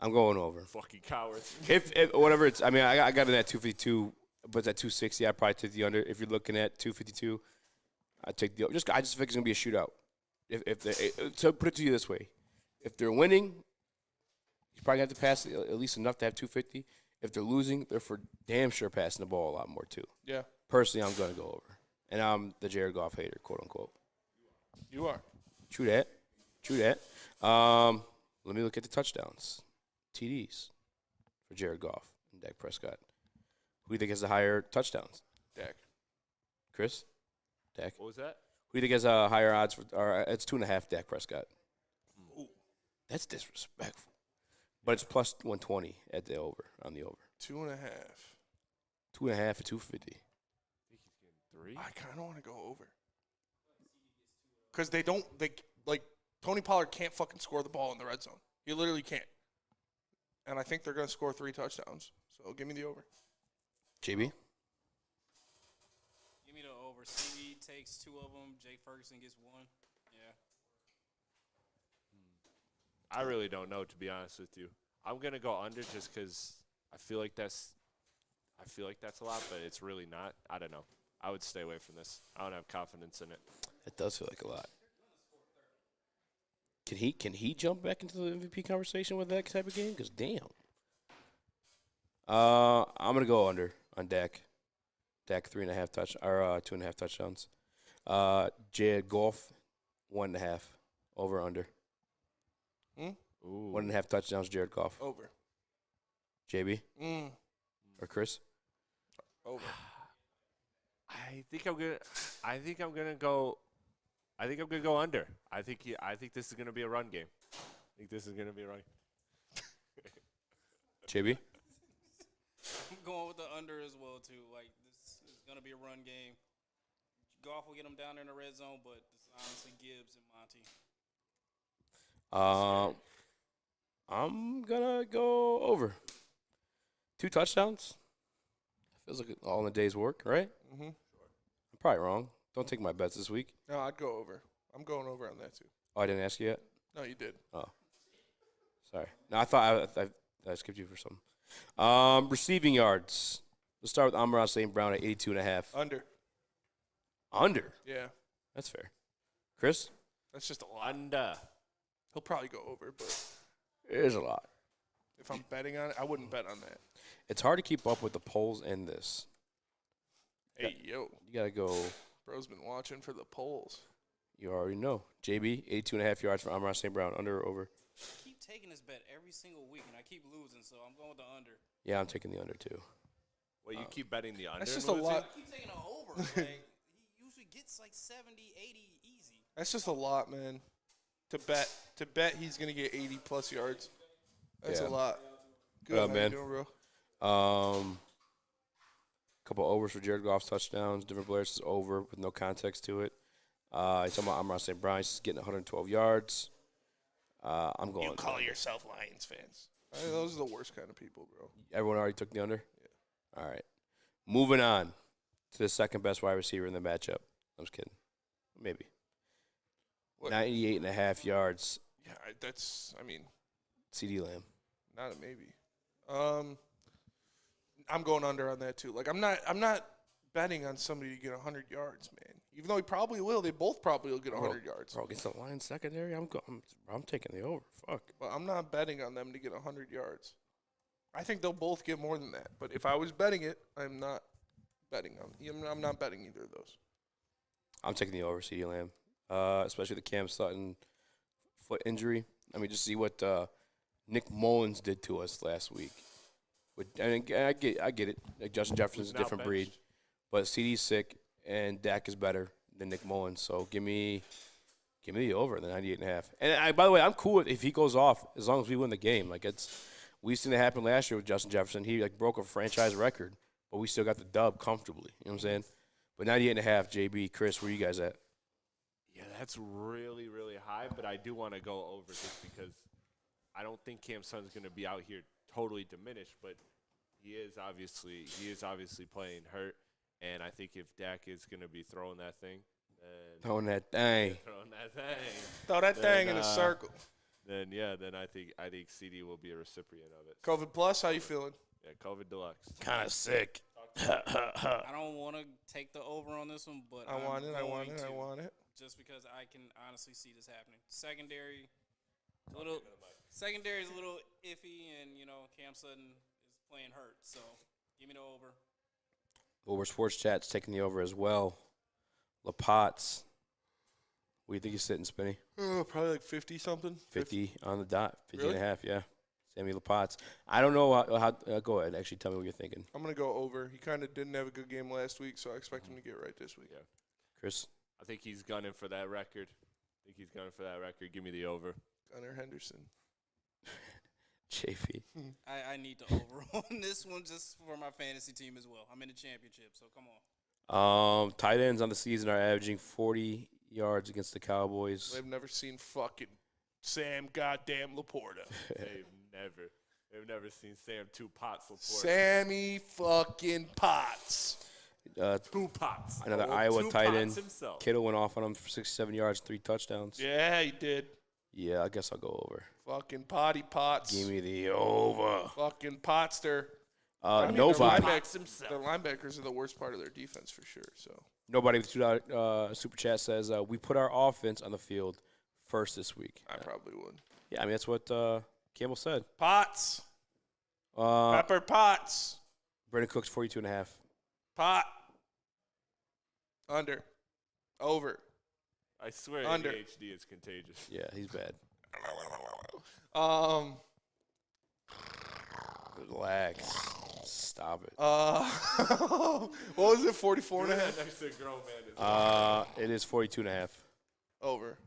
I'm going over. Fucking cowards. If whatever it's, I mean, I got it at 252, but it's at 260. I'd probably take the under. If you're looking at 252, I'd take the over. I just think it's going to be a shootout. So put it to you this way. If they're winning, you probably have to pass at least enough to have 250. If they're losing, they're for damn sure passing the ball a lot more, too. Yeah. Personally, I'm going to go over. And I'm the Jared Goff hater, quote unquote. You are. True that. Let me look at the touchdowns. TDs for Jared Goff and Dak Prescott. Who do you think has the higher touchdowns? Dak. Chris? Dak? What was that? Who do you think has higher odds for? Or it's 2.5 Dak Prescott. Ooh. That's disrespectful. But it's plus 120 at the over, on the over. 2.5. 2.5 for 250. Three? I kind of want to go over. Because they Tony Pollard can't fucking score the ball in the red zone. He literally can't. And I think they're going to score 3 touchdowns. So give me the over. JB? Give me the over. CV takes 2 of them. Jake Ferguson gets 1. Yeah. I really don't know, to be honest with you. I'm going to go under just because I feel like that's a lot, but it's really not. I don't know. I would stay away from this. I don't have confidence in it. It does feel like a lot. Can he jump back into the MVP conversation with that type of game? Because damn. I'm gonna go under on Dak. Dak 2.5 touchdowns. Jared Goff 1.5 over under. Ooh. 1.5 touchdowns. Jared Goff Over. JB or Chris? Over. I think I'm gonna go under. I think this is gonna be a run game. JB? I'm going with the under as well, too. Like, this is going to be a run game. Goff will get them down in the red zone, but it's honestly Gibbs and Monty. I'm gonna go over. 2 touchdowns. Feels like all in a day's work, right? Mm-hmm. I'm probably wrong. Don't take my bets this week. No, I'd go over. I'm going over on that, too. Oh, I didn't ask you yet? No, you did. Oh. Sorry. No, I thought I skipped you for something. Receiving yards. Let's start with Amon-Ra St. Brown at 82.5. Under. Under? Yeah. That's fair. Chris? That's just a lot. Under. He'll probably go over, but It is a lot. if I'm betting on it, I wouldn't bet on that. It's hard to keep up with the polls and this. Hey, yo. You got to go. Bro's been watching for the polls. You already know. JB, 82.5 yards for Amon St. Brown. Under or over? I keep taking this bet every single week, and I keep losing, so I'm going with the under. Yeah, I'm taking the under, too. Well, you keep betting the under. That's just and a losing? lot. I keep taking an over. Like, he usually gets like 70, 80 easy. That's just a lot, man. To bet he's gonna get 80+ yards. That's a lot. Good, What up, man? How you doing, bro? Couple overs for Jared Goff's touchdowns. Different players is over with no context to it. He's talking about Amon St. Brown. He's getting 112 yards. I'm going. You call yourself Lions fans. Those are the worst kind of people, bro. Everyone already took the under? Yeah. All right. Moving on to the second best wide receiver in the matchup. I'm just kidding. Maybe. 98.5 yards. Yeah, that's, I mean. CD Lamb. Not a maybe. I'm going under on that too. Like I'm not betting on somebody to get 100 yards, man. Even though he probably will, they both probably will get 100 yards. Bro, against the Lions secondary, I'm taking the over. Fuck. But I'm not betting on them to get 100 yards. I think they'll both get more than that. But if I was betting it, I'm not betting on. I'm not betting either of those. I'm taking the over, CD Lamb, especially the Cam Sutton foot injury. I mean, just see what Nick Mullins did to us last week. I get it. Like Justin Jefferson's a different breed, but CD's sick and Dak is better than Nick Mullins. So give me the over the 98.5. And by the way, I'm cool if he goes off as long as we win the game. Like we've seen it happen last year with Justin Jefferson. He broke a franchise record, but we still got the dub comfortably. You know what I'm saying? But 98.5, JB, Chris, where you guys at? Yeah, that's really, really high, but I do want to go over just because I don't think Cam Sutton's going to be out here totally diminished, but he is obviously playing hurt, and I think if Dak is going to be throwing that thing, Throw that thing in a circle. Then I think CD will be a recipient of it. COVID plus, how you feeling? Yeah, COVID deluxe. Kind of sick. I don't want to take the over on this one, but I want it. Just because I can honestly see this happening. Secondary is a little iffy, and Cam Sutton is playing hurt. So give me the over. Over Sports Chat's taking the over as well. LaPots. What do you think he's sitting, Spinny? Probably like 50 something. 50 on the dot. 50 Really? and a half, yeah. Sammy LaPots. I don't know how go ahead. Actually, tell me what you're thinking. I'm going to go over. He kind of didn't have a good game last week, so I expect him to get right this week. Yeah. Chris? I think he's gunning for that record. Give me the over. Gunnar Henderson. JP. I need to over on this one just for my fantasy team as well. I'm in the championship, so come on. Tight ends on the season are averaging 40 yards against the Cowboys. They've never seen fucking Sam goddamn Laporta. They've never seen Sam Two Pots Laporta. Sammy fucking Potts. Two Pots. Another Iowa tight end. Kittle went off on him for 67 yards, 3 touchdowns. Yeah, he did. Yeah, I guess I'll go over. Fucking potty pots. Give me the over. Fucking Potster. Nobody. The linebackers are the worst part of their defense for sure. So Nobody with $2 super chat says we put our offense on the field first this week. I probably would. Yeah, I mean that's what Campbell said. Potts. Pepper Potts. Brandon Cooks 42.5. Pot. Under. Over. I swear Under. ADHD is contagious. Yeah, he's bad. Relax. Stop it. What was it? 44 and a half? Next to a grown man it is 42.5. Over.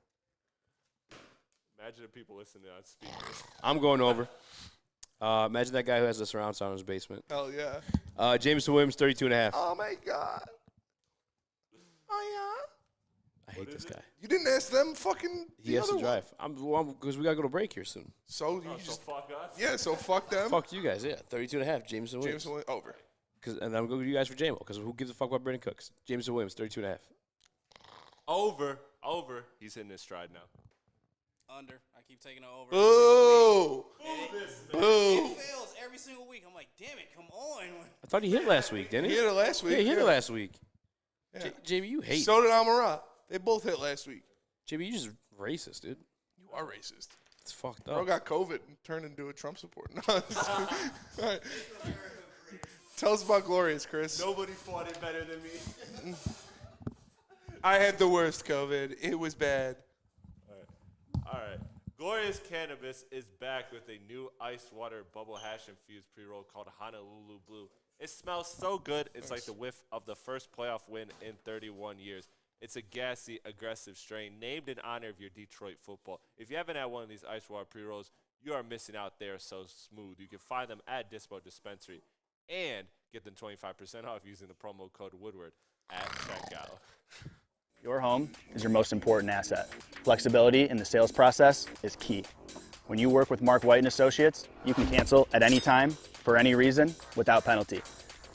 Imagine if people listening on speakers. I'm going over. Imagine that guy who has a surround sound in his basement. Hell yeah. Jameson Williams 32.5. Oh my God. Oh yeah. I hate this guy. You didn't ask them fucking. He has to drive. Because we gotta go to break here soon. So you So fuck us. Yeah, so fuck them. Fuck you guys. Yeah, 32.5. Jameson Williams. Jameson Williams over. And I'm going to go to you guys for JMO because who gives a fuck about Brandon Cooks? Jameson Williams 32.5. Over. He's hitting his stride now. Under. I keep taking it over. Boo! It fails every single week. I'm like, damn it, come on. I thought he hit last week, didn't he? He hit it last week. Yeah, he hit it last week. Yeah. JB, you hate. So did Amara. They both hit last week. JB, you just racist, dude. You are racist. It's fucked up. Bro got COVID and turned into a Trump supporter. All right. Tell us about Glorious, Chris. Nobody fought it better than me. I had the worst COVID. It was bad. All right. Glorious Cannabis is back with a new ice water bubble hash infused pre-roll called Honolulu Blue. It smells so good. It's like the whiff of the first playoff win in 31 years. It's a gassy, aggressive strain named in honor of your Detroit football. If you haven't had one of these ice water pre-rolls, you are missing out. They're so smooth. You can find them at Dispo Dispensary and get them 25% off using the promo code Woodward at checkout. Your home is your most important asset. Flexibility in the sales process is key. When you work with Mark White and Associates, you can cancel at any time, for any reason, without penalty.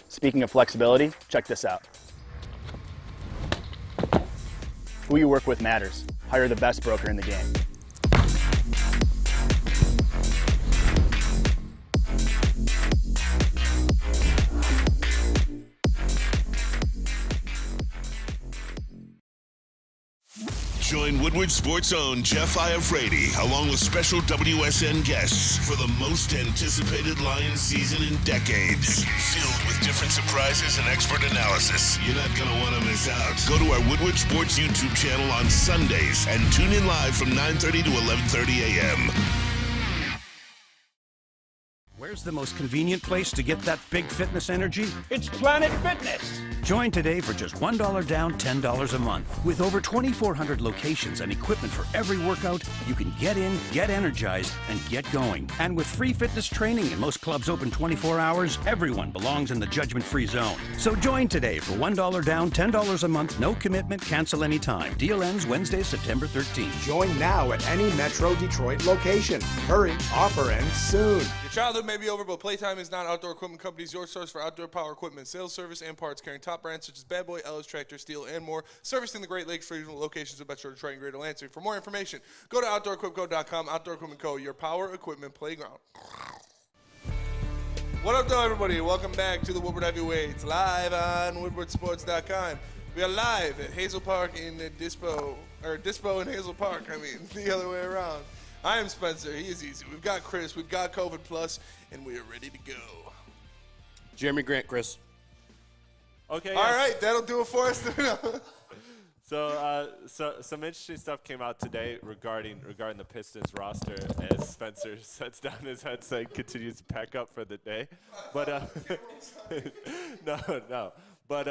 Speaking of flexibility, check this out. Who you work with matters. Hire the best broker in the game. Join Woodward Sports' own Jeff Iafrate, along with special WSN guests for the most anticipated Lions season in decades. Filled with different surprises and expert analysis. You're not going to want to miss out. Go to our Woodward Sports YouTube channel on Sundays and tune in live from 9:30 to 11:30 a.m. Where's the most convenient place to get that big fitness energy? It's Planet Fitness. Join today for just $1 down, $10 a month. With over 2,400 locations and equipment for every workout, you can get in, get energized, and get going. And with free fitness training and most clubs open 24 hours, everyone belongs in the judgment-free zone. So join today for $1 down, $10 a month, no commitment, cancel anytime. Deal ends Wednesday, September 13th. Join now at any Metro Detroit location. Hurry, offer ends soon. Your childhood may be over, but Playtime is not. Outdoor Equipment Company is your source for outdoor power equipment, sales, service, and parts, carrying top brands such as Bad Boy, Ellis, Tractor, Steel, and more. Servicing the Great Lakes regional locations of Metro Detroit and Greater Lansing. For more information, go to OutdoorEquipCo.com. Outdoor Equipment Co., your power equipment playground. What up, though, everybody? Welcome back to the Woodward Heavyweights, live on WoodwardSports.com. We are live at Hazel Park in Dispo in Hazel Park. I mean, the other way around. I am Spencer. He is Eazy. We've got Chris. We've got COVID Plus, and we are ready to go. Jeremy Grant, Chris. Okay. All right, that'll do it for us. So some interesting stuff came out today regarding the Pistons roster as Spencer sets down his headset and continues to pack up for the day. But no. But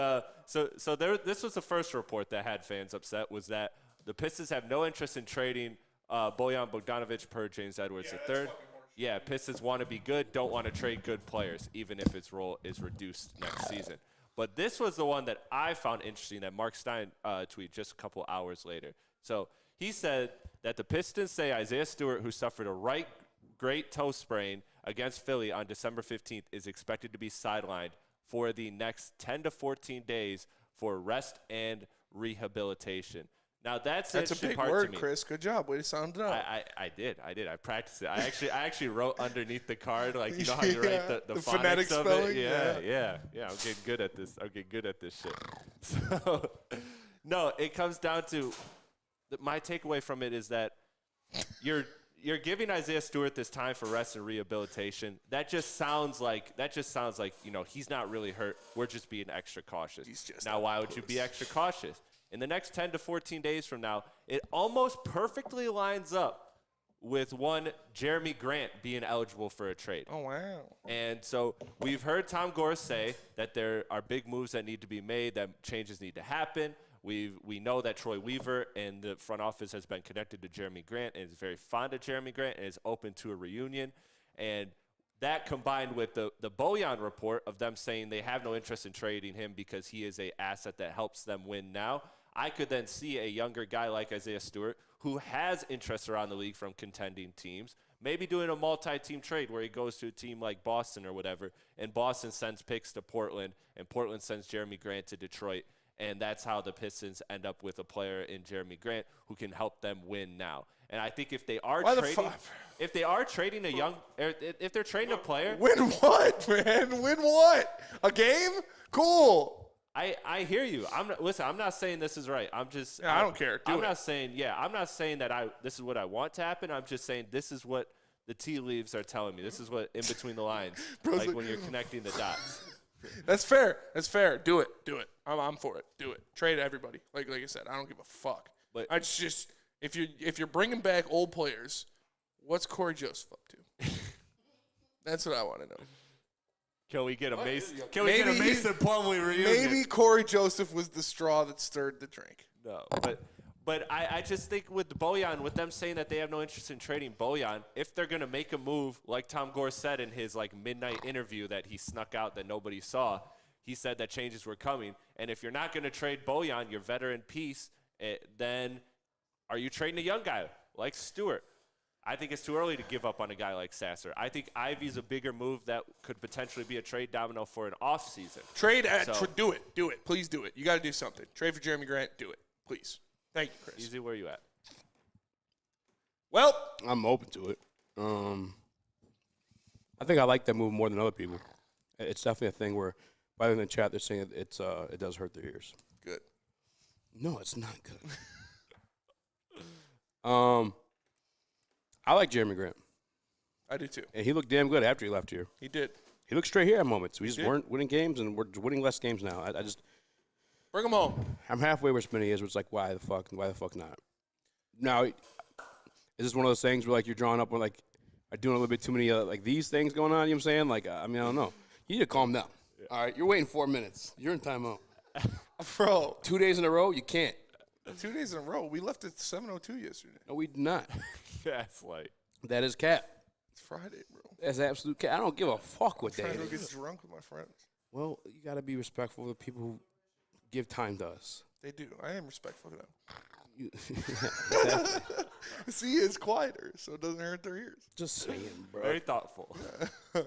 this was the first report that had fans upset, was that the Pistons have no interest in trading Bojan Bogdanovic per James Edwards III. Yeah, Pistons want to be good, don't want to trade good players, even if its role is reduced next season. But this was the one that I found interesting that Mark Stein tweeted just a couple hours later. So he said that the Pistons say Isaiah Stewart, who suffered a right great toe sprain against Philly on December 15th, is expected to be sidelined for the next 10 to 14 days for rest and rehabilitation. Now that's a big word, Chris. Good job. Way to sound it out. I did. I practiced it. I actually wrote underneath the card, like, you know how you write the phonetic phonics spelling. Of it? Yeah. I'm getting good at this. Shit. So, no, it comes down to my takeaway from it is that you're giving Isaiah Stewart this time for rest and rehabilitation. That just sounds like he's not really hurt. We're just being extra cautious. Now, why would you be extra cautious? In the next 10 to 14 days from now, it almost perfectly lines up with one Jeremy Grant being eligible for a trade. Oh, wow. And so we've heard Tom Gore say that there are big moves that need to be made, that changes need to happen. We know that Troy Weaver and the front office has been connected to Jeremy Grant and is very fond of Jeremy Grant and is open to a reunion. And that combined with the Bojan report of them saying they have no interest in trading him because he is an asset that helps them win now, I could then see a younger guy like Isaiah Stewart who has interests around the league from contending teams, maybe doing a multi-team trade where he goes to a team like Boston or whatever, and Boston sends picks to Portland, and Portland sends Jeremy Grant to Detroit, and that's how the Pistons end up with a player in Jeremy Grant who can help them win now. And I think if they are trading if they're trading a player, win what, man? Win what? A game? Cool. I hear you. I'm not saying this is right. I don't care. I'm not saying that this is what I want to happen. I'm just saying this is what the tea leaves are telling me. This is what in between the lines, like when you're connecting the dots. That's fair. That's fair. Do it. I'm for it. Do it. Trade everybody. Like I said, I don't give a fuck. But I just if you're bringing back old players, what's Corey Joseph up to? That's what I want to know. Can we get a Mason? Can we get a Mason Plumlee reunion? Maybe Corey Joseph was the straw that stirred the drink. No, but I just think with Bojan, with them saying that they have no interest in trading Bojan, if they're gonna make a move, like Tom Gore said in his midnight interview that he snuck out that nobody saw, he said that changes were coming. And if you're not gonna trade Bojan, your veteran piece, then are you trading a young guy like Stewart? I think it's too early to give up on a guy like Sasser. I think Ivy's a bigger move that could potentially be a trade domino for an offseason. Do it. Do it. Please do it. You got to do something. Trade for Jeremy Grant. Do it. Please. Thank you, Chris. Easy, where you at? Well, I'm open to it. I think I like that move more than other people. It's definitely a thing where, by the way, in the chat, they're saying it does hurt their ears. Good. No, it's not good. I like Jeremy Grant. I do too. And he looked damn good after he left here. He did. He looked straight here at moments. We just weren't winning games, and we're winning less games now. I just bring him home. I'm halfway where Spinney is, where it's like, why the fuck not? Now, is this one of those things where you're drawing up, where are doing a little bit too many these things going on? You know what I'm saying? I don't know. You need to calm down. Yeah. All right, you're waiting 4 minutes. You're in timeout, bro. 2 days in a row, you can't. 2 days in a row. We left at 7:02 yesterday. No, we did not. That's late. That is cap. It's Friday, bro. That's absolute cap. I don't give a fuck what day I'm trying it to is. get drunk with my friends. Well, you got to be respectful of the people who give time to us. They do. I am respectful of them. Exactly. See, it's quieter, so it doesn't hurt their ears. Just saying, bro. Very thoughtful. Who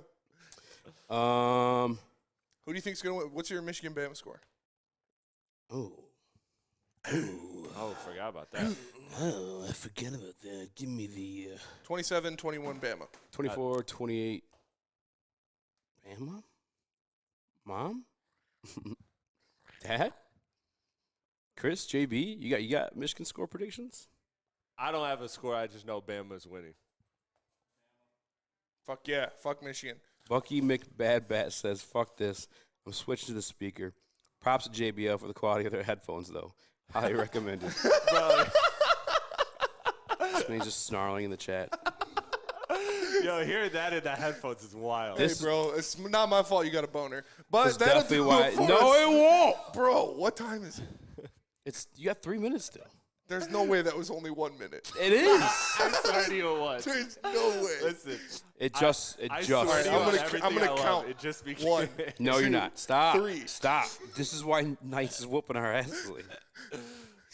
do you think's going to win? What's your Michigan Bama score? Oh, forgot about that. Oh, I forget about that. Give me the 27-21 Bama. 24-28 Bama? Mom? Dad? Chris, JB, you got Michigan score predictions? I don't have a score. I just know Bama's winning. Fuck yeah. Fuck Michigan. Bucky McBadbat says, fuck this. I'm switching to the speaker. Props to JBL for the quality of their headphones, though. Highly recommended. He's just snarling in the chat. Yo, hearing that in the headphones is wild. Hey, bro, it's not my fault you got a boner. But that's definitely why. No, it won't. Bro, what time is it? You got 3 minutes still. There's no way that was only 1 minute. It is. I swear to you it was. There's no way. Listen. It just. I'm gonna count. It just became 1. No, you're not. Stop. 3. Stop. This is why Knights is whooping our asses.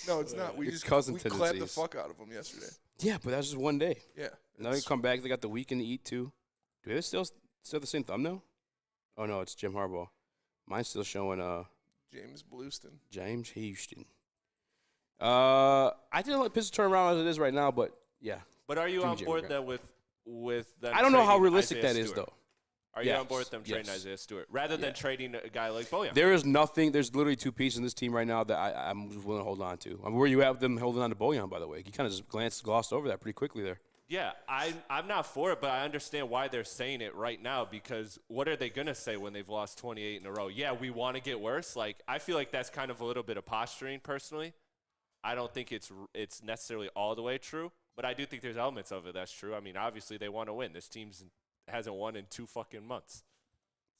No, it's not. We Your just cousin clapped the tendencies. fuck out of them yesterday. Yeah, but that's just one day. Yeah. Now they come back. They got the weekend to eat too. Do they still the same thumbnail? Oh no, it's Jim Harbaugh. Mine's still showing James Blueston. James Houston. I didn't let Pistons turn around as it is right now, but yeah. But are you on board then with them? I don't know how trading realistic Isaiah that is, Stewart? though. Are you on board with them trading Isaiah Stewart rather than trading a guy like Bojan? There is nothing. There's literally 2 pieces in this team right now that I'm just willing to hold on to. I mean, where you at with them holding on to Bojan, by the way? You kind of just glossed over that pretty quickly there. Yeah, I'm not for it, but I understand why they're saying it right now because what are they going to say when they've lost 28 in a row? Yeah, we want to get worse. I feel like that's kind of a little bit of posturing personally. I don't think it's necessarily all the way true, but I do think there's elements of it that's true. I mean, obviously they want to win. This team hasn't won in 2 fucking months.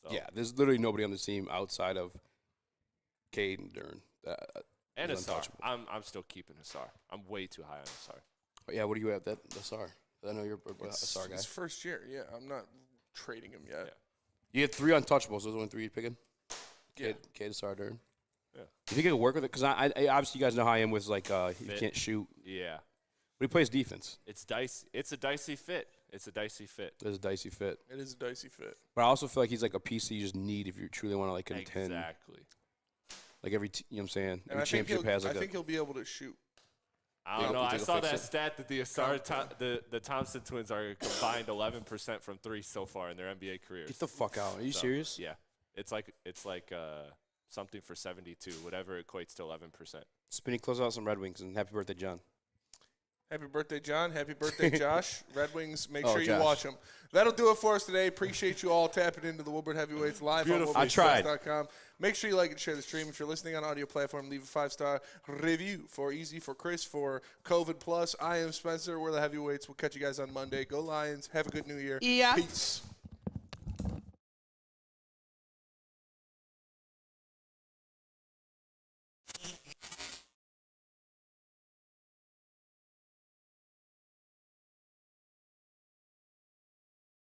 So. Yeah, there's literally nobody on the team outside of Cade and Dern. And Asar. I'm still keeping Asar. I'm way too high on Asar. Oh, yeah, what do you have that Asar? I know you're a Asar guy. It's first year. Yeah, I'm not trading him yet. Yeah. You had 3 untouchables. Those are the only 3 you're picking? Yeah. Cade, Asar, Dern. Yeah. You think it could work with it? Because I obviously you guys know how I am with he can't shoot. Yeah. But he plays defense. It's dicey. It's a dicey fit. It's a dicey fit. It is a dicey fit. But I also feel like he's like a piece that you just need if you truly want to contend. Exactly. Like you know what I'm saying? And every championship has I think he'll be able to shoot. I don't know. I saw that stat that the Thompson twins are combined 11% from 3 so far in their NBA careers. Get the fuck out. Are you serious? Yeah. It's like something for 72, whatever equates to 11%. Spinny, close out some Red Wings and happy birthday, John. Happy birthday, John. Happy birthday, Josh. Red Wings, make Oh, sure you Josh. watch them. That'll do it for us today. Appreciate you all tapping into the Woodward Heavyweights live Beautiful. on I tried. WoodwardSports.com. Make sure you like and share the stream. If you're listening on audio platform, leave a 5-star review for Eazy, for Chris, for COVID Plus. I am Spencer. We're the Heavyweights. We'll catch you guys on Monday. Go Lions. Have a good New Year. Yeah. Peace.